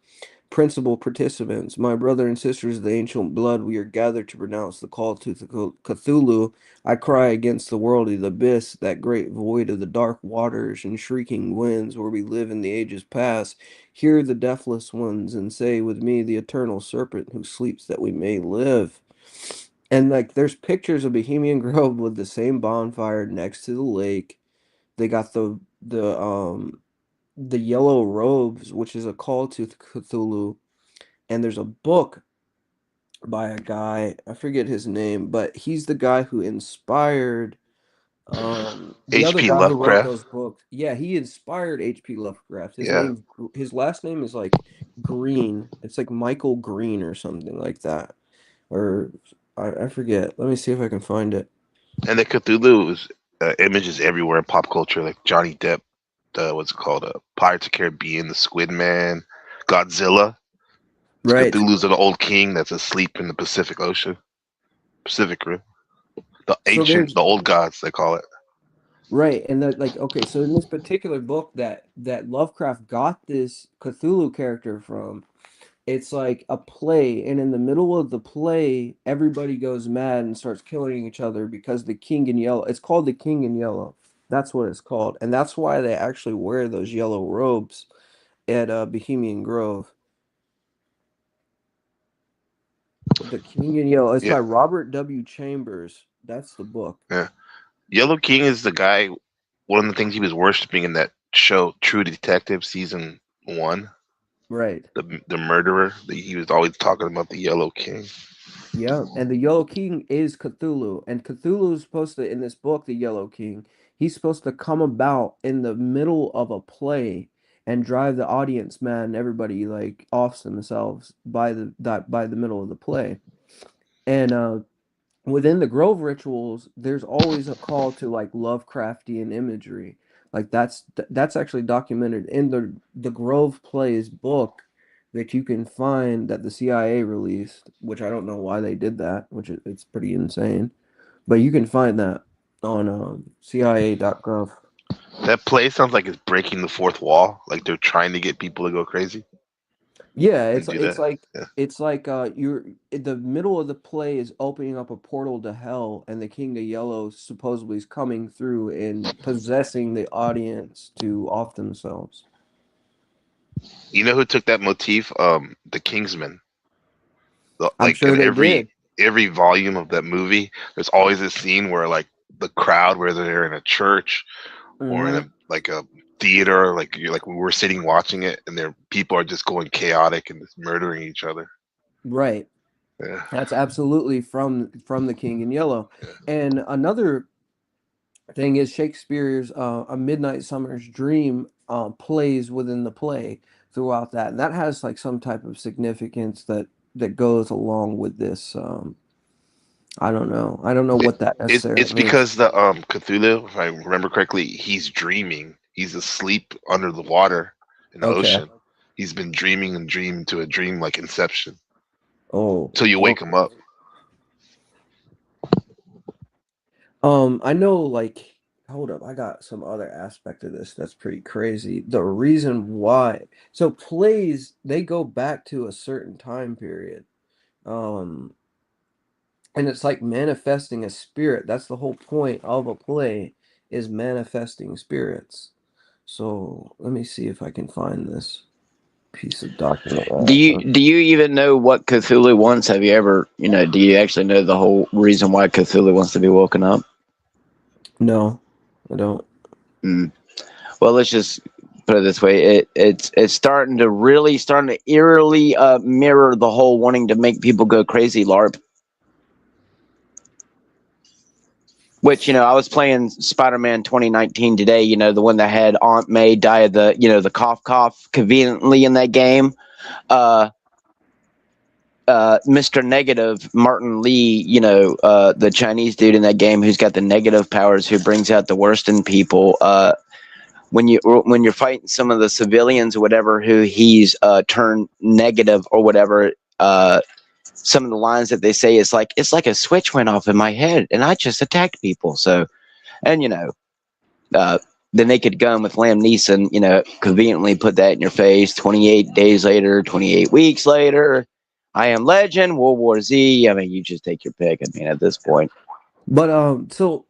Principal participants, my brother and sisters of the ancient blood, we are gathered to pronounce the call to Cthulhu. I cry against the world of the abyss, that great void of the dark waters and shrieking winds where we live in the ages past. Hear the deathless ones and say with me, the eternal serpent who sleeps that we may live. And like there's pictures of Bohemian Grove with the same bonfire next to the lake. They got the yellow robes, which is a call to Cthulhu, and there's a book by a guy, I forget his name, but he's the guy who inspired The other H.P. guy who wrote Lovecraft. those books, yeah, he inspired H.P. Lovecraft. Yeah. His last name is like Green. It's like Michael Green or something like that. Or I forget. Let me see if I can find it. And the Cthulhu is images everywhere in pop culture, like Johnny Depp, what's it called? Pirates of the Caribbean, the Squid Man, Godzilla. Right. Cthulhu's an old king that's asleep in the Pacific Ocean. Pacific Rim. The ancient, the old gods, they call it. Right, and that like okay, so in this particular book that Lovecraft got this Cthulhu character from, it's like a play, and in the middle of the play, everybody goes mad and starts killing each other because the King in Yellow. It's called the King in Yellow. That's what it's called, and that's why they actually wear those yellow robes at Bohemian Grove. The King in Yellow. It's by Robert W. Chambers. That's the book. Yeah. Yellow King is the guy, one of the things he was worshiping in that show, True Detective Season 1. Right. The murderer. He was always talking about the Yellow King. Yeah, and the Yellow King is Cthulhu. And Cthulhu is supposed to, in this book, The Yellow King, he's supposed to come about in the middle of a play and drive the audience mad and everybody like offs themselves by the middle of the play. And within the Grove rituals, there's always a call to like Lovecraftian imagery. Like that's actually documented in the Grove Plays book that you can find that the CIA released, which I don't know why they did that, which it's pretty insane. But you can find that on CIA.gov. That play sounds like it's breaking the fourth wall. Like they're trying to get people to go crazy. Yeah, They it's do it's that. like Yeah. it's like you're in the middle of the play is opening up a portal to hell, and the King of Yellow supposedly is coming through and possessing the audience to off themselves. You know who took that motif? The Kingsman. I'm Like sure in they did. every volume of that movie, there's always this scene where like the crowd, whether they're in a church or in a theater, like we were sitting watching it, and people are just going chaotic and just murdering each other. Right. Yeah. That's absolutely from the King in Yellow. And another thing is Shakespeare's A Midnight Summer's Dream plays within the play throughout that. And that has like some type of significance that goes along with this. I don't know what that necessarily It's means. because the Cthulhu, if I remember correctly, he's dreaming. He's asleep under the water in the ocean. He's been dreaming and dreaming to a dream like Inception. Oh. Till you wake him up. I know, like, hold up, I got some other aspect of this that's pretty crazy. The reason why, so plays, they go back to a certain time period. And it's like manifesting a spirit. That's the whole point of a play, is manifesting spirits. So let me see if I can find this piece of document. Do you even know what Cthulhu wants? Have you ever, do you actually know the whole reason why Cthulhu wants to be woken up? No, I don't. Well, let's just put it this way. It's starting to eerily mirror the whole wanting to make people go crazy LARP. Which, I was playing Spider-Man 2019 today, the one that had Aunt May die of the, the cough conveniently in that game. Mr. Negative, Martin Lee, the Chinese dude in that game who's got the negative powers, who brings out the worst in people. When you're fighting some of the civilians or whatever, who he's turned negative or whatever, some of the lines that they say is like, it's like a switch went off in my head and I just attacked people. So, and the Naked Gun with Liam Neeson, conveniently put that in your face. 28 days later, 28 weeks later, I Am Legend, World War Z. I mean, you just take your pick. I mean, at this point. But so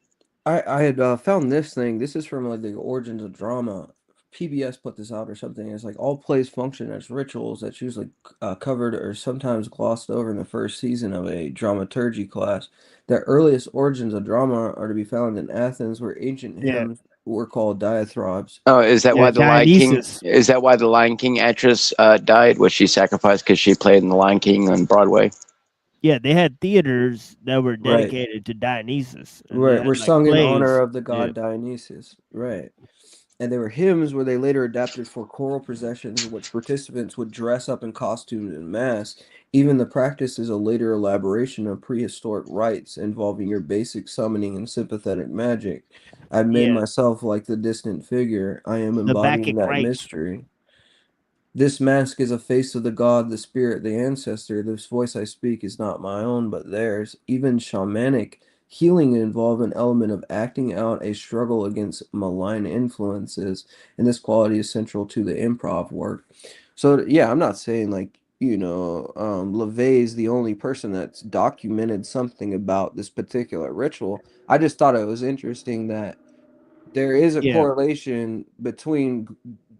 I had found this thing. This is from like the Origins of Drama. PBS put this out or something. It's like all plays function as rituals that's usually covered or sometimes glossed over in the first season of a dramaturgy class. The earliest origins of drama are to be found in Athens, where ancient hymns were called diathrobs. Oh, is that why the Lion King? Is that why the Lion King actress died? Was she sacrificed because she played in the Lion King on Broadway? Yeah, they had theaters that were Right. dedicated to Dionysus, and they Right. had Were like sung in honor plays. of the Yeah. god Dionysus. Right. And they were hymns where they later adapted for choral processions in which participants would dress up in costumes and masks. Even the practice is a later elaboration of prehistoric rites involving your basic summoning and sympathetic magic. I've made Yeah. myself like the distant figure. I am The embodying Bacchic that rites. mystery. This mask is a face of the god, the spirit, the ancestor. This voice I speak is not my own, but theirs. Even shamanic healing involve an element of acting out a struggle against malign influences, and this quality is central to the improv work. So yeah, I'm not saying like, LaVey is the only person that's documented something about this particular ritual. I just thought it was interesting that there is a Yeah. correlation between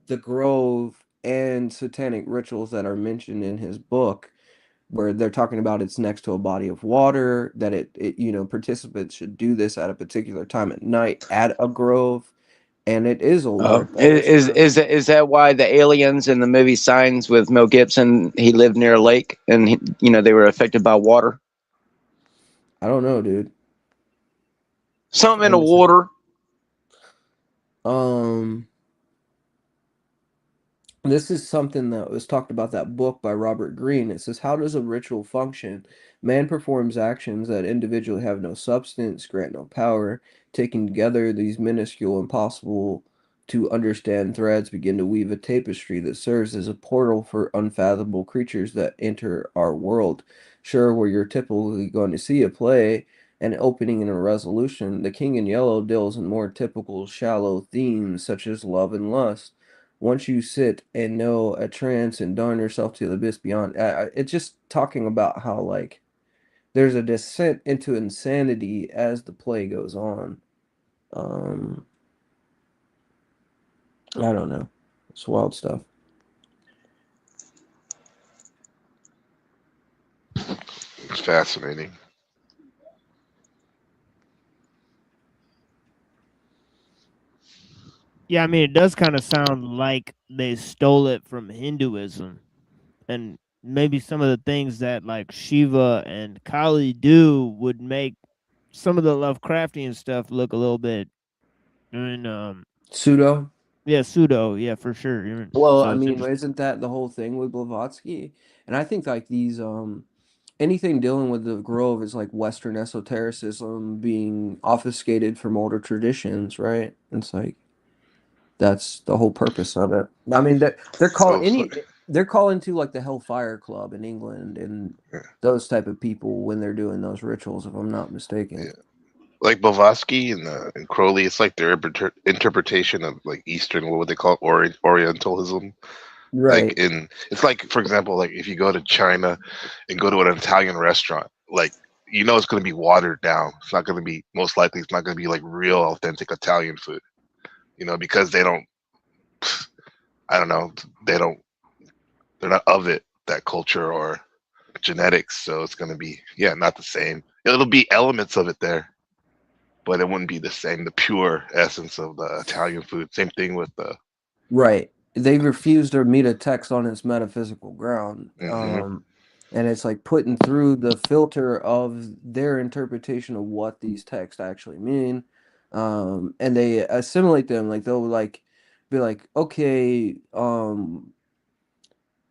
the Grove and satanic rituals that are mentioned in his book, where they're talking about it's next to a body of water, that participants should do this at a particular time at night at a grove, and it is a LARP. That is true. Is that why the aliens in the movie Signs with Mel Gibson, he lived near a lake and they were affected by water? I don't know, dude. Something in the Honestly. water. This is something that was talked about that book by Robert Greene. It says, how does a ritual function? Man performs actions that individually have no substance, grant no power. Taken together, these minuscule, impossible to understand threads begin to weave a tapestry that serves as a portal for unfathomable creatures that enter our world. Sure, where you're typically going to see a play, an opening and a resolution, the King in Yellow deals in more typical shallow themes such as love and lust. Once you sit and know a trance and darn yourself to the abyss beyond, it's just talking about how like there's a descent into insanity as the play goes on. Um, I don't know. It's wild stuff. It's fascinating. Yeah, I mean, it does kind of sound like they stole it from Hinduism, and maybe some of the things that like Shiva and Kali do would make some of the Lovecraftian stuff look a little bit, Pseudo. yeah, pseudo, yeah, for sure. Well, So I it's mean, interesting. isn't that the whole thing with Blavatsky? And I think like these anything dealing with the Grove is like Western esotericism being obfuscated from older traditions, right? It's like that's the whole purpose of it. I mean, So, they're calling to like the Hellfire Club in England and those type of people when they're doing those rituals, if I'm not mistaken. yeah. Like Blavatsky and Crowley, it's like their interpretation of like Eastern, what would they call it, Orientalism. Like Right. it's like, for example, like if you go to China and go to an Italian restaurant, like it's going to be watered down. It's not going to be, most likely it's not going to be like real authentic Italian food, because they don't, I don't know, they're not of it, that culture or genetics. So it's going to be, not the same. It'll be elements of it there, but it wouldn't be the same, the pure essence of the Italian food. Same thing with the Right. They refuse to meet a text on its metaphysical ground. Mhm. And it's like putting through the filter of their interpretation of what these texts actually mean. And they assimilate them, like they'll like be like, okay,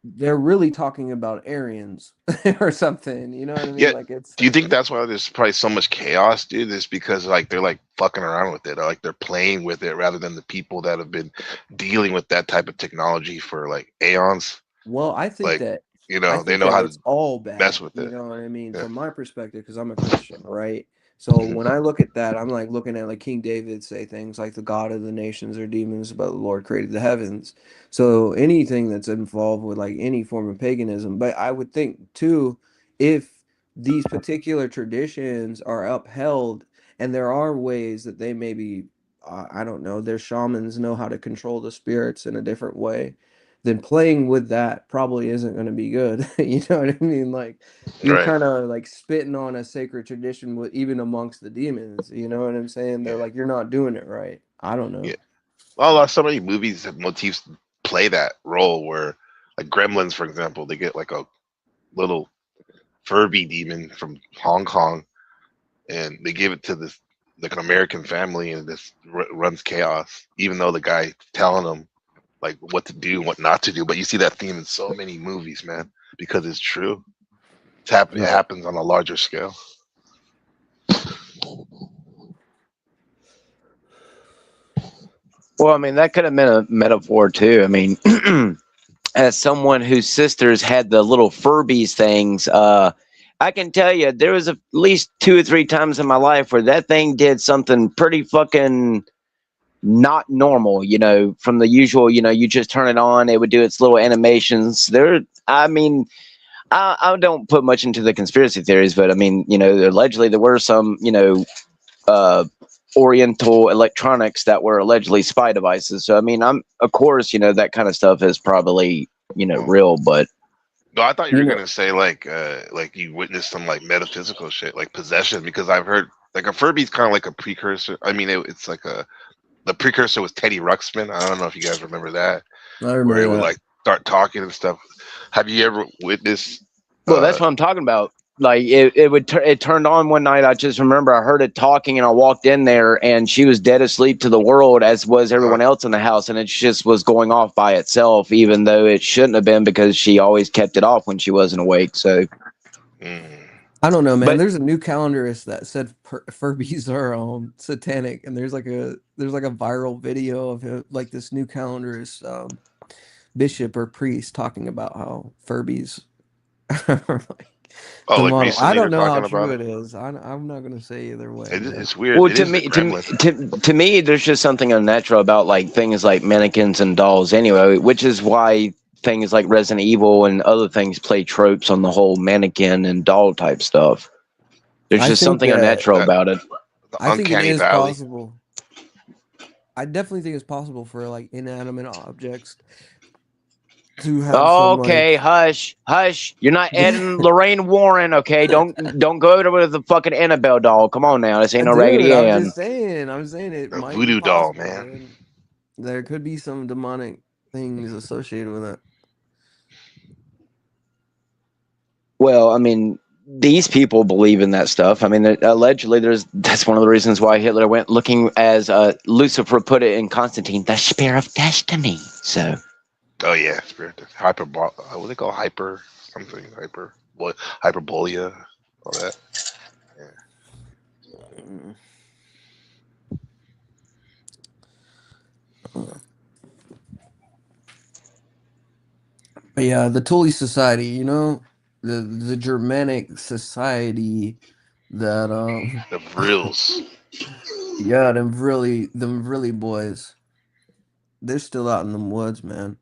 they're really talking about Aryans or something. You know what I mean? Yeah. Like it's Do you think that's why there's probably so much chaos, dude? Is because like they're like fucking around with it, or like they're playing with it rather than the people that have been dealing with that type of technology for like aeons. well, I think Like, that they know how to it's all mess bad. with You it. know what I mean? Yeah. From my perspective, because I'm a Christian, right? So Mhm. when I look at that, I'm like looking at like King David say things like the God of the nations are demons, but the Lord created the heavens. So anything that's involved with like any form of paganism, but I would think too, if these particular traditions are upheld and there are ways that they maybe, I don't know, their shamans know how to control the spirits in a different way, then playing with that probably isn't going to be good. You know what I mean? Like you're Right. kind of like spitting on a sacred tradition with even amongst the demons. You know what I'm saying? They're Yeah. like, you're not doing it right. I don't know. Yeah. Well, so many movies have motifs play that role where, like Gremlins, for example, they get like a little Furby demon from Hong Kong, and they gave it to this like an American family, and this runs chaos. Even though the guy telling them like what to do and what not to do, but you see that theme in so many movies, man, because it's true. It happens on a larger scale. Well, I mean, that could have been a metaphor too. I mean, as someone whose sisters had the little Furbies things, I can tell you there was at least 2 or 3 times in my life where that thing did something pretty fucking not normal, you know, from the usual, you know, you just turn it on, it would do its little animations. I mean, I don't put much into the conspiracy theories, but I mean, you know, allegedly there were some, you know, Oriental electronics that were allegedly spy devices. So I mean, of course, you know, that kind of stuff is probably, you know, real, but no, I thought you were gonna say like you witnessed some like metaphysical shit, like possession, because I've heard like a Furby's kind of like a precursor. I mean, it's like the precursor was Teddy Ruxpin. I don't know if you guys remember that, where he would like start talking and stuff. Have you ever witnessed? Well, that's what I'm talking about. Like it turned on one night. I just remember I heard it talking, and I walked in there, and she was dead asleep to the world, as was everyone else in the house, and it just was going off by itself, even though it shouldn't have been, because she always kept it off when she wasn't awake. So I don't know, man. There's a new calendarist that said Furbies are satanic, and there's like a viral video of him, like this new calendarist bishop or priest talking about how Furbies are like the like model. recently I don't know how talking true about it is. I'm not gonna say either way. It's weird. Well, to me, there's just something unnatural about like things like mannequins and dolls, anyway, which is why things like Resident Evil and other things play tropes on the whole mannequin and doll type stuff. There's just something unnatural about it. I think it is possible. I definitely think it's possible for like inanimate objects to have Okay, hush. You're not adding Lorraine Warren, okay? Don't go to with the fucking Annabelle doll. Come on now, this ain't no Raggedy Ann. I'm saying it might be voodoo possible, doll, man. There could be some demonic things associated with it. Well, I mean, these people believe in that stuff. I mean, allegedly, that's one of the reasons why Hitler went looking, as Lucifer put it in Constantine, the spear of destiny. So. Oh yeah, spirit what do they call hyperbolia, all that. But yeah, the Tully Society, you know, the Germanic society that the Vrills. Yeah, them really boys. They're still out in the woods, man.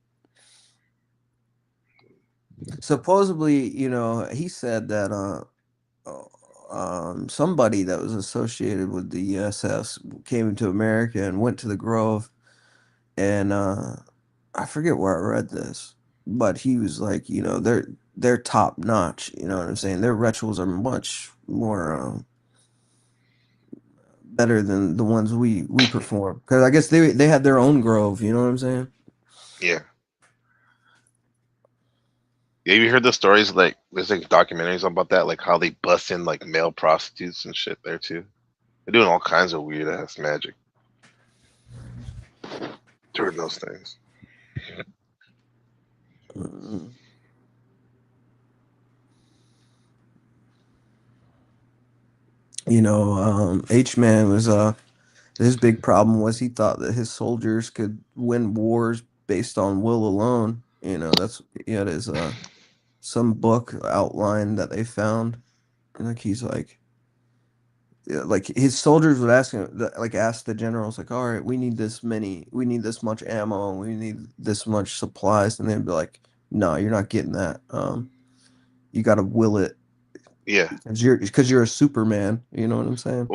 Supposedly, you know, he said that somebody that was associated with the SS came to America and went to the Grove, and I forget where I read this, but he was like, you know, they're top notch. You know what I'm saying? Their rituals are much more better than the ones we perform, because I guess they had their own grove. You know what I'm saying? Yeah. Yeah, you heard the stories, like there's like documentaries about that, like how they bust in like male prostitutes and shit there too. They're doing all kinds of weird ass magic during those things. You know, H-Man was his big problem was he thought that his soldiers could win wars based on will alone. You know, he had his some book outline that they found. Like he's like his soldiers would ask the generals, like, all right, we need this much ammo, we need this much supplies, and they'd be like, no, you're not getting that. You got to will it. Yeah, because you're a Superman. You know what I'm saying?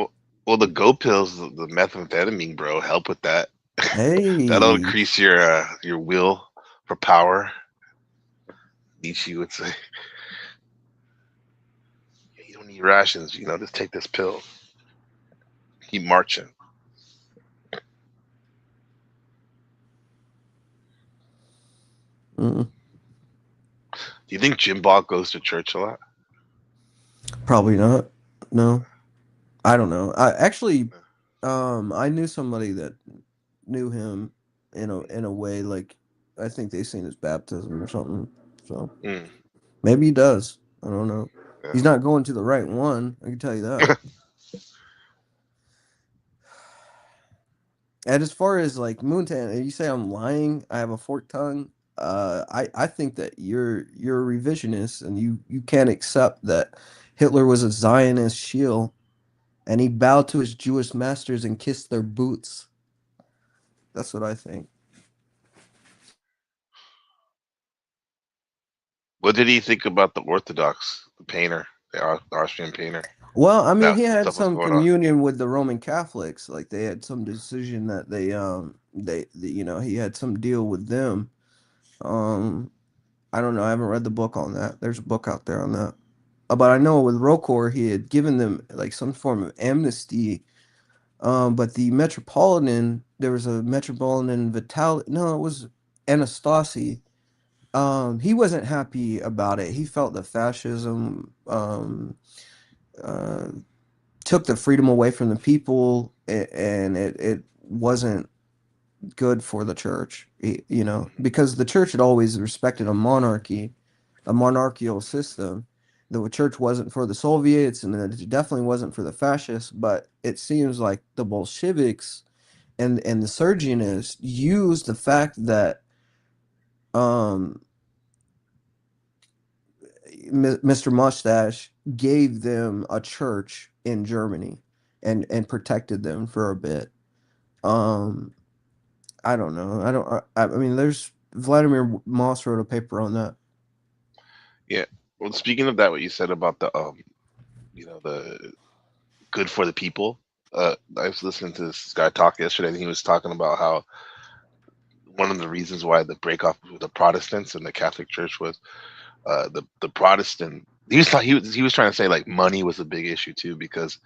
Well, the go pills, the methamphetamine, bro, help with that. Hey, that'll increase your will for power. Nietzsche would say, you don't need rations. You know, just take this pill. Keep marching. Do you think Jim Bob goes to church a lot? Probably not. No, I don't know. I knew somebody that knew him in a way, like I think they seen his baptism or something. So Mm, maybe he does. I don't know. yeah. He's not going to the right one. I can tell you that. And as far as like Moontan, you say I'm lying. I have a forked tongue. I think that you're a revisionist, and you can't accept that Hitler was a Zionist shield, and he bowed to his Jewish masters and kissed their boots. That's what I think. What did he think about the Orthodox, the painter, the Austrian painter? Well, I mean, That he had stuff was some going on. communion with the Roman Catholics. Like they had some decision that he had some deal with them. Um, I don't know. I haven't read the book on that. There's a book out there on that. But I know with Rocor, he had given them like some form of amnesty. But the Metropolitan, there was a Metropolitan Vital. No, it was Anastasi. He wasn't happy about it. He felt that fascism uh, took the freedom away from the people, and it wasn't good for the church. Because the church had always respected a monarchy, a monarchical system. The church wasn't for the Soviets, and it definitely wasn't for the fascists. But it seems like the Bolsheviks and the Sergianists used the fact that um, Mr. Mustache gave them a church in Germany and protected them for a bit. Um, I don't know. I mean, there's Vladimir Moss wrote a paper on that. Yeah. Well, speaking of that, what you said about the good for the people. I was listening to this guy talk yesterday, and he was talking about how one of the reasons why the break off with the Protestants and the Catholic Church was the Protestant. He was trying to say like money was a big issue too, because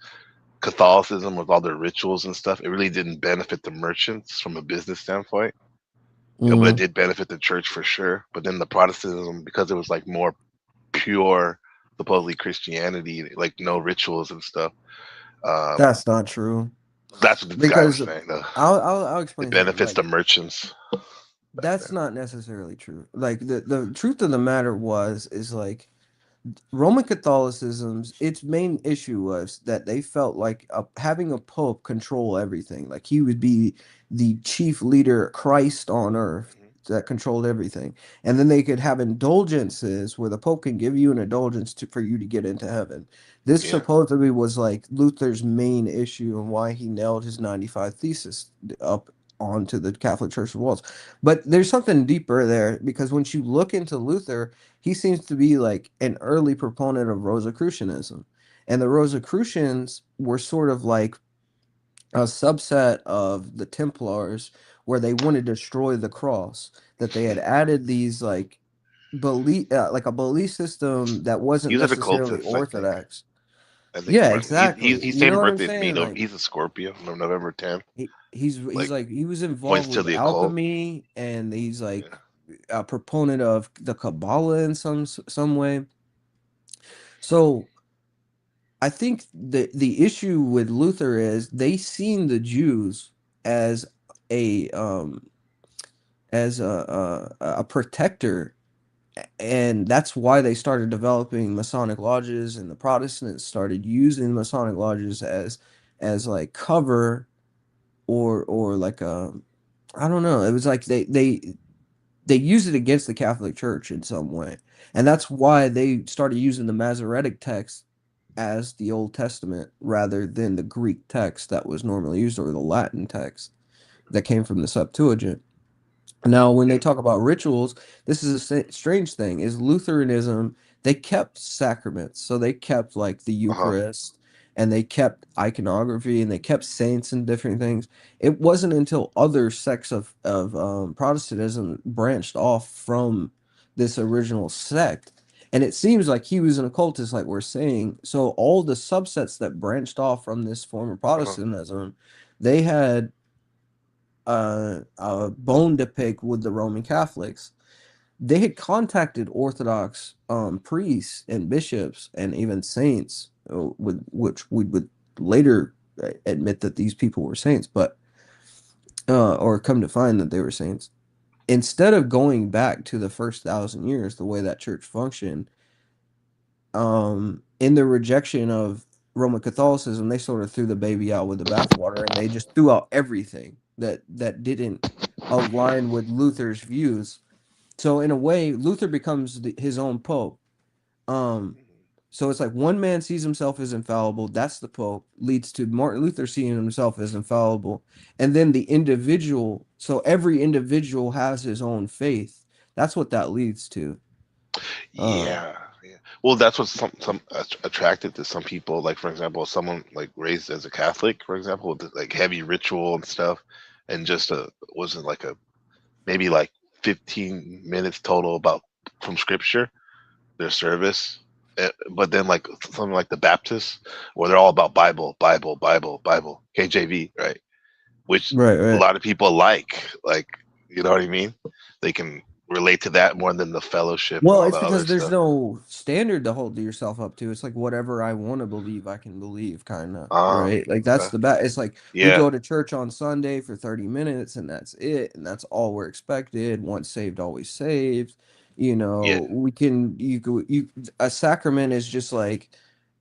Catholicism with all their rituals and stuff, it really didn't benefit the merchants from a business standpoint. But it Mm-hmm. did benefit the church for sure. But then the Protestantism, because it was like more pure, supposedly Christianity, like no rituals and stuff. Um, That's not true. that's what this guy was Because saying. Though I'll it explain something. benefits Like the merchants back that's then. not necessarily true. Like the truth of the matter is like Roman Catholicism's its main issue was that they felt like having a pope control everything. Like he would be the chief leader, Christ on earth that controlled everything. And then they could have indulgences where the pope can give you an indulgence for you to get into heaven. This Yeah, supposedly was like Luther's main issue and why he nailed his 95 thesis up onto the Catholic Church walls. But there's something deeper there because once you look into Luther, he seems to be like an early proponent of Rosicrucianism. And the Rosicrucians were sort of like a subset of the Templars where they wanted to destroy the cross, that they had added these like a belief system that he wasn't was an necessarily occultist, I think. orthodox. I think Yeah, around exactly. he's You same know what I'm birthday as me. saying? Like He's a Scorpio, November 10th. he's Like like he was points involved to with the occult. alchemy, and he's Yeah. like a proponent of the Kabbalah in some way. So I think the issue with Luther is they seen the Jews as a a protector, and that's why they started developing Masonic lodges, and the Protestants started using Masonic lodges as like cover or like a I don't know. It was like they use it against the Catholic Church in some way. And that's why they started using the Masoretic text as the Old Testament rather than the Greek text that was normally used or the Latin text that came from the Septuagint. Now, when they Yeah. talk about rituals, this is a strange thing. Is Lutheranism, they kept sacraments. So they kept like the Uh-huh. Eucharist and they kept iconography and they kept saints and different things. It wasn't until other sects of Protestantism branched off from this original sect. And it seems like he was an occultist, like we're saying. So all the subsets that branched off from this form of Uh-huh. Protestantism, they had a bone to pick with the Roman Catholics. they had contacted Orthodox priests and bishops and even saints, which we would later admit that these people were saints, but or come to find that they were saints. Instead of going back to the first 1,000 years, the way that church functioned, in the rejection of Roman Catholicism, they sort of threw the baby out with the bathwater, and they just threw out everything that didn't align with Luther's views. So in a way, Luther becomes his own pope. So it's like one man sees himself as infallible, that's the pope, leads to Martin Luther seeing himself as infallible, and then the individual. So every individual has his own faith. That's what that leads to. Yeah, yeah. Well, that's what some attracted to some people. Like, for example, someone like raised as a Catholic, for example, with like heavy ritual and stuff, and just wasn't like a maybe like 15 minutes total about from scripture, their service. But then like something like the Baptists, where they're all about Bible, Bible, Bible, Bible, KJV, right? Which a Right. lot of people like, you know what I mean? They can relate to that more than the fellowship and Well, all it's the because other there's stuff. no standard to hold yourself up to. It's like whatever I want to believe, I can believe, kind of, Ah, right? Like that's okay. the best. It's like we Yeah, go to church on Sunday for 30 minutes and that's it, and that's all we're expected. Once saved, always saved. yeah. We can a sacrament is just like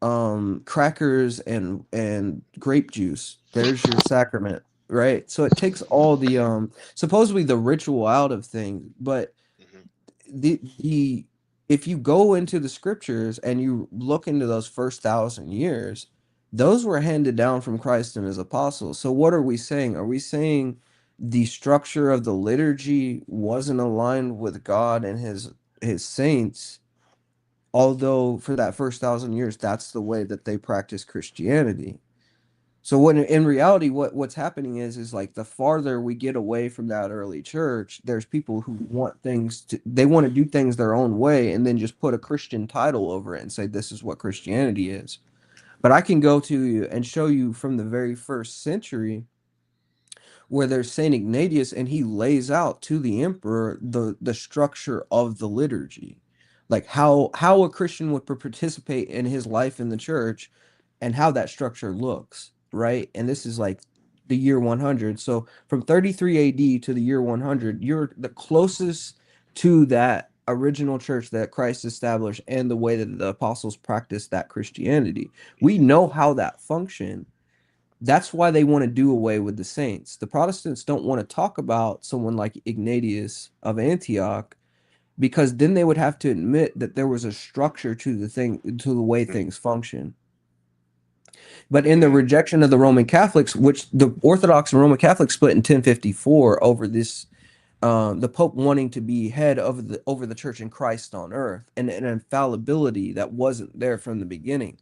crackers and grape juice. There's your sacrament, right? So it takes all the supposedly the ritual out of things, but Mhm. the if you go into the scriptures and you look into those first 1,000 years, those were handed down from Christ and his apostles. So what are we saying? Are we saying the structure of the liturgy wasn't aligned with God and his saints, although for that first 1,000 years that's the way that they practice Christianity? So when in reality, what's happening is like the farther we get away from that early church, there's people who they want to do things their own way and then just put a Christian title over it and say this is what Christianity is. But I can go to you and show you from the very first century where there's Saint Ignatius and he lays out to the emperor the structure of the liturgy, like how a Christian would participate in his life in the church and how that structure looks, right? And this is like the year 100. So from 33 AD to the year 100, you're the closest to that original church that Christ established and the way that the apostles practiced that Christianity. We know how that functioned. That's why they want to do away with the saints. The Protestants don't want to talk about someone like Ignatius of Antioch because then they would have to admit that there was a structure to the way things function. But in the rejection of the Roman Catholics, which the Orthodox and Roman Catholics split in 1054 over this, the Pope wanting to be head of over the Church and Christ on earth, and an infallibility that wasn't there from the beginning.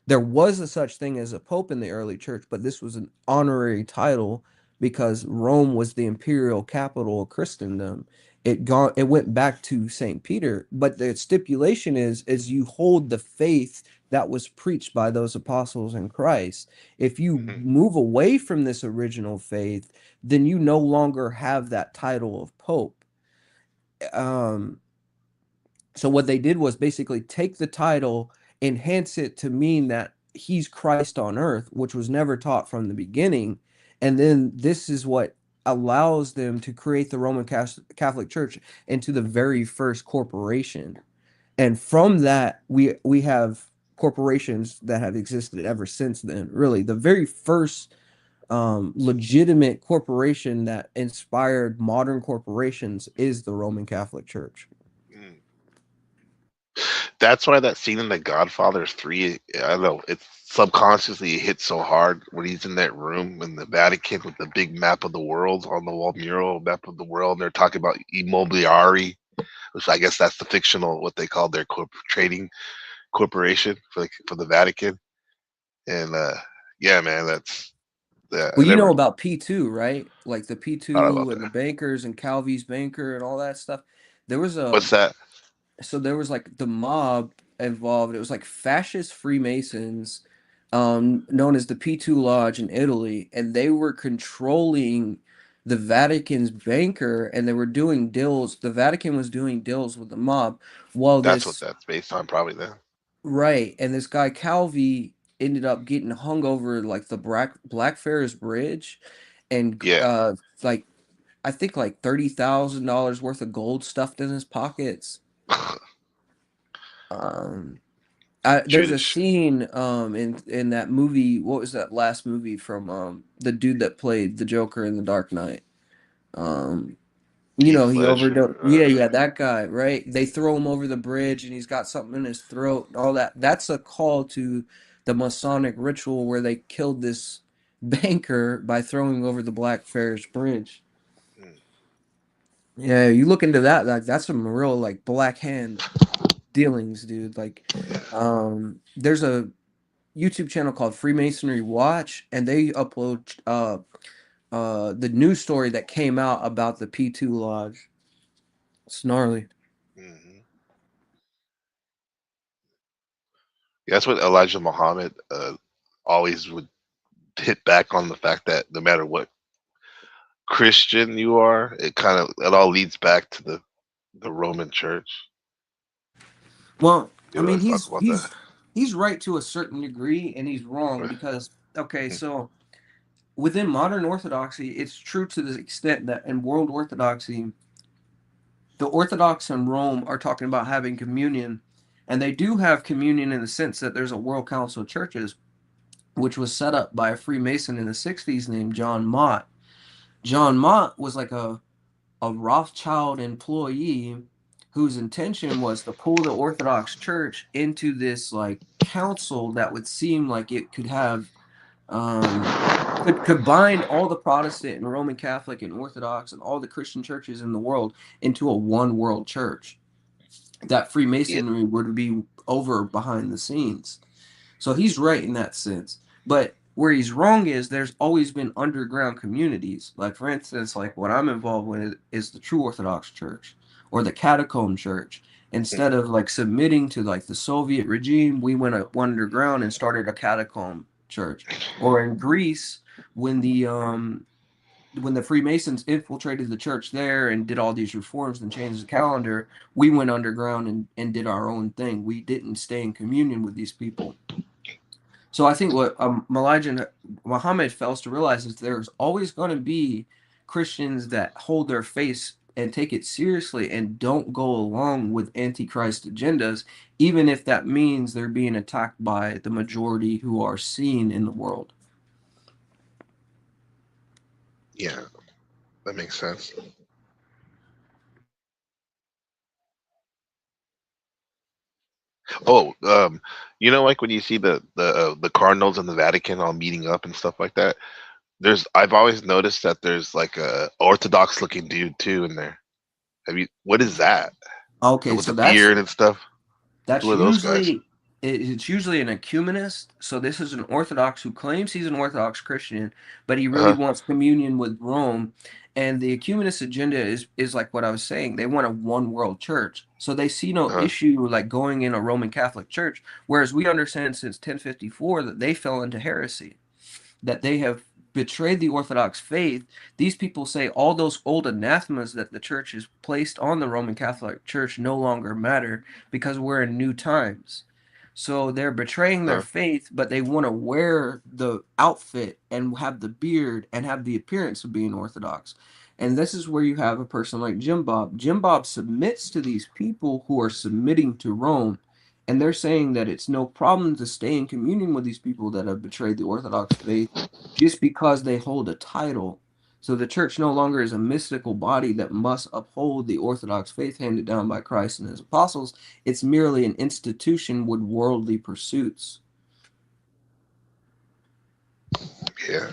There was a such thing as a pope in the early church, but this was an honorary title because Rome was the imperial capital of Christendom. It went back to St. Peter, but the stipulation is you hold the faith that was preached by those apostles in Christ. If you move away from this original faith, then you no longer have that title of pope. So what they did was basically take the title, enhance it to mean that he's Christ on earth, which was never taught from the beginning. And then this is what allows them to create the Roman Catholic Church into the very first corporation. And from that, we have corporations that have existed ever since then. Really, the very first legitimate corporation that inspired modern corporations is the Roman Catholic Church. That's why that scene in The Godfather 3, I don't know, it's subconsciously hits so hard when he's in that room in the Vatican with the big map of the world on the wall, mural map of the world. And they're talking about Immobiliari, which I guess that's the fictional, what they call their trading corporation for the Vatican. And yeah, man, that's Well, I you know never about P2, right? Like the thought about P2 and the that. bankers and Calvi's banker and all that stuff. There was What's that? there was like the mob involved. It was like fascist Freemasons, known as the P2 Lodge in Italy, and they were controlling the Vatican's banker, and they were doing deals. The Vatican was doing deals with the mob, while That's what this that's based on, probably then. right, and this guy Calvi ended up getting hung over like the Blackfriars Bridge, and Yeah. like I think like $30,000 worth of gold stuffed in his pockets. Um, there's a Judas. scene in that movie. What was that last movie from the dude that played the Joker in The Dark Knight? You know, Heath he overdosed. Ledger. Yeah, that guy, right? They throw him over the bridge and he's got something in his throat and all that. That's a call to the Masonic ritual where they killed this banker by throwing him over the Blackfriars Bridge. Yeah, you look into that, like that's some real like black hand dealings, dude. Like, there's a YouTube channel called Freemasonry Watch, and they upload the news story that came out about the P2 Lodge. It's gnarly. That's what Elijah Muhammad always would hit back on, the fact that no matter what Christian you are, it all leads back to the Roman Church. Well, You I mean, always talk about that. he's right to a certain degree, and he's wrong because okay, so within modern Orthodoxy, it's true to the extent that in world Orthodoxy, the Orthodox in Rome are talking about having communion, and they do have communion in the sense that there's a World Council of Churches, which was set up by a Freemason in the 60s named John Mott. John Mott was like a Rothschild employee whose intention was to pull the Orthodox Church into this like council that would seem like it could have could combine all the Protestant and Roman Catholic and Orthodox and all the Christian churches in the world into a one world church. That Freemasonry would be over behind the scenes. So he's right in that sense. But where he's wrong is there's always been underground communities. Like, for instance, like what I'm involved with is the True Orthodox Church or the Catacomb Church. Instead of like submitting to like the Soviet regime, we went underground and started a catacomb church. Or in Greece, when the Freemasons infiltrated the church there and did all these reforms and changed the calendar, we went underground and did our own thing. We didn't stay in communion with these people. So I think what Elijah Muhammad fails to realize is there's always going to be Christians that hold their faith and take it seriously and don't go along with Antichrist agendas, even if that means they're being attacked by the majority who are seen in the world. Yeah, that makes sense. Oh, like when you see the cardinals in the Vatican all meeting up and stuff like that. I've always noticed that there's like a Orthodox looking dude too in there. What is that? Okay, With so the beard and stuff. that's Who are those guys? usually it's usually an ecumenist. So this is an Orthodox who claims he's an Orthodox Christian, but he really wants communion with Rome. And the ecumenist agenda is like what I was saying. They want a one world church. So they see no issue like going in a Roman Catholic church, whereas we understand since 1054 that they fell into heresy, that they have betrayed the Orthodox faith. These people say all those old anathemas that the church has placed on the Roman Catholic Church no longer matter because we're in new times. So they're betraying their faith, but they want to wear the outfit and have the beard and have the appearance of being Orthodox. And this is where you have a person like Jim Bob. Jim Bob submits to these people who are submitting to Rome. And they're saying that it's no problem to stay in communion with these people that have betrayed the Orthodox faith just because they hold a title. So the church no longer is a mystical body that must uphold the Orthodox faith handed down by Christ and his apostles. It's merely an institution with worldly pursuits. Yeah.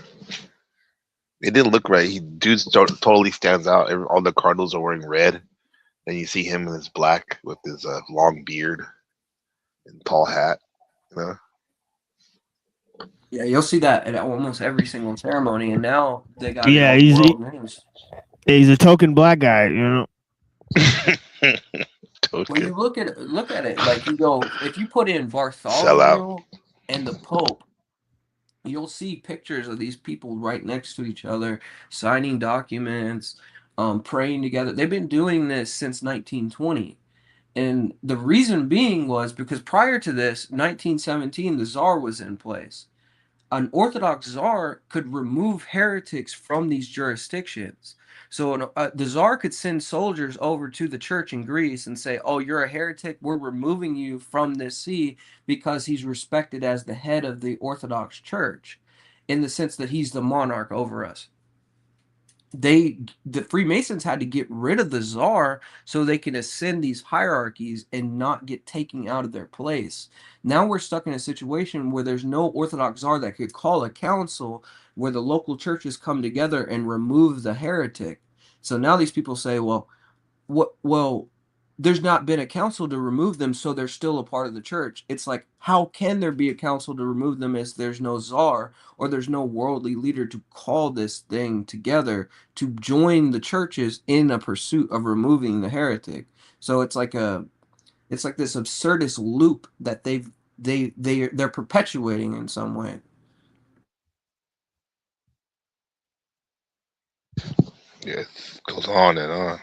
It didn't look right. Dude totally stands out. All the cardinals are wearing red. Then you see him in his black with his long beard and tall hat. Yeah, you'll see that at almost every single ceremony, and now they got Yeah, it all world names. he's a token black guy, you know. When you look at it, like you go, if you put in Sell out. Bartholomew and the Pope, you'll see pictures of these people right next to each other, signing documents, praying together. They've been doing this since 1920. And the reason being was because prior to this, 1917, the Tsar was in place. An Orthodox Tsar could remove heretics from these jurisdictions. So the Tsar could send soldiers over to the church in Greece and say, oh, you're a heretic. We're removing you from this see because he's respected as the head of the Orthodox Church in the sense that he's the monarch over us. The Freemasons had to get rid of the Tsar so they can ascend these hierarchies and not get taken out of their place. Now we're stuck in a situation where there's no Orthodox Tsar that could call a council where the local churches come together and remove the heretic. So now these people say, well, there's not been a council to remove them, so they're still a part of the church. It's like, how can there be a council to remove them as there's no czar or there's no worldly leader to call this thing together to join the churches in a pursuit of removing the heretic? So it's like this absurdist loop that they're perpetuating in some way. Yeah, it goes on and on.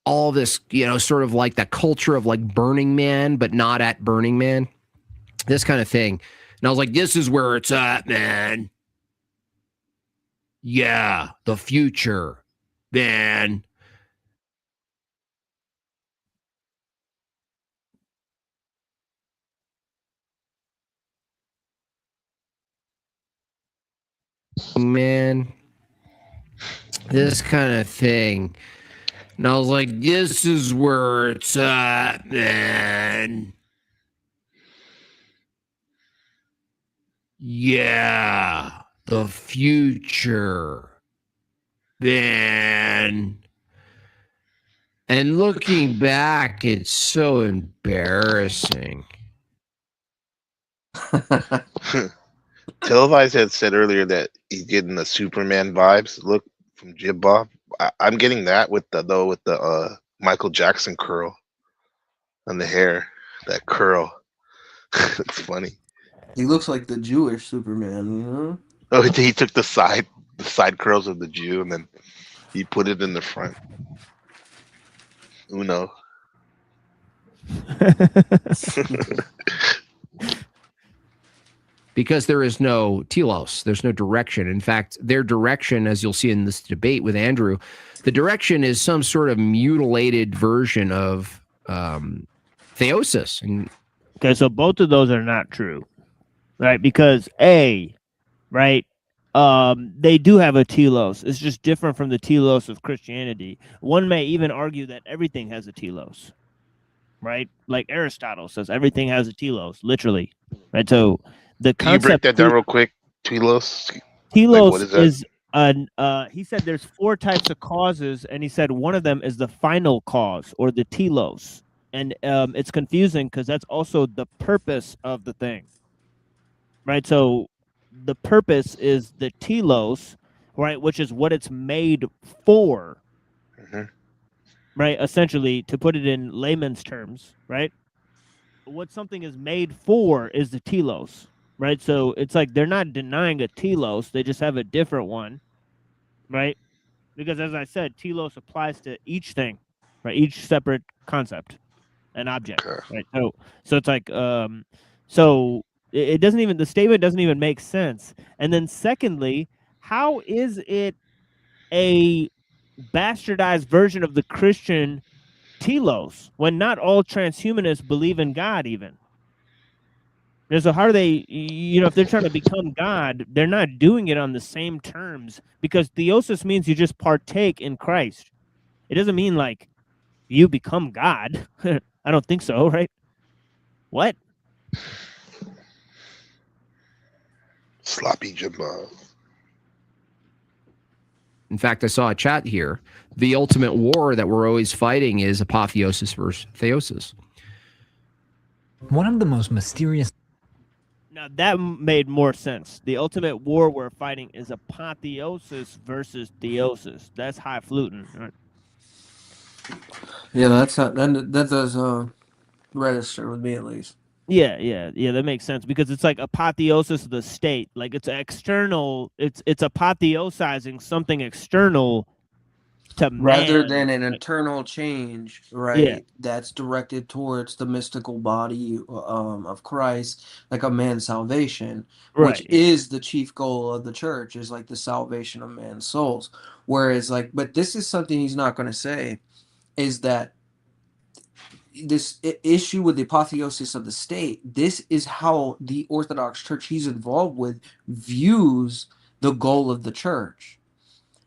All this, sort of like that culture of like Burning Man, but not at Burning Man, this kind of thing. And I was like, this is where it's at, man. Yeah, the future, man. Man, this kind of thing. And I was like, this is where it's at, man. Yeah, the future, man. And looking back, it's so embarrassing. Televised had said earlier that he's getting the Superman vibes look from Jib Bob. I'm getting that with the Michael Jackson curl on the hair. That curl. It's funny. He looks like the Jewish Superman, you know? Oh, he took the side curls of the Jew and then he put it in the front. Uno. Because there is no telos, there's no direction. In fact, their direction, as you'll see in this debate with Andrew, the direction is some sort of mutilated version of theosis. And okay, so both of those are not true, right? Because they do have a telos. It's just different from the telos of Christianity. One may even argue that everything has a telos, right? Like Aristotle says, everything has a telos, literally, right? So the concept. Can you break that down real quick? Telos. Telos what is that? is he said there's 4 types of causes, and he said one of them is the final cause or the telos, and it's confusing because that's also the purpose of the thing, right? So the purpose is the telos, right, which is what it's made for, right? Essentially, to put it in layman's terms, right? What something is made for is the telos, right? So it's like they're not denying a telos, they just have a different one, right? Because as I said, telos applies to each thing, right? Each separate concept and object, right? So it's like so it doesn't even, the statement doesn't even make sense. And then secondly, how is it a bastardized version of the Christian telos when not all transhumanists believe in God even? And so how are they, if they're trying to become God, they're not doing it on the same terms, because theosis means you just partake in Christ. It doesn't mean like you become God. I don't think so, right? What? Sloppy Jimbo. in fact, I saw a chat here. The ultimate war that we're always fighting is apotheosis versus theosis. One of the most mysterious. Now that made more sense. The ultimate war we're fighting is apotheosis versus theosis. That's highfalutin. Right? Yeah, that's how that does register with me at least. Yeah, that makes sense because it's like apotheosis of the state. Like it's external. It's apotheosizing something external to Rather man. than an internal change, Yeah. right? That's directed towards the mystical body of Christ, like a man's salvation, which Right. is the chief goal of the church, is like the salvation of man's souls. Whereas, like, but this is something he's not going to say, is that this issue with the apotheosis of the state, this is how the Orthodox Church he's involved with views the goal of the church.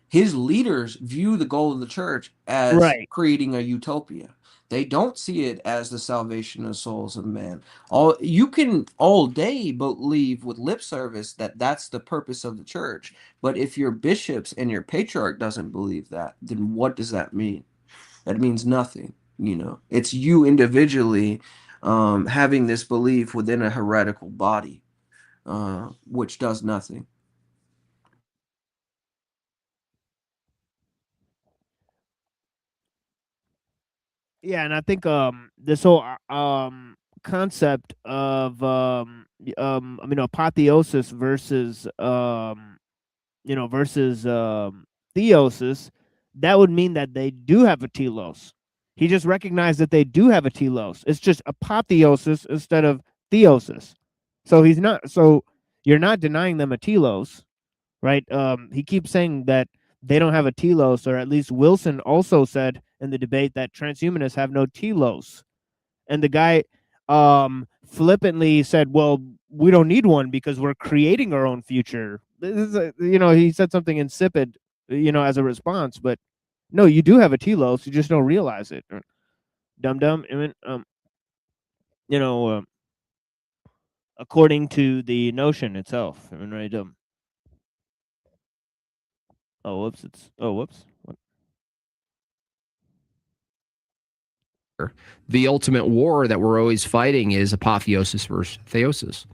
His leaders view the goal of the church as Right. creating a utopia. They don't see it as the salvation of souls of man. All you can all day believe with lip service that that's the purpose of the church, but if your bishops and your patriarch doesn't believe that, then what does that mean? That means nothing. You know, it's you individually having this belief within a heretical body, which does nothing. Yeah, and I think this whole concept of apotheosis versus versus theosis, that would mean that they do have a telos. He just recognized that they do have a telos. It's just apotheosis instead of theosis. So he's not. So you're not denying them a telos, right? He keeps saying that they don't have a telos, or at least Wilson also said in the debate that transhumanists have no telos. And the guy flippantly said, "Well, we don't need one because we're creating our own future." This is he said something insipid, as a response. But no, you do have a telos, you just don't realize it. Dum dum. I mean, you know, uh, according to the notion itself. I mean, right? Oh, whoops! Whoops! What? The ultimate war that we're always fighting is apotheosis versus theosis.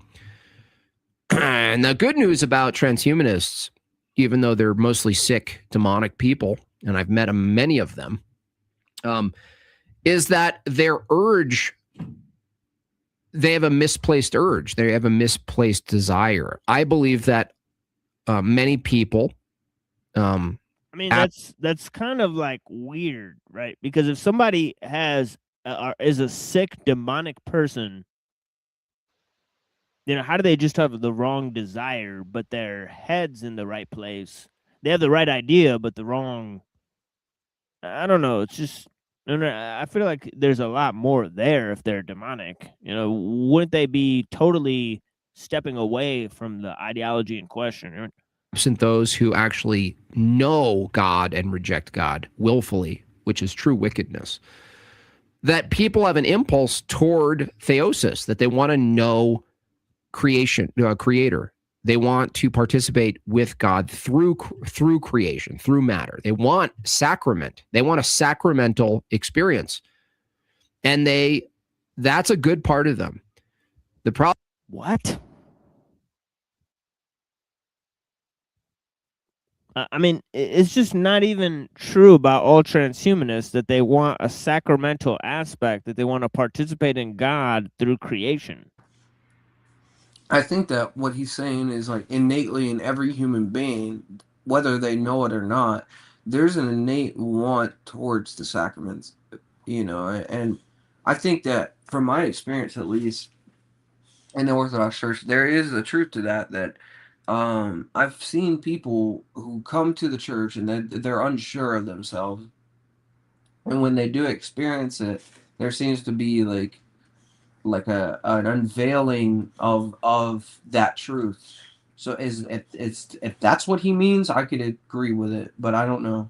And the good news about transhumanists, even though they're mostly sick, demonic people, and I've met many of them, is that their urge, they have a misplaced urge. They have a misplaced desire. I believe that many people. I mean, that's kind of like weird, right? Because if somebody is a sick demonic person, how do they just have the wrong desire, but their head's in the right place? They have the right idea, but the wrong. I don't know. It's just I feel like there's a lot more there if they're demonic. Wouldn't they be totally stepping away from the ideology in question? Absent those who actually know God and reject God willfully, which is true wickedness, that people have an impulse toward theosis, that they want to know creator. They want to participate with God through creation, through matter. They want sacrament. They want a sacramental experience. And that's a good part of them. The problem. What? I mean, it's just not even true about all transhumanists that they want a sacramental aspect, that they want to participate in God through creation. I think that what he's saying is like innately in every human being, whether they know it or not, there's an innate want towards the sacraments, and I think that from my experience, at least in the Orthodox Church, there is a truth to that I've seen people who come to the church and they're unsure of themselves, and when they do experience it, there seems to be like an unveiling of that truth. So if that's what he means, I could agree with it, but I don't know.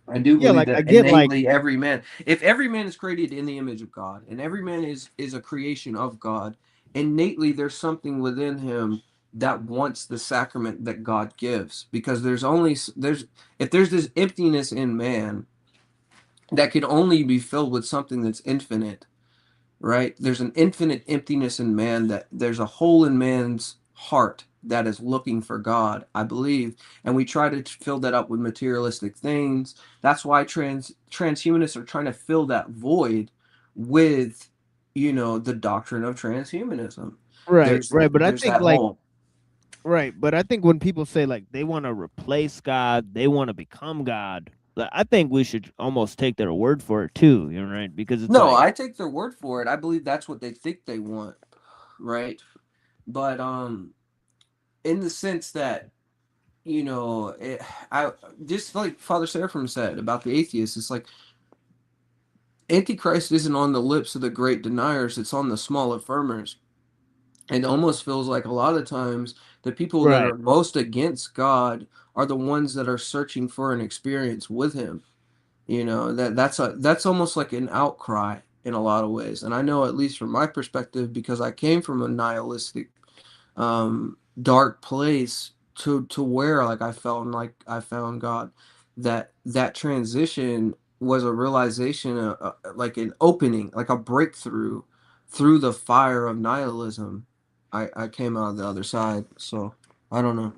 I do Yeah, believe like I that get innately every man, if every man is created in the image of God, and every man is a creation of God, innately there's something within him that wants the sacrament that God gives, because if there's this emptiness in man that could only be filled with something that's infinite, right? There's an infinite emptiness in man, that there's a hole in man's heart that is looking for God, I believe, and we try to fill that up with materialistic things. That's why transhumanists are trying to fill that void with, you know, the doctrine of transhumanism. Right, right. But I There's think that like whole right, but I think when people say like they want to replace God, they want to become God. I think we should almost take their word for it too, you know, right? Because it's no, like I take their word for it. I believe that's what they think they want, right? But in the sense that, you know, I just like Father Seraphim said about the atheists, it's like Antichrist isn't on the lips of the great deniers, it's on the small affirmers. It almost feels like a lot of times the people that right. are most against God are the ones that are searching for an experience with him. You know, that's almost like an outcry in a lot of ways. And I know, at least from my perspective, because I came from a nihilistic dark place to where like I felt like I found God, that transition was a realization, like an opening, like a breakthrough through the fire of nihilism. I came out of the other side, so I don't know.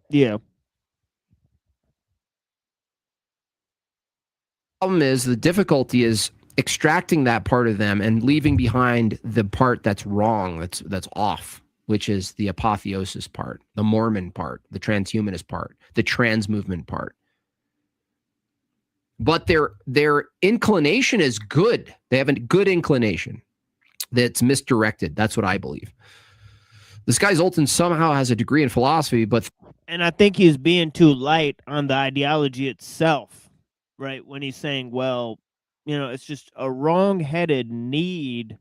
Yeah. Problem is, the difficulty is extracting that part of them and leaving behind the part that's wrong, that's off, which is the apotheosis part, the Mormon part, the transhumanist part, the trans movement part. But their inclination is good. They have a good inclination that's misdirected. That's what I believe. This guy Zoltan somehow has a degree in philosophy, but And I think he's being too light on the ideology itself, right? When he's saying, well, you know, it's just a wrong-headed need,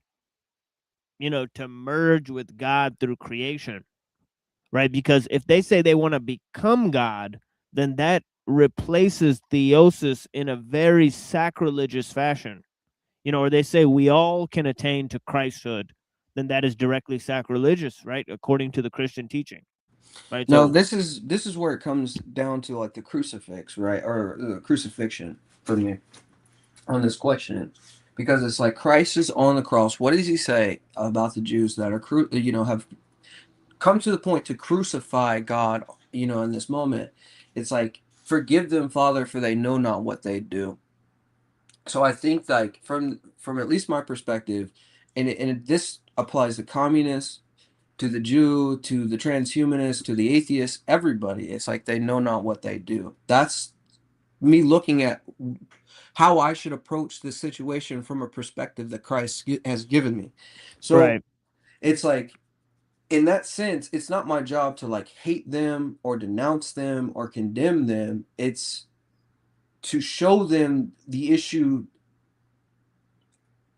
you know, to merge with God through creation, right? Because if they say they want to become God, then that replaces theosis in a very sacrilegious fashion. You know, or they say we all can attain to Christhood, then that is directly sacrilegious, right? According to the Christian teaching, right? No, So, this is where it comes down to like the crucifix, right? Or the crucifixion for me on this question, because it's like Christ is on the cross. What does he say about the Jews that are have come to the point to crucify God, you know, in this moment? It's like, forgive them, Father, for they know not what they do. So I think like from at least my perspective, this applies to communists, to the Jew, to the transhumanist, to the atheist, everybody. It's like they know not what they do. That's me looking at how I should approach this situation from a perspective that Christ has given me. So right. it's like, in that sense, it's not my job to like hate them or denounce them or condemn them. It's to show them the issue,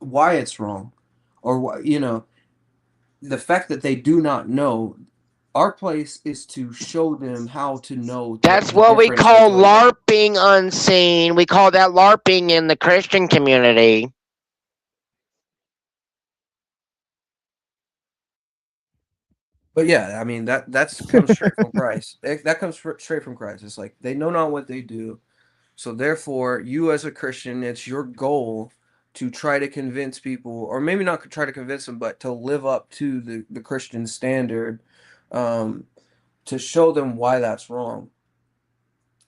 why it's wrong, or you know, the fact that they do not know. Our place is to show them how to know That's the what we difference call between them. LARPing unseen. We call that LARPing in the Christian community. But yeah, I mean that's comes straight from Christ. That comes straight from Christ. It's like they know not what they do. So therefore, you as a Christian, it's your goal to try to convince people, or maybe not try to convince them, but to live up to the Christian standard, um, to show them why that's wrong.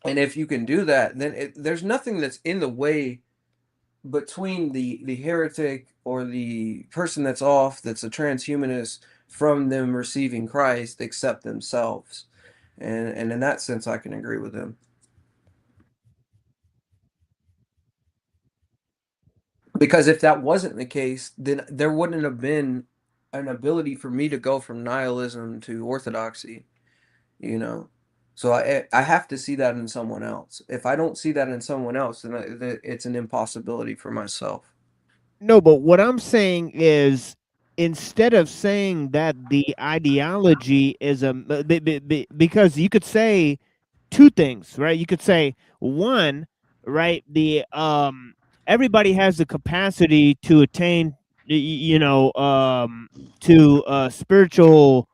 And if you can do that, then there's nothing that's in the way between the heretic or the person that's off, that's a transhumanist, from them receiving Christ except themselves. And in that sense, I can agree with them. Because if that wasn't the case, then there wouldn't have been an ability for me to go from nihilism to orthodoxy, you know. So I have to see that in someone else. If I don't see that in someone else, then it's an impossibility for myself. No, but what I'm saying is, instead of saying that the ideology is because you could say two things, right? You could say one, right? The everybody has the capacity to attain, to spiritual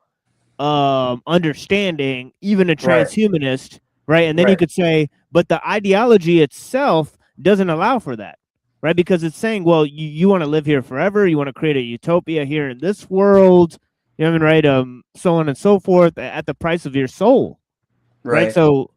understanding, even a Right. transhumanist, right? And then you Right. could say, but the ideology itself doesn't allow for that, right? Because it's saying, well, you want to live here forever, you want to create a utopia here in this world, You know what I mean, right? So on and so forth at the price of your soul, right? So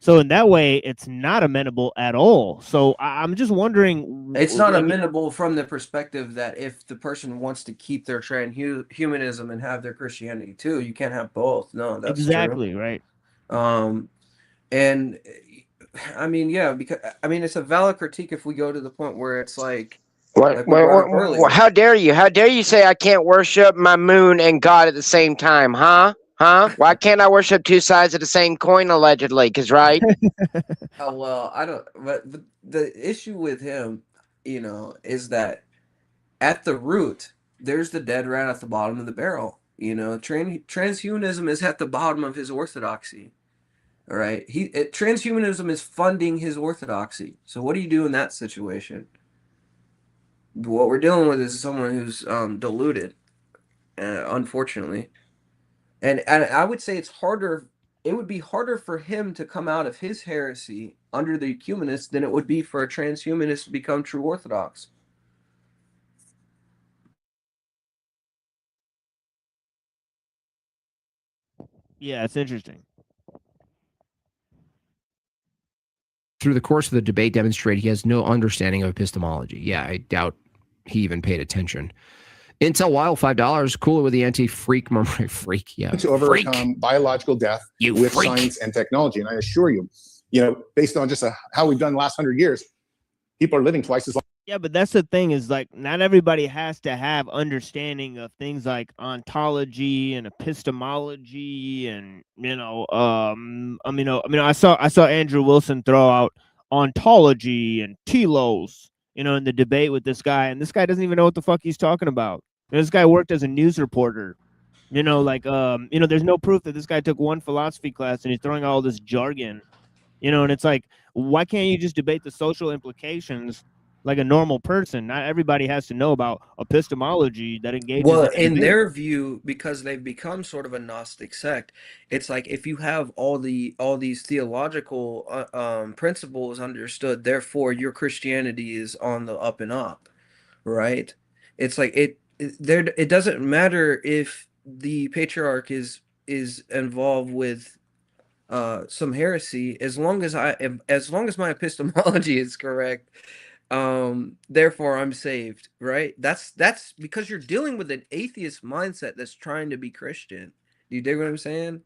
in that way, it's not amenable at all. So I'm just wondering, It's not like, amenable from the perspective that if the person wants to keep their transhumanism and have their Christianity too, you can't have both. No, that's exactly true. right. And I mean, yeah, because I mean, it's a valid critique if we go to the point where it's like we brought up earlier. How dare you? How dare you say I can't worship my moon and God at the same time? Huh? Why can't I worship two sides of the same coin, allegedly? Because, right? Oh, well, I don't. But the issue with him, is that at the root, there's the dead rat at the bottom of the barrel. Transhumanism is at the bottom of his orthodoxy. All right, transhumanism is funding his orthodoxy. So what do you do in that situation? What we're dealing with is someone who's deluded, unfortunately, and I would say it's harder. It would be harder for him to come out of his heresy under the humanists than it would be for a transhumanist to become true orthodox. Yeah, it's interesting. Through the course of the debate, demonstrated he has no understanding of epistemology. Yeah, I doubt he even paid attention. Intel Wild, $5. Cooler with the anti-freak freak. Yeah, to overcome biological death with science and technology. And I assure you, based on just how we've done the last 100 years, people are living twice as long. Yeah, but that's the thing is, like, not everybody has to have understanding of things like ontology and epistemology, and I saw Andrew Wilson throw out ontology and telos, in the debate with this guy, and this guy doesn't even know what the fuck he's talking about. This guy worked as a news reporter. There's no proof that this guy took one philosophy class and he's throwing out all this jargon. And it's like, why can't you just debate the social implications like a normal person? Not everybody has to know about epistemology that engages Well, in in their view, because they've become sort of a Gnostic sect, it's like if you have all these theological principles understood, therefore your Christianity is on the up and up, right? It's like it doesn't matter if the patriarch is involved with some heresy, as long as my epistemology is correct, therefore I'm saved, right? That's because you're dealing with an atheist mindset that's trying to be Christian. You dig what I'm saying?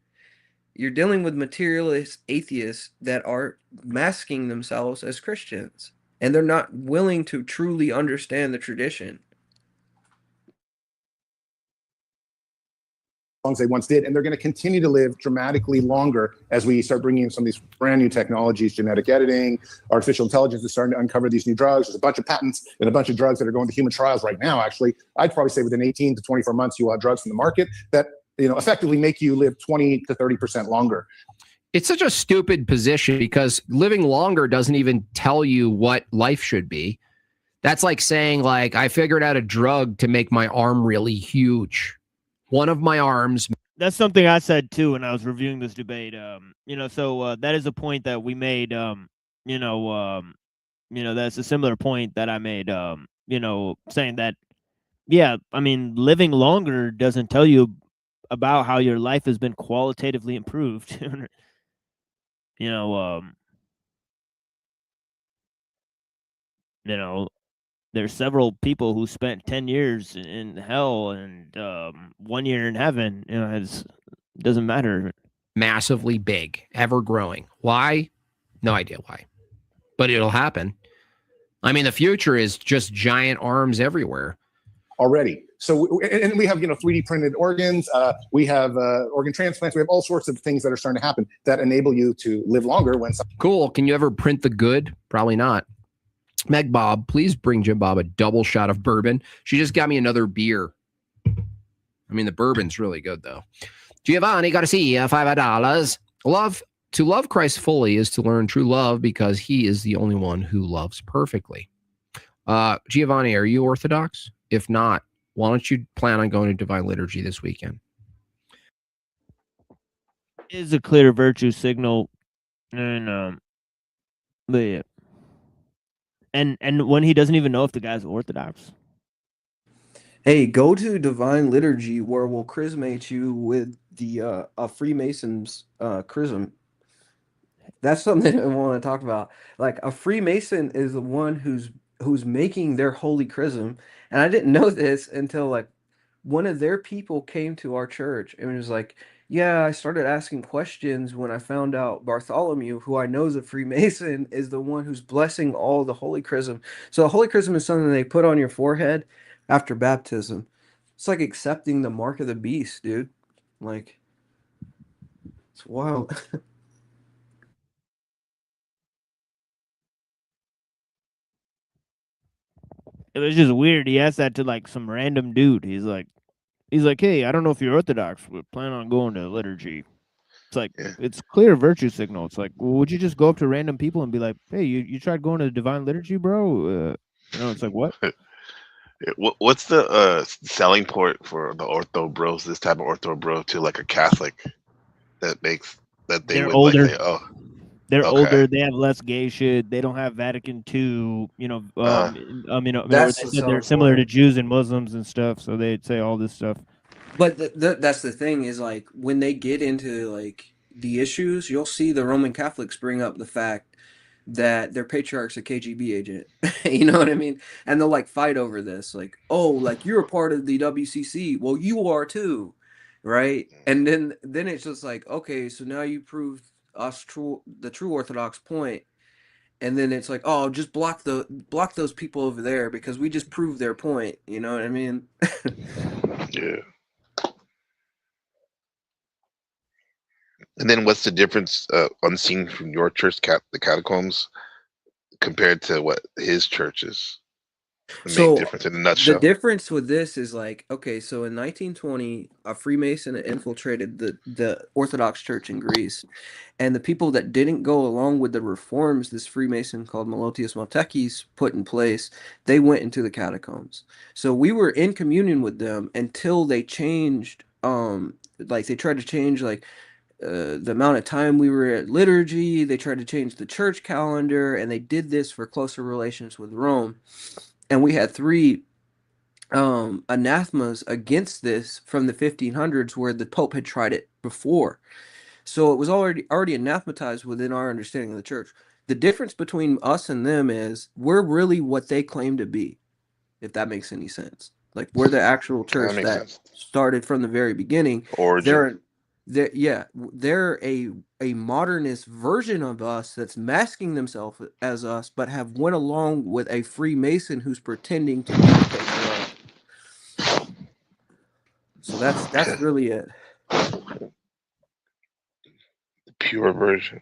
You're dealing with materialist atheists that are masking themselves as Christians, and they're not willing to truly understand the tradition. As they once did, and they're going to continue to live dramatically longer as we start bringing in some of these brand new technologies, genetic editing, artificial intelligence is starting to uncover these new drugs. There's a bunch of patents and a bunch of drugs that are going to human trials right now. Actually, I'd probably say within 18 to 24 months, you will have drugs from the market that effectively make you live 20 to 30% longer. It's such a stupid position because living longer doesn't even tell you what life should be. That's like saying, like, I figured out a drug to make my arm really huge. One of my arms. That's something I said too when I was reviewing this debate. So that is a point that we made. That's a similar point that I made. Saying that, yeah, I mean, living longer doesn't tell you about how your life has been qualitatively improved. There's several people who spent 10 years in hell and 1 year in heaven. It doesn't matter. Massively big, ever growing. Why? No idea why. But it'll happen. I mean, the future is just giant arms everywhere. Already. So, and we have, 3D printed organs. We have organ transplants. We have all sorts of things that are starting to happen that enable you to live longer. Cool. Can you ever print the good? Probably not. Meg Bob, please bring Jim Bob a double shot of bourbon. She just got me another beer. I mean, the bourbon's really good, though. Giovanni Garcia, $5. To love Christ fully is to learn true love because he is the only one who loves perfectly. Giovanni, are you Orthodox? If not, why don't you plan on going to Divine Liturgy this weekend? It is a clear virtue signal. And, but yeah. And when he doesn't even know if the guy's Orthodox. Hey, go to Divine Liturgy where we'll chrismate you with the a Freemason's chrism. That's something I want to talk about. Like a Freemason is the one who's making their holy chrism, and I didn't know this until like one of their people came to our church and was like, "Yeah, I started asking questions when I found out Bartholomew, who I know is a Freemason, is the one who's blessing all the holy chrism." So the holy chrism is something they put on your forehead after baptism. It's like accepting the mark of the beast, dude. Like it's wild. It was just weird. He asked that to like some random dude. He's like, hey, I don't know if you're Orthodox, but plan on going to liturgy. It's like it's clear virtue signal. It's like, well, would you just go up to random people and be like, hey, you tried going to the divine liturgy, bro? It's like what? What's the selling point for the ortho bros, this type of ortho bro, to like a Catholic that makes that they They're would older. like say, oh, they're okay. older. They have less gay shit. They don't have Vatican II. That's They the said they're selling similar to point. Jews and Muslims and stuff. So they'd say all this stuff. But that's the thing is like when they get into like the issues, you'll see the Roman Catholics bring up the fact that their patriarch's a KGB agent. You know what I mean? And they'll like fight over this, like, oh, like you're a part of the WCC. Well, you are too, right? And then it's just like, okay, so now you proved the true Orthodox point. And then it's like, oh, just block those people over there because we just proved their point. You know what I mean? Yeah. And then what's the difference, unseen from your church, the catacombs, compared to what his church is? The main So difference in a the nutshell. difference with this is like, okay, so in 1920, a Freemason infiltrated the Orthodox Church in Greece, and the people that didn't go along with the reforms this Freemason called Meletius Maltekis put in place, they went into the catacombs. So we were in communion with them until they changed, like they tried to change like the amount of time we were at liturgy. They tried to change the church calendar, and they did this for closer relations with Rome. And we had three anathemas against this from the 1500s where the Pope had tried it before. So it was already anathematized within our understanding of the church. The difference between us and them is we're really what they claim to be, if that makes any sense. Like we're the actual church makes that sense. started from the very beginning. Origin. They're a modernist version of us that's masking themselves as us, but have went along with a Freemason who's pretending to be the patriarch. So that's really it. The pure version.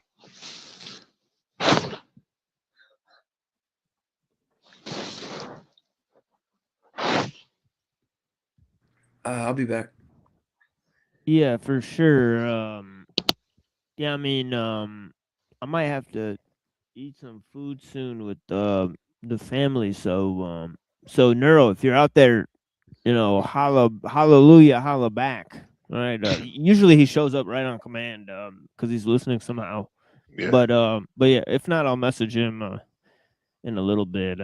I'll be back. Yeah, for sure. Yeah, I mean, I might have to eat some food soon with the family. So Neuro, if you're out there, hallelujah, holla back. All right. Usually he shows up right on command, because he's listening somehow. Yeah. But yeah, if not, I'll message him in a little bit.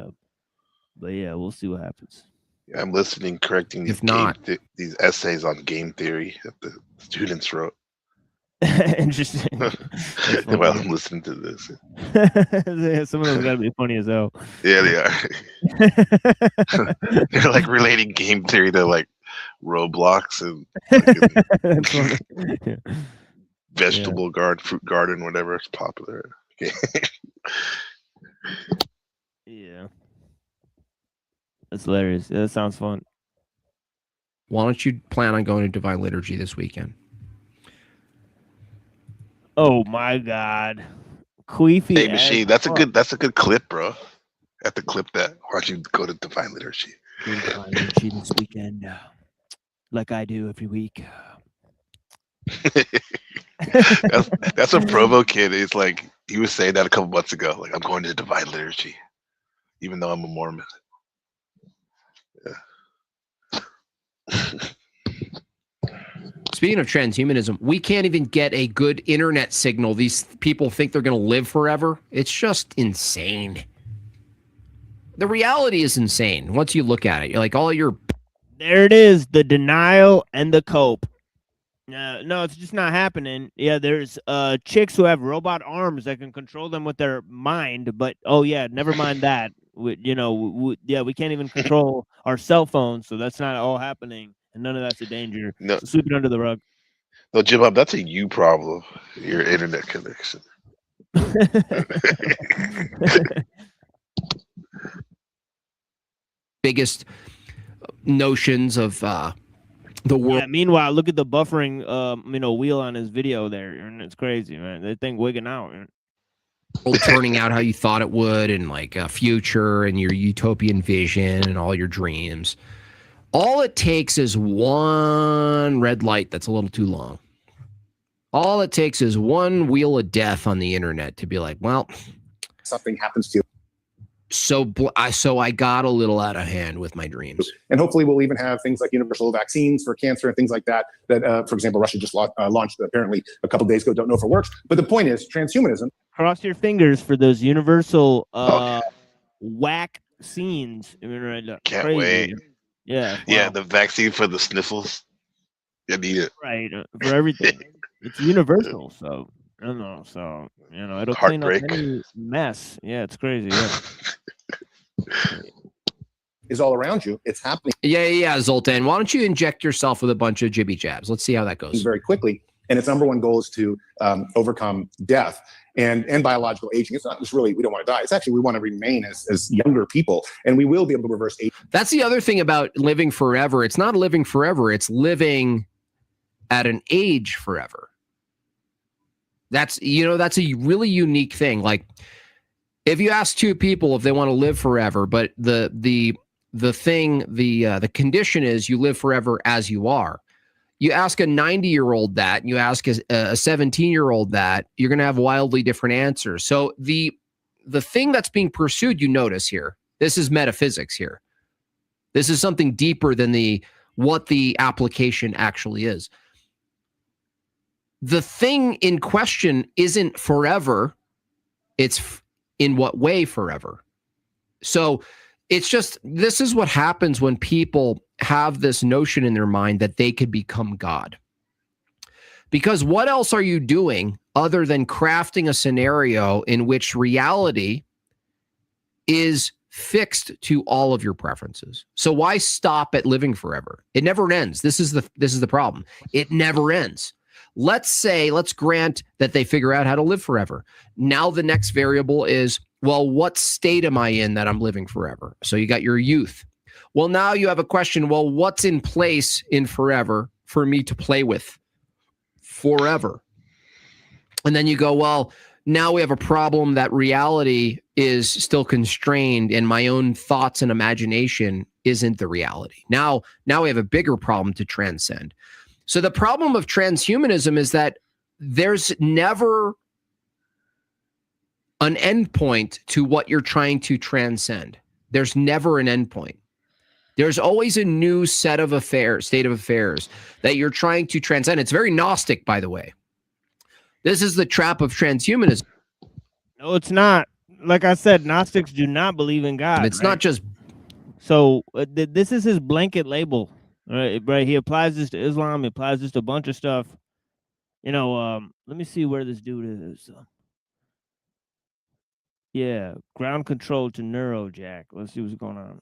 But yeah, we'll see what happens. Yeah, I'm listening, correcting these If not- these essays on game theory that the students wrote. Interesting. While I'm listening to this. Yeah, some of those gotta be funny as hell. Yeah, they are. They're like relating game theory to like Roblox and vegetable garden, fruit garden, whatever is popular. Okay. Yeah. That's hilarious. Yeah, that sounds fun. Why don't you plan on going to Divine Liturgy this weekend? Oh my God. Queefy. Hey, Machine, that's a good clip, bro. Have to clip that. Why don't you go to Divine Liturgy? Go to Divine Liturgy this weekend, like I do every week. That's what Provo kid is like. He was saying that a couple months ago. Like, I'm going to Divine Liturgy, even though I'm a Mormon. Speaking of transhumanism, we can't even get a good internet signal. These people think they're going to live forever. It's just insane. The reality is insane. Once you look at it, you're like, all your There it is, the denial and the cope. No, it's just not happening. Yeah, there's chicks who have robot arms that can control them with their mind, but oh yeah, never mind that. We can't even control our cell phones, so that's not all happening, and none of that's a danger. No, So sweep it under the rug. no, Jim Bob, that's a you problem. Your internet connection. Biggest notions of the world. Yeah, meanwhile, look at the buffering wheel on his video there, and it's crazy, man. That thing wigging out. Man. Turning out how you thought it would, and like a future and your utopian vision and all your dreams. All it takes is one red light that's a little too long. All it takes is one wheel of death on the internet to be like, well, something happens to you. So I got a little out of hand with my dreams. And hopefully we'll even have things like universal vaccines for cancer and things like that, for example, Russia just launched apparently a couple of days ago. Don't know if it works. But the point is transhumanism. Cross your fingers for those universal whack scenes. Can't crazy. wait. Yeah. Yeah, wow. the vaccine for the sniffles. I need it. Right. For everything. It's universal. So, I don't know. So, it'll clean up any mess. Yeah, it's crazy. Yeah. Is all around you. It's happening. Yeah, Zoltan. Why don't you inject yourself with a bunch of jibby jabs? Let's see how that goes. Very quickly. And its number one goal is to overcome death and biological aging. It's not just really we don't want to die. It's actually we want to remain as younger people, and we will be able to reverse aging. That's the other thing about living forever. It's not living forever. It's living at an age forever. That's a really unique thing. Like if you ask two people if they want to live forever, but the condition is you live forever as you are. You ask a 90-year-old that, and you ask a 17-year-old that, you're going to have wildly different answers. So the thing that's being pursued, you notice here, this is metaphysics here. This is something deeper than what the application actually is. The thing in question isn't forever. It's in what way forever. So it's just, this is what happens when people have this notion in their mind that they could become God. Because what else are you doing other than crafting a scenario in which reality is fixed to all of your preferences? So why stop at living forever? It never ends. This is the problem. It never ends. Let's grant that they figure out how to live forever. Now the next variable is, well, what state am I in that I'm living forever? So you got your youth. Well, now you have a question, well, what's in place in forever for me to play with forever? And then you go, well, now we have a problem that reality is still constrained and my own thoughts and imagination isn't the reality. Now we have a bigger problem to transcend. So the problem of transhumanism is that there's never an endpoint to what you're trying to transcend. There's never an endpoint. There's always a new state of affairs that you're trying to transcend. It's very Gnostic, by the way. This is the trap of transhumanism. No, it's not. Like I said, Gnostics do not believe in God. It's not just. So this is his blanket label. Right, he applies this to Islam. He applies this to a bunch of stuff. Let me see where this dude is. Yeah, ground control to neurojack. Let's see what's going on.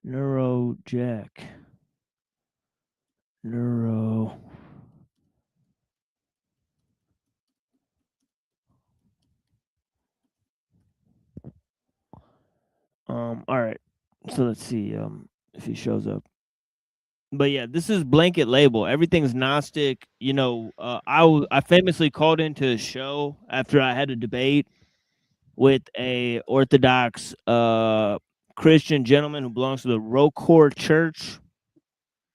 Neurojack. Neuro. All right. So let's see if he shows up. But yeah, this is blanket label. Everything's Gnostic. I famously called into a show after I had a debate with a Orthodox Christian gentleman who belongs to the Rokor Church.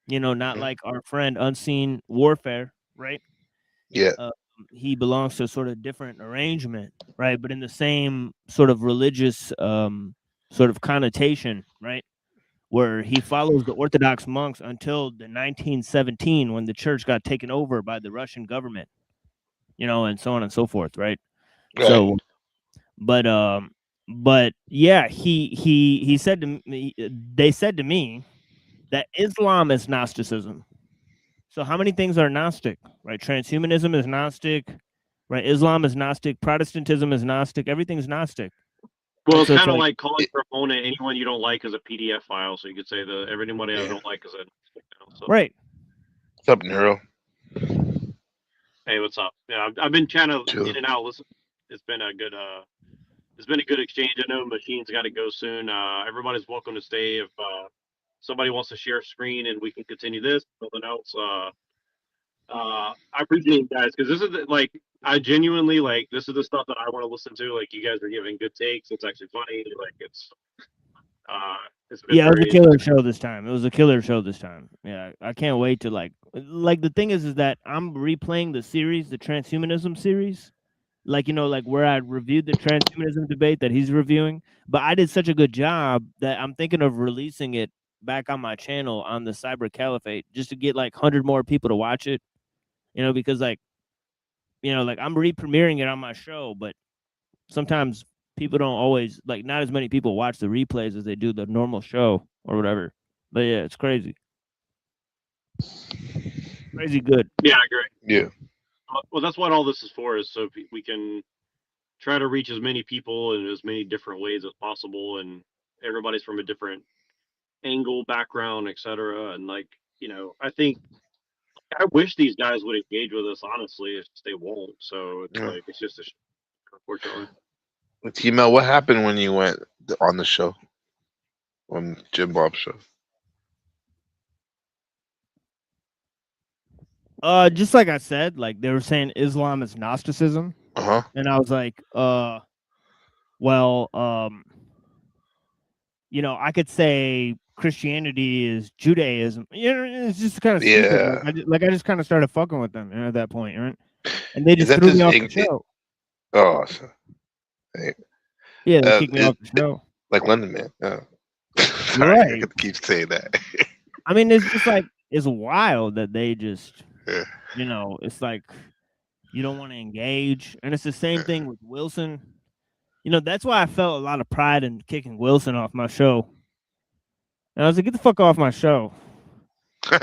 Not like our friend Unseen Warfare, right? Yeah. He belongs to a sort of different arrangement, right? But in the same sort of religious sort of connotation, right? Where he follows the Orthodox monks until the 1917 when the church got taken over by the Russian government, and so on and so forth, right? So, but But yeah, he said to me, they said to me that Islam is Gnosticism. So how many things are Gnostic, right? Transhumanism is Gnostic, right? Islam is Gnostic, Protestantism is Gnostic, everything's Gnostic. Well, Right? it's So kind of like calling your opponent anyone you don't like as a PDF file. So you could say that everybody I don't like is a. So. Right. What's up, Neuro? Hey, what's up? Yeah, I've been kind of in and out. Listen, it's been a good exchange. I know Machine's got to go soon. Everybody's welcome to stay if somebody wants to share screen and we can continue this. Something else. I appreciate you guys because this is like I genuinely like this is the stuff that I want to listen to. Like you guys are giving good takes. It's actually funny. Like it's been yeah, it was a very killer show this time. It was a killer show this time. Yeah, I can't wait to like the thing is that I'm replaying the series, the transhumanism series. Like, you know, like where I reviewed the transhumanism debate that he's reviewing, but I did such a good job that I'm thinking of releasing it back on my channel on the Cyber Caliphate just to get like 100 more people to watch it, you know, because like, you know, like I'm re-premiering it on my show, but sometimes people don't always like not as many people watch the replays as they do the normal show or whatever. But yeah, it's crazy. Crazy good. Yeah, I agree. Yeah. Well, that's what all this is for, is so we can try to reach as many people in as many different ways as possible, and everybody's from a different angle, background, etc. And like, you know, I think I wish these guys would engage with us. Honestly, it's just they won't. So it's like it's just unfortunately. T-Mel, what happened when you went on the show, on Jim Bob's show? Just like I said, like they were saying Islam is Gnosticism. And I was like, well, you know, I could say Christianity is Judaism. You know, it's just kind of stupid. Like I just kind of started fucking with them, you know, at that point, right? And they just threw me off the show. Oh, so, hey. Yeah, they kicked me off the show. Like London Man. Oh. You're right. I keep saying that. I mean, it's just like it's wild that they just, you know, it's like you don't want to engage, and it's the same thing with Wilson. You know, that's why I felt a lot of pride in kicking Wilson off my show. And I was like, get the fuck off my show.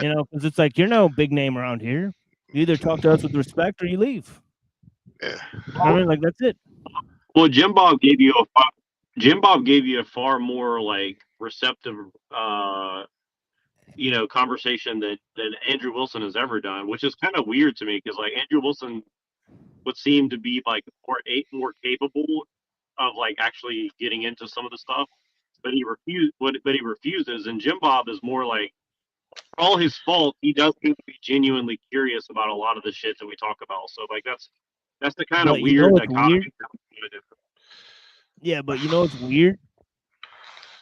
You know, because it's like, you're no big name around here. You either talk to us with respect or you leave. Yeah. I mean, like, that's it. Well, Jim Bob gave you a far more like receptive, you know, conversation than Andrew Wilson has ever done, which is kind of weird to me because like Andrew Wilson would seem to be like more capable of like actually getting into some of the stuff, but he refuses. And Jim Bob is more like, for all his fault, he does seem to be genuinely curious about a lot of the shit that we talk about. So like that's the kind of weird dichotomy. Yeah, but you know what's weird?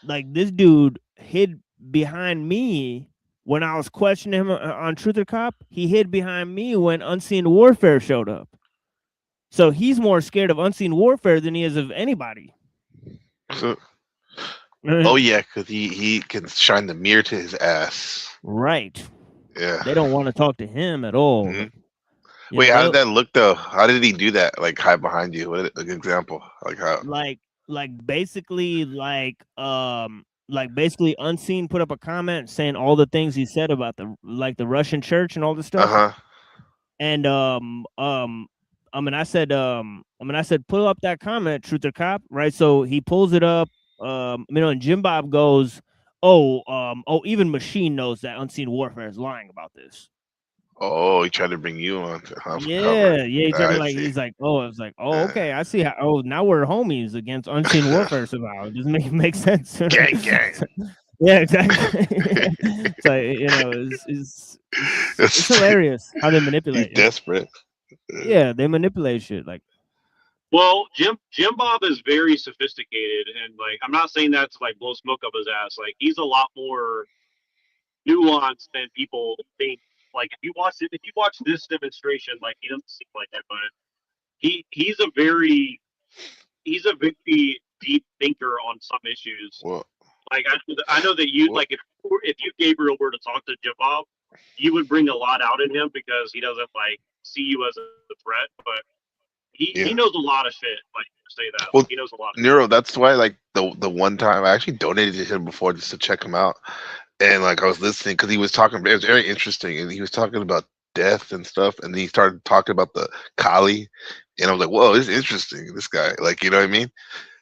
Like this dude hid behind me when I was questioning him on Truth or Cop. He hid behind me when Unseen Warfare showed up. So he's more scared of Unseen Warfare than he is of anybody. Oh yeah, because he can shine the mirror to his ass. Right. Yeah. They don't want to talk to him at all. Mm-hmm. Wait, how did that look though? How did he do that? Like hide behind you? What an example? Like how? Like basically basically Unseen put up a comment saying all the things he said about the Russian church and all this stuff. And I said pull up that comment, Truth or Cop, right? So he pulls it up, you know, and Jim Bob goes, even Machine knows that Unseen Warfare is lying about this. Oh, he tried to bring you on to Yeah, he tried to he's like, okay, I see how now we're homies against Unseen Warfare somehow. It doesn't make sense. Gang. Yeah, exactly. So, you know, it's hilarious how they manipulate. He's desperate. Yeah, they manipulate shit. Like, well, Jim Bob is very sophisticated, and like I'm not saying that to like blow smoke up his ass. Like he's a lot more nuanced than people think. Like if you watch this demonstration, like he doesn't seem like that, but he's a very deep thinker on some issues. Well, like I know that you like if you Gabriel were to talk to Jim Bob, you would bring a lot out in him because he doesn't like see you as a threat. But he knows a lot of shit. Like say that. Well, He knows a lot of Nero, that's why like the one time I actually donated to him before just to check him out, and like I was listening because he was talking. It was very interesting, and he was talking about death and stuff, and then he started talking about the Kali, and I was like, whoa, this is interesting. This guy, like, you know what I mean?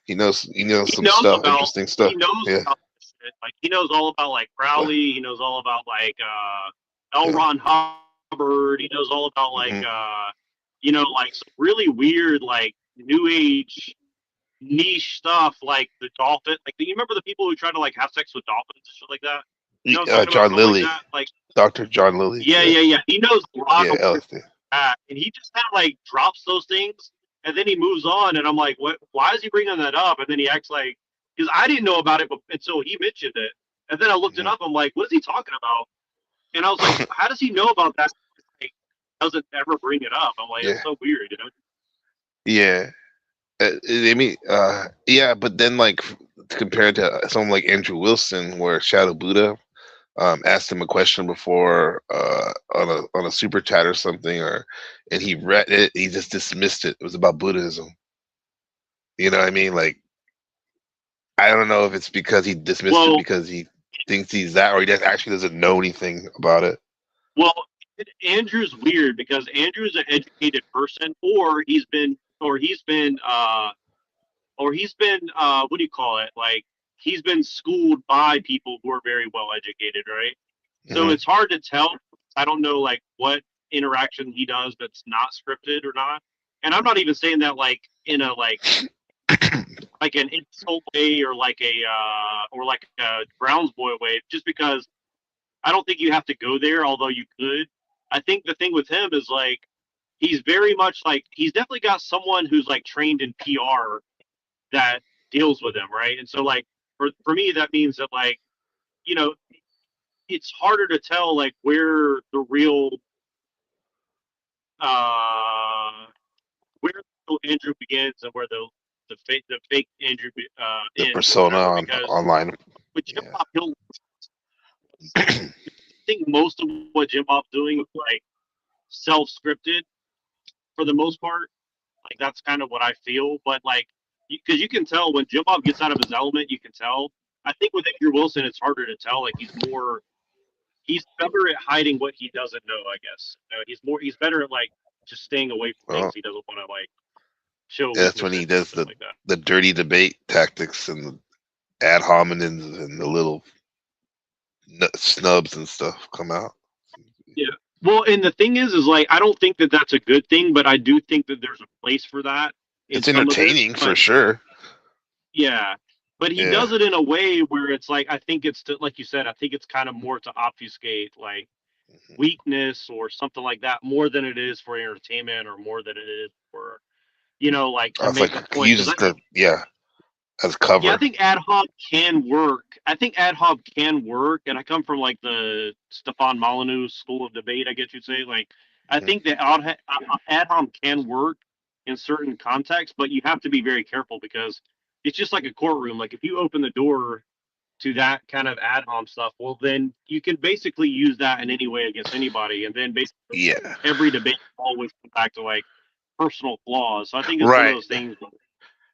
He knows some stuff, interesting stuff. He knows Yeah. about this shit. Like he knows all about like Crowley. He knows all about like L. Ron Hubbard. He knows all about like you know, like some really weird like new age niche stuff like the dolphin. Like, do you remember the people who try to like have sex with dolphins and shit like that? You know what I'm talking John about? Lilly, Like that? Like Dr. John Lilly. yeah. He knows a lot of LSD. that, and he just kind of like drops those things, and then he moves on. And I'm like, what? Why is he bringing that up? And then he acts like, because I didn't know about it until he mentioned it, and then I looked it up. I'm like, what is he talking about? And I was like, how does he know about that? Like, doesn't ever bring it up. I'm like, it's so weird, you know? Yeah. I mean, yeah, but then like compared to someone like Andrew Wilson, where Shadow Buddha asked him a question before on a super chat or something, and he read it, he just dismissed it. It was about Buddhism. You know what I mean? Like, I don't know if it's because he dismissed it because he thinks he's that, or he actually doesn't know anything about it. Well, Andrew's weird because Andrew's an educated person, or he's been what do you call it? Like, he's been schooled by people who are very well educated, right? So it's hard to tell. I don't know like what interaction he does that's not scripted or not. And I'm not even saying that like in a like an insult way or like a Browns boy way, just because I don't think you have to go there, although you could. I think the thing with him is like he's very much like he's definitely got someone who's like trained in PR that deals with him, right? And so like for me that means that like, you know, it's harder to tell like where the real Andrew begins and where the fake Andrew The ends. persona online. With Jim Bob, I think most of what Jim Bob's doing is like self-scripted for the most part. Like that's kind of what I feel. But like, because you can tell when Jim Bob gets out of his element, you can tell. I think with Andrew Wilson, it's harder to tell. Like he's better at hiding what he doesn't know. I guess he's better at like just staying away from things he doesn't want to like show. Yeah, that's when he does the dirty debate tactics and the ad hominems and the little snubs and stuff come out. Yeah. Well, and the thing is like I don't think that that's a good thing, but I do think that there's a place for that. It's entertaining for sure. Yeah, but he does it in a way where it's like I think it's to, like you said, I think it's kind of more to obfuscate like weakness or something like that, more than it is for entertainment or more than it is for, you know, like to make a point. Uses as cover. Yeah, I think ad hoc can work. And I come from like the Stefan Molyneux school of debate, I guess you'd say. Like, I think that ad hoc can work in certain contexts, but you have to be very careful because it's just like a courtroom. Like, if you open the door to that kind of ad hoc stuff, well, then you can basically use that in any way against anybody, and then basically every debate always comes back to like personal flaws. So I think it's one of those things.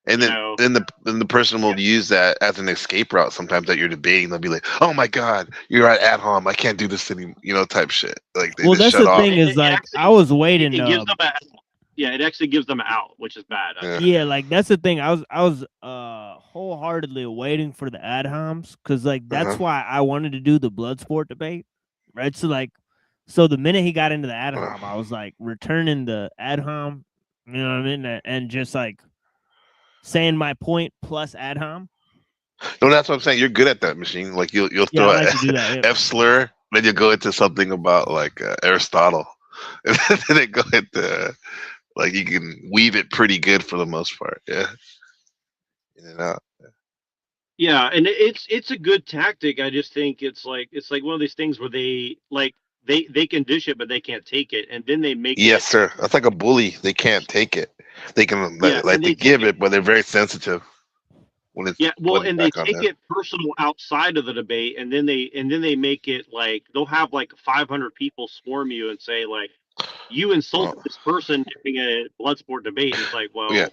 And then the person will use that as an escape route. Sometimes that you're debating, they'll be like, "Oh my God, you're at home. I can't do this anymore." You know, type shit. Like, they just shut off. Thing is like I was waiting. It gives them it actually gives them an out, which is bad. Yeah, like that's the thing. I was wholeheartedly waiting for the ad homs because like that's why I wanted to do the blood sport debate, right? So the minute he got into the ad hom, I was like returning the ad hom, you know what I mean, and just like saying my point plus ad hom. No, that's what I'm saying. You're good at that, Machine. Like you'll throw F slur, then you go into something about like Aristotle, and then they go into like you can weave it pretty good for the most part. Yeah. In and out. Yeah, and it's a good tactic. I just think it's like one of these things where they can dish it, but they can't take it, and then they make Yes, sir. That's like a bully. They can't take it. They can they give it, but they're very sensitive when it's and they take it personal outside of the debate, and then they make it like they'll have like 500 people swarm you and say like, you insulted this person during a blood sport debate. It's like, well, Yeah.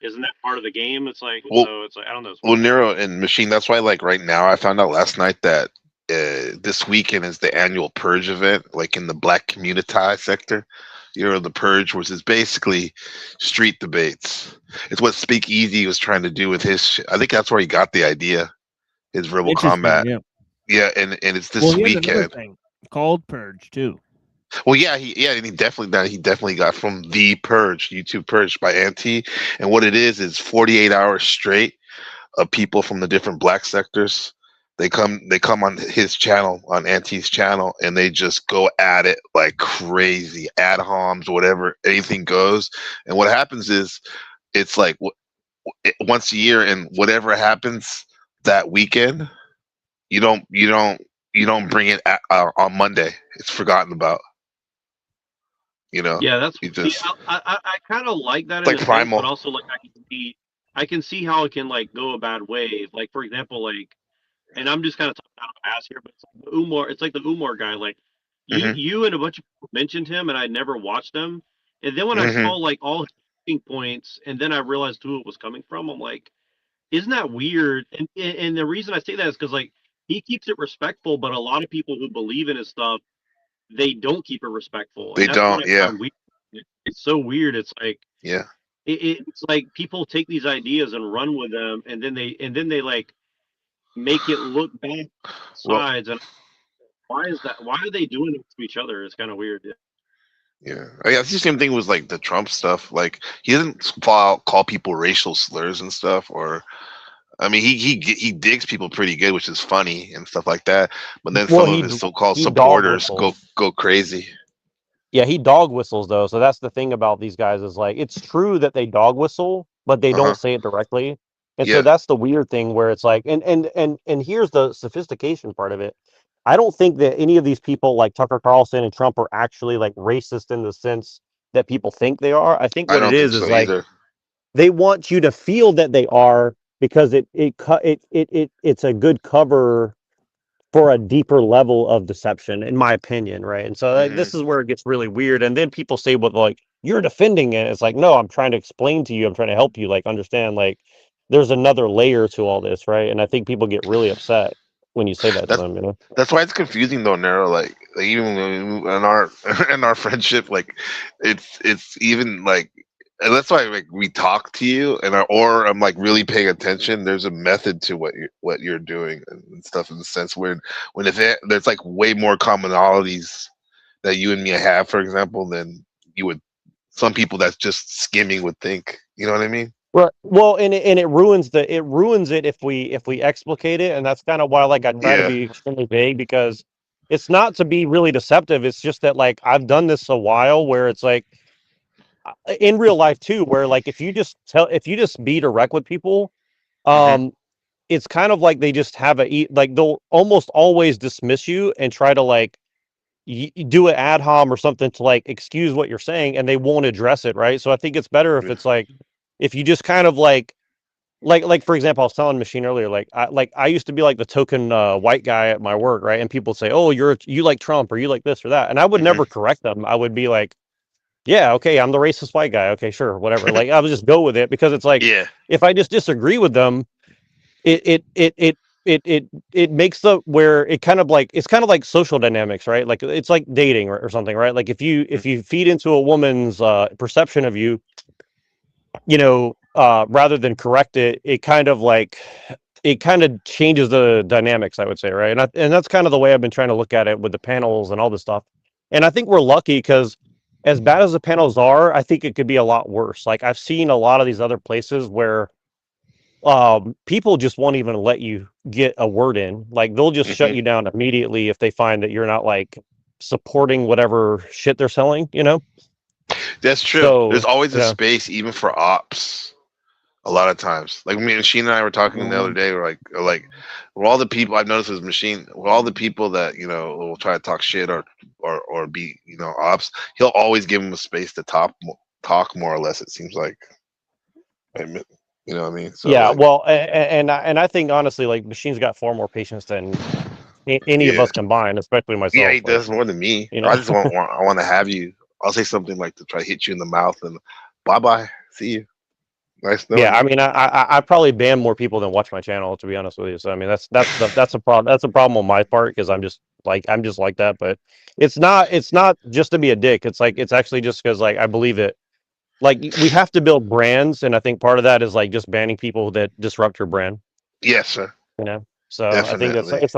isn't that part of the game? It's like, Well, so it's like, I don't know. It's Well, weird. Nero and Machine. That's why, like right now, I found out last night that this weekend is the annual Purge event, like in the Black community sector. The Purge, which is basically street debates. It's what Speakeasy was trying to do with his. I think that's where he got the idea. His verbal Interesting, combat. yeah. Yeah, and it's this Well, he has another weekend. thing called Purge too. Well, yeah, and he definitely got from the Purge, YouTube Purge by Auntie, and what it is 48 hours straight of people from the different black sectors. They come on his channel, on Auntie's channel, and they just go at it like crazy, ad homs, whatever, anything goes. And what happens is, it's like once a year, and whatever happens that weekend, you don't bring it on Monday. It's forgotten about. Yeah, that's. you just I kind of like that in like a sense, primal. but also like I can see how it can like go a bad way. Like for example, like, and I'm just kind of talking out of ass here, but it's like the Umar. It's like the Umar guy. Like Mhm. you and a bunch of people mentioned him, and I never watched him. And then when I Mhm. saw like all his talking points, and then I realized who it was coming from, I'm like, isn't that weird? And the reason I say that is because like he keeps it respectful, but a lot of people who believe in his stuff, they don't keep it respectful, They and that's what don't, I yeah. find weird. It's so weird. It's like Yeah. it's like people take these ideas and run with them, and then they like make it look bad Well, sides. And why is that? Why are they doing it to each other? It's kind of weird. yeah. I guess the same thing with like the Trump stuff. Like he doesn't call people racial slurs and stuff, or I mean, he digs people pretty good, which is funny and stuff like that. But then Well, some of his so-called he dog supporters whistles. go crazy. Yeah, he dog whistles though. So that's the thing about these guys is like it's true that they dog whistle, but they Uh-huh. don't say it directly. And so Yeah. that's the weird thing where it's like and here's the sophistication part of it. I don't think that any of these people like Tucker Carlson and Trump are actually like racist in the sense that people think they are. I think I what it don't think is so like either. they want you to feel that they are because it's a good cover for a deeper level of deception, in my opinion, right? And so like, Mhm. this is where it gets really weird. And then people say, "Well, like you're defending it." It's like, no, I'm trying to explain to you. I'm trying to help you, like understand. Like, there's another layer to all this, right? And I think people get really upset when you say that to That's them. You know? that's why it's confusing though, Nero. Like even in our in our friendship, like it's even like, and that's why like we talk to you or I'm like really paying attention. There's a method to what you're doing and stuff, in the sense when if there's like way more commonalities that you and me have, for example, than you would some people that's just skimming would think. You know what I mean? Right. Well, and it ruins it if we explicate it, and that's kind of why like I try to Yeah. be extremely vague because it's not to be really deceptive. It's just that like I've done this a while where it's like in real life too, where like if you just be direct with people, Mhm. it's kind of like they just have like they'll almost always dismiss you and try to like do an ad hom or something to like excuse what you're saying, and they won't address it, right? So I think it's better if Yeah. it's like if you just kind of like for example, I was telling Machine earlier, like I used to be like the token white guy at my work, right? And people say, "Oh, you like Trump or you like this or that," and I would Mhm. never correct them. I would be like, "Yeah, okay, I'm the racist white guy. Okay, sure, whatever." Like I would just go with it because it's like Yeah. if I just disagree with them, it makes the where it kind of like it's kind of like social dynamics, right? Like it's like dating or something, right? Like if you feed into a woman's perception of you, you know, rather than correct it, it kind of changes the dynamics, I would say, right? And that's kind of the way I've been trying to look at it with the panels and all this stuff. And I think we're lucky because as bad as the panels are, I think it could be a lot worse. Like I've seen a lot of these other places where people just won't even let you get a word in. Like they'll just shut Mhm. you down immediately if they find that you're not like supporting whatever shit they're selling, you know? That's true. There's So, always a yeah. space, even for ops. A lot of times, like me and Sheen and I were talking the other day. We're like, with all the people I've noticed with Machine, with all the people that will try to talk shit or be ops, he'll always give them a space to talk more or less. It seems like, you know what I mean? So Yeah, like, well, and I think honestly, like Machine's got far more patience than any of yeah, us combined, especially yeah, myself. he Like, does more than me. you I know, just I want to have you I'll say something like to try to hit you in the mouth and bye bye, see you. Nice knowing Yeah, you. I mean, I probably ban more people than watch my channel, to be honest with you. So I mean, that's a problem. That's a problem on my part because I'm just like that. But it's not just to be a dick. It's like it's actually just because like I believe it. Like we have to build brands, and I think part of that is like just banning people that disrupt your brand. Yes, sir. You know. So I think Definitely. it's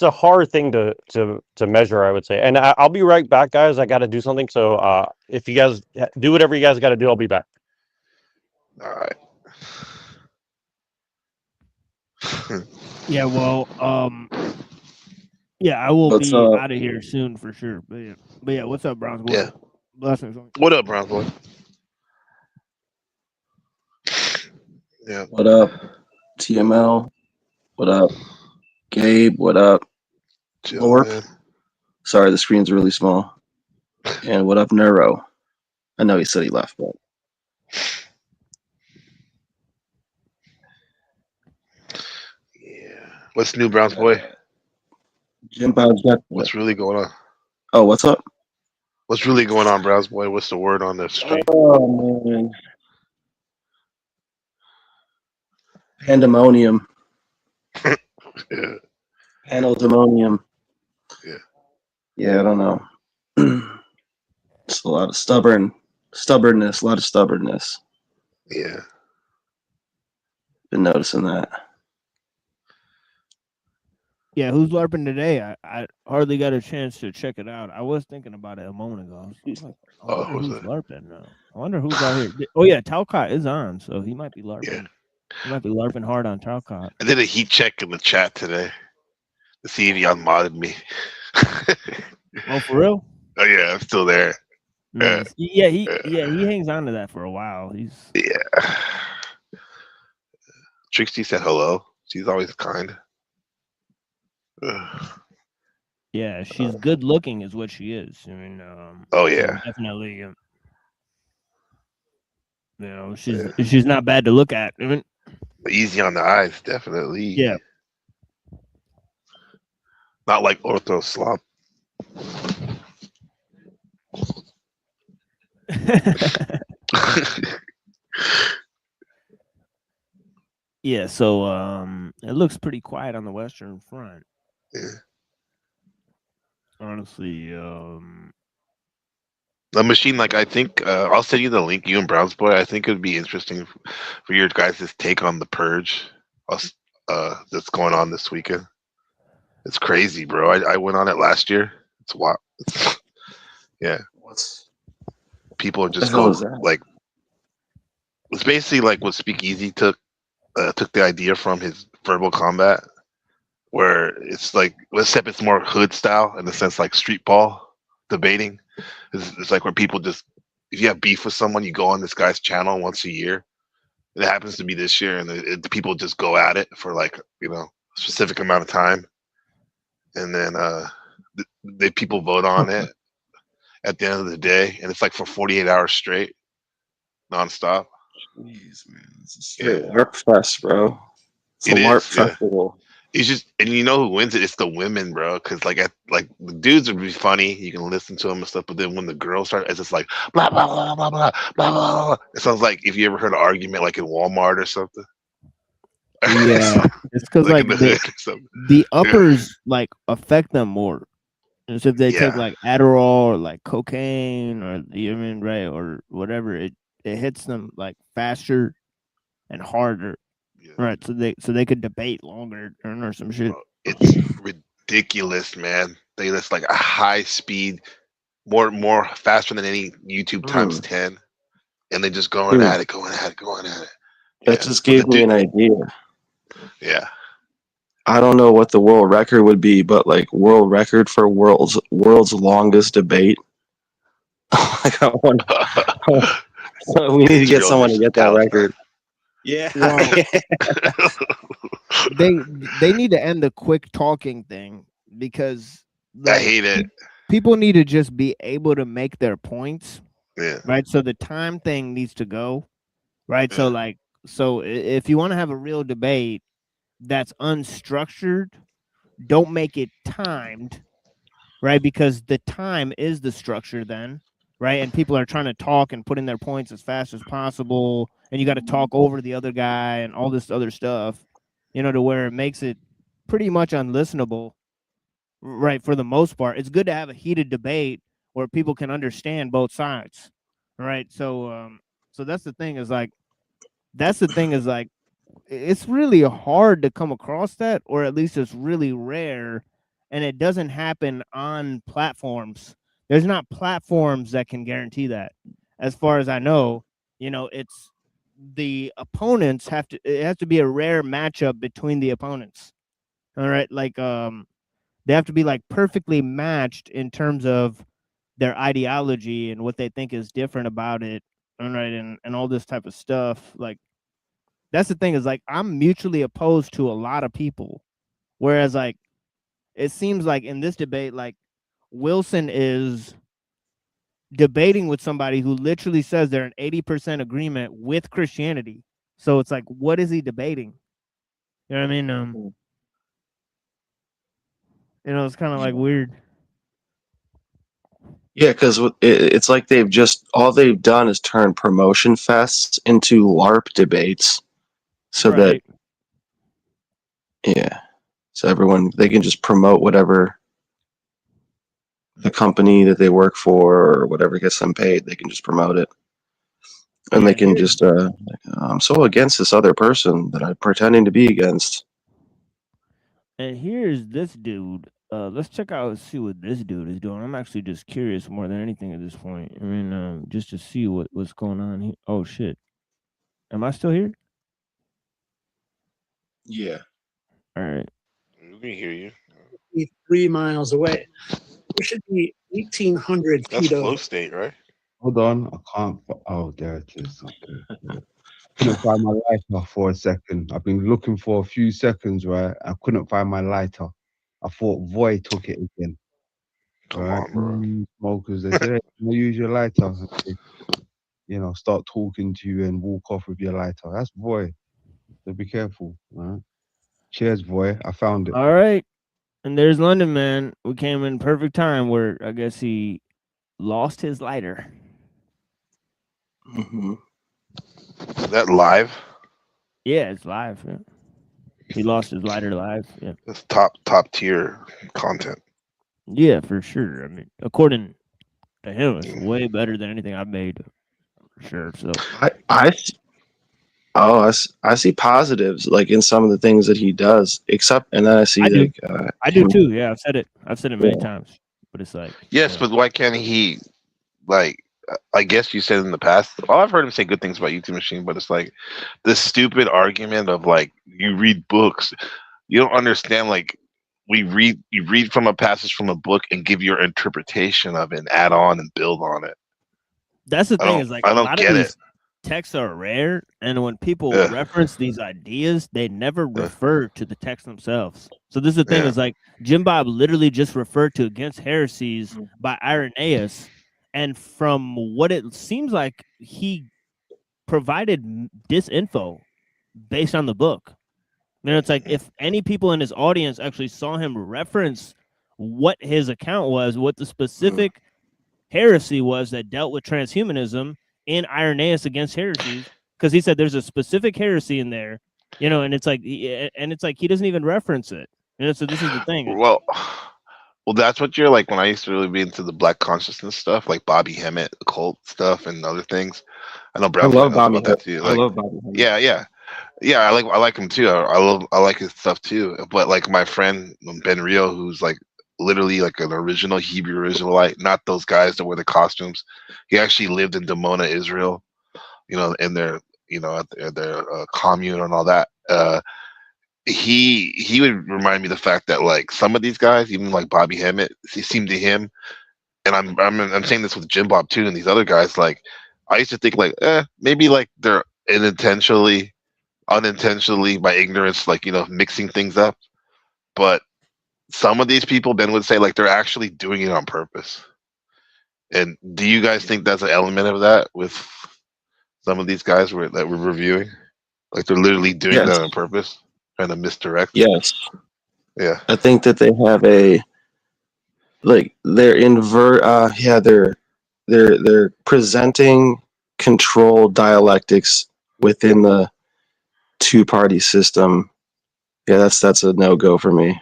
a hard thing to measure. I would say, and I'll be right back, guys. I got to do something. So if you guys do whatever you guys got to do, I'll be back. All right. Yeah, well, yeah, I will What's be up? out of here soon for sure. But yeah, what's up, Browns boy? Yeah. Blessings. What up, Browns boy? Yeah. What up, TML? What up, Gabe? What up, Chill, Lorp? man. Sorry, the screen's really small. And what up, Neuro? I know he said he left, but Yeah. What's new, Browns boy? Jim Jet. What's really going on? Oh, what's up? What's really going on, Browns boy? What's the word on the street? Oh man, pandemonium. Yeah. Pandemonium. Yeah. Yeah, I don't know. It's a lot of stubbornness. A lot of stubbornness. Yeah. Been noticing that. Yeah, who's LARPing today? I hardly got a chance to check it out. I was thinking about it a moment ago. I was like, I wonder who's who's that? LARPing now. I wonder who's out here. Oh yeah, Talcott is on, so he might be LARPing. Yeah. He might be LARPing hard on Talcott. I did a heat check in the chat today to see if he unmodded me. Oh, for real? Oh yeah, I'm still there. Nice. Yeah, he hangs on to that for a while. He's Yeah. Trixie said hello. She's always kind. yeah, she's good looking, is what she is. I mean, Oh yeah. definitely. You know, she's not bad to look at. I mean, Easy on the eyes, definitely. yeah. Not like Ortho Slop. Yeah, so it looks pretty quiet on the Western Front. Yeah. Honestly, The machine, like I think I'll send you the link, you and Browns boy. I think it would be interesting for your guys' take on the purge that's going on this weekend. It's crazy, bro. I went on it last year. It's wild. Yeah. People are just hell go is that? like it's basically like what Speakeasy took the idea from his verbal combat, where it's like except it's more hood style in the sense like street ball debating. It's like where people just if you have beef with someone, you go on this guy's channel once a year. It happens to be this year, and the people just go at it for like a specific amount of time, and then people vote on it at the end of the day, and it's like for 48 hours straight, nonstop. Jeez, man, it's a straight LARP fest, bro. It's a It LARP is, yeah. festival. It's just, and you know who wins it? It's the women, bro. Because like the dudes would be funny, you can listen to them and stuff, but then when the girls start, it's just like blah blah blah blah blah blah blah. It sounds like if you ever heard an argument like in Walmart or something. yeah, it's because like in the hood or something. the uppers like affect them more. And so if they take Yeah. like Adderall or like cocaine or right or whatever, it hits them like faster and harder. Right, so they could debate longer or some shit. It's ridiculous, man. They just like a high speed, more faster than any YouTube times 10, and they just going at it. That just gave me an idea. Yeah. I don't know what the world record would be, but like world record for world's longest debate. Like, I wonder, we need to get someone to get that record. Yeah. They need to end the quick talking thing because I hate it. People need to just be able to make their points. Yeah. Right. So the time thing needs to go. Right. Yeah. So if you want to have a real debate that's unstructured, don't make it timed. Right. Because the time is the structure then. right? And people are trying to talk and put in their points as fast as possible, and you got to talk over the other guy and all this other stuff, you know, to where it makes it pretty much unlistenable, right? For the most part, it's good to have a heated debate where people can understand both sides, right? So that's the thing is like, it's really hard to come across that, or at least it's really rare, and it doesn't happen on platforms. There's not platforms that can guarantee that. As far as I know, you know, it's the opponents it has to be a rare matchup between the opponents. All right, like they have to be like perfectly matched in terms of their ideology and what they think is different about it. All right, and all this type of stuff. Like that's the thing is like I'm mutually opposed to a lot of people, whereas like it seems like in this debate, like Wilson is debating with somebody who literally says they're in 80% agreement with Christianity. So it's like, what is he debating? You know what I mean? You know, it's kind of like weird. Yeah, because it's like all they've done is turn promotion fests into LARP debates, so Right. so everyone they can just promote whatever the company that they work for or whatever gets them paid. They can just promote it, and they can just I'm so against this other person that I'm pretending to be against. And here's this dude. Let's check out see what this dude is doing. I'm actually just curious more than anything at this point. I mean, just to see what's going on here. Oh shit. Am I still here? Yeah. All right. We can hear you. 3 miles away. There should be 1,800 That's pedo. flow state, right? Hold on, I can't. Oh, there it is. Okay. Couldn't find my lighter for a second. I've been looking for a few seconds, right? I couldn't find my lighter. I thought Voy took it again. Come right? on, bro. Smokers, they say, hey, can I use your lighter? You know, start talking to you and walk off with your lighter. That's Voy. So be careful, right? Cheers, Voy. I found it. All right. And there's London Man. We came in perfect time where I guess he lost his lighter. Mm-hmm. Is that live? Yeah, it's live. Yeah. He lost his lighter live. Yeah. That's top tier content. Yeah, for sure. I mean, according to him, it's way better than anything I've made. For sure. So I see positives like in some of the things that he does, and then I see I do too. Yeah, I've said it many times, but it's like yes, but why can't he like? I guess you said in the past. Oh, I've heard him say good things about YouTube Machine, but it's like this stupid argument of like you read books, you don't understand. Like you read from a passage from a book and give your interpretation of it, and add on and build on it. That's the thing is like I a don't lot get of these it. texts are rare, and when people Yeah. reference these ideas, they never refer to the text themselves. So this is the thing is like Jim Bob literally just referred to Against Heresies by Irenaeus, and from what it seems like, he provided disinfo based on the book. You know, it's like if any people in his audience actually saw him reference what his account was, what the specific heresy was that dealt with transhumanism in Irenaeus Against Heresies, because he said there's a specific heresy in there, you know, and it's like he doesn't even reference it. You know, so this is the thing. Well, that's what you're like when I used to really be into the Black consciousness stuff, like Bobby Hemmett, the cult stuff, and other things. I know Brown love knows Bobby about that too. I Like, love Bobby Hemmett. yeah. I like him too. I like his stuff too. But like my friend Ben Rio, who's like literally like an original Hebrew Israelite, not those guys that wear the costumes. He actually lived in Dimona, Israel. You know, in their at their commune and all that. He would remind me the fact that like some of these guys, even like Bobby Hemmett, he seemed to him, and I'm saying this with Jim Bob too, and these other guys. Like I used to think like, maybe like they're unintentionally by ignorance, like mixing things up. But some of these people, Ben would say, like they're actually doing it on purpose. And do you guys think that's an element of that with some of these guys that we're reviewing? Like they're literally doing that on purpose? Trying to misdirect. Yes. Yeah. I think that they have they're they're presenting controlled dialectics within the two-party system. Yeah, that's a no-go for me.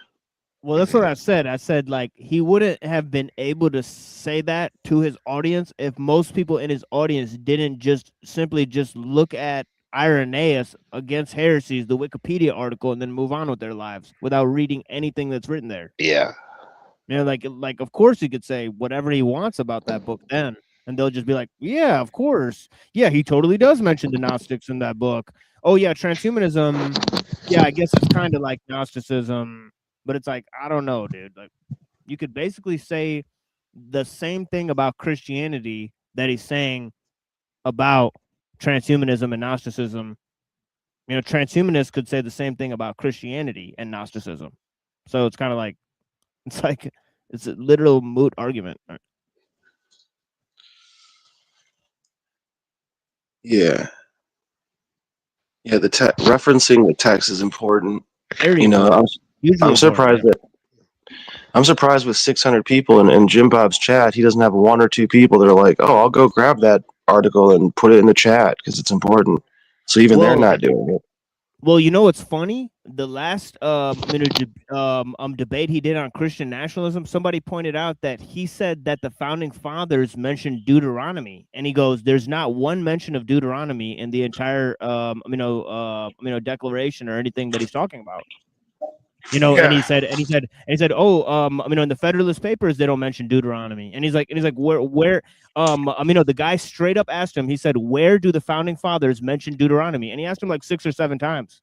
Well, that's what I said. I said, like, he wouldn't have been able to say that to his audience if most people in his audience didn't simply look at Irenaeus against heresies, the Wikipedia article, and then move on with their lives without reading anything that's written there. Yeah. You know, like of course he could say whatever he wants about that book then, and they'll just be like, yeah, of course. Yeah, he totally does mention the Gnostics in that book. Oh yeah, transhumanism. Yeah, I guess it's kind of like Gnosticism, but it's like, I don't know, dude. Like, you could basically say the same thing about Christianity that he's saying about transhumanism and Gnosticism. You know, transhumanists could say the same thing about Christianity and Gnosticism. So it's kind of like, it's a literal moot argument. Yeah. Yeah, referencing the text is important. Very You know, important. I'm surprised I'm surprised with 600 people in Jim Bob's chat, he doesn't have one or two people that are like, "Oh, I'll go grab that article and put it in the chat because it's important." So even they're not doing it. Well, you know what's funny? The last debate he did on Christian nationalism, somebody pointed out that he said that the founding fathers mentioned Deuteronomy, and he goes, "There's not one mention of Deuteronomy in the entire declaration or anything that he's talking about." You know, and he said, "Oh, in the Federalist Papers they don't mention Deuteronomy." And he's like, where, the guy straight up asked him. He said, "Where do the founding fathers mention Deuteronomy?" And he asked him like 6 or 7 times,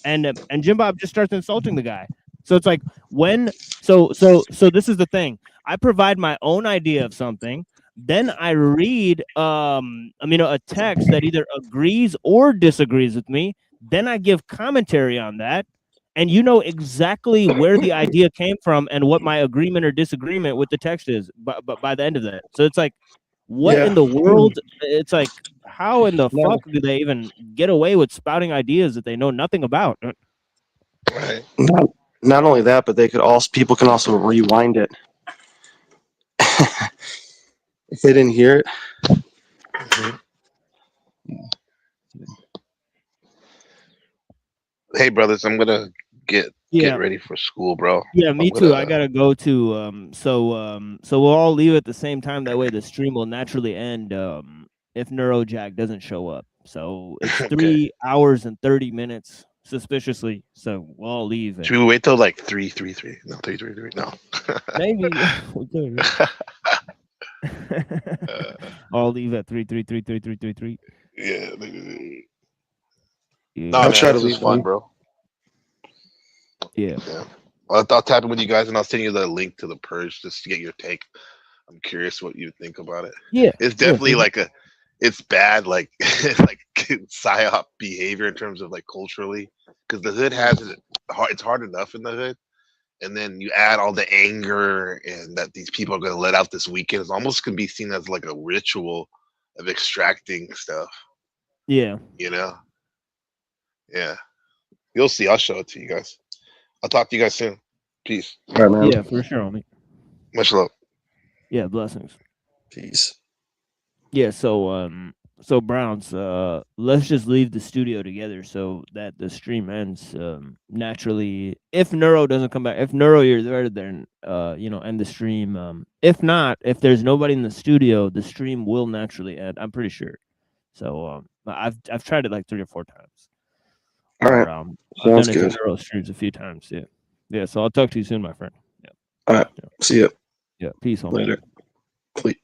and Jim Bob just starts insulting the guy. So it's like, so this is the thing. I provide my own idea of something, then I read a text that either agrees or disagrees with me. Then I give commentary on that. And you know exactly where the idea came from and what my agreement or disagreement with the text is by the end of that. So it's like, what in the world? It's like, how in the fuck do they even get away with spouting ideas that they know nothing about? Right. Not only that, but people can also rewind it. If they didn't hear it. Hey, brothers, I'm gonna get ready for school, bro. Yeah, me too. I gotta go to so we'll all leave at the same time. That way the stream will naturally end if Neurojack doesn't show up. So it's 3 hours and 30 minutes suspiciously. So we'll all leave. Should we wait till like 3:33? No, 3:33. No. Maybe we could. I'll leave at 3:33. Yeah. Yeah. I'll try to leave fun, bro. Yeah. I'll tap in with you guys, and I'll send you the link to the Purge just to get your take. I'm curious what you think about it. Yeah, it's definitely it's bad, like like psyop behavior in terms of like culturally, because the hood has it hard. It's hard enough in the hood, and then you add all the anger and that these people are going to let out this weekend. It's almost can be seen as like a ritual of extracting stuff. Yeah. You know. Yeah. You'll see. I'll show it to you guys. I'll talk to you guys soon. Peace. All right, man. Yeah, for sure, homie. Much love. Yeah, blessings. Peace. Yeah, so Browns, let's just leave the studio together so that the stream ends naturally. If Neuro doesn't come back, if Neuro you're there, then end the stream. If not, if there's nobody in the studio, the stream will naturally end. I'm pretty sure. So I've tried it like 3 or 4 times. All right. I've Sounds done it good. to Neuro streams a few times. Yeah. Yeah. So I'll talk to you soon, my friend. Yeah. All right. See ya. Yeah. Peace, homie. Later.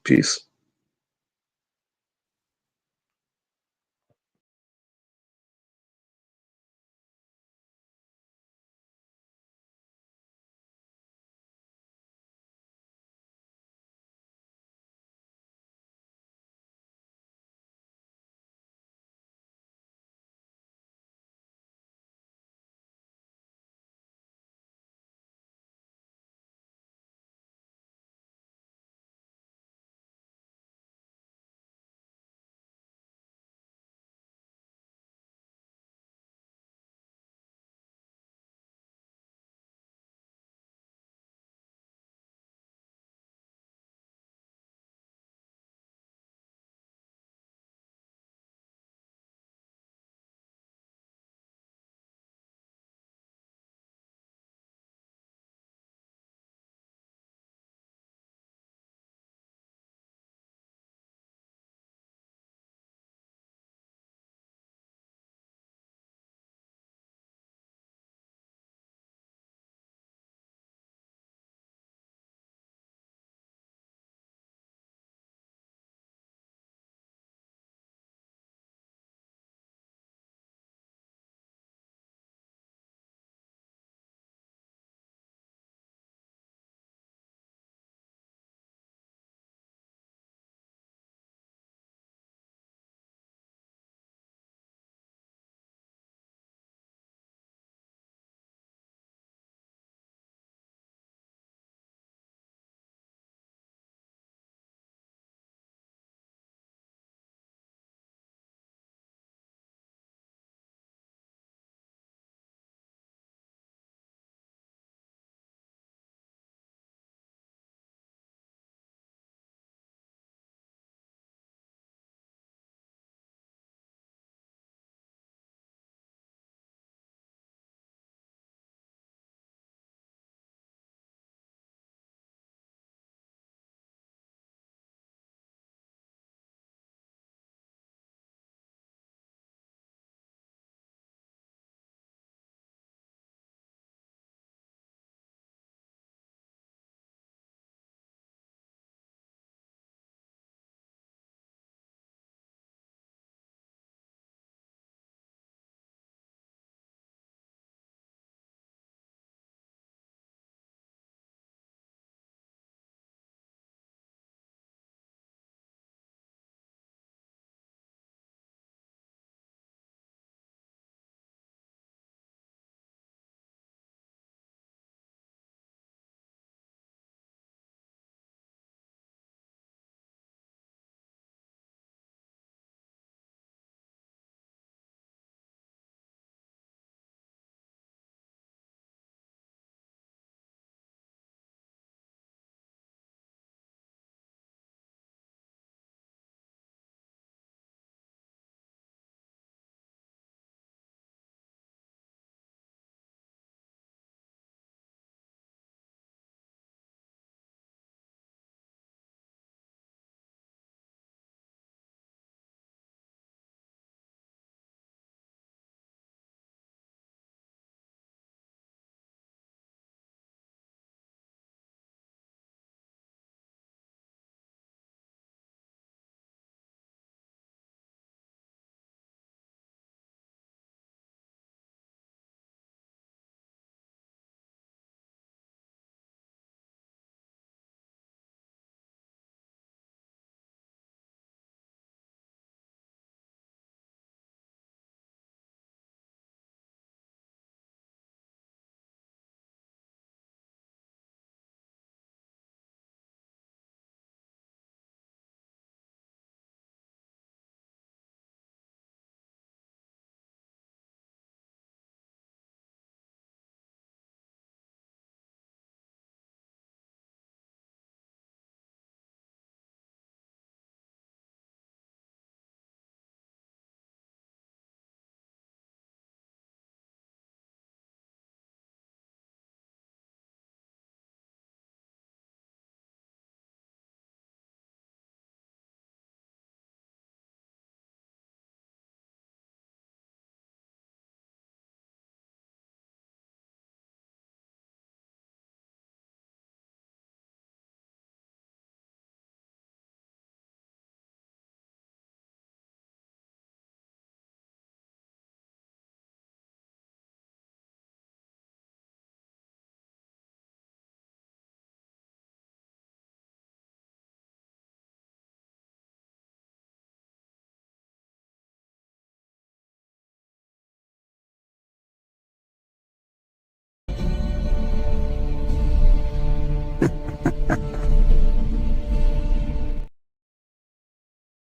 Peace.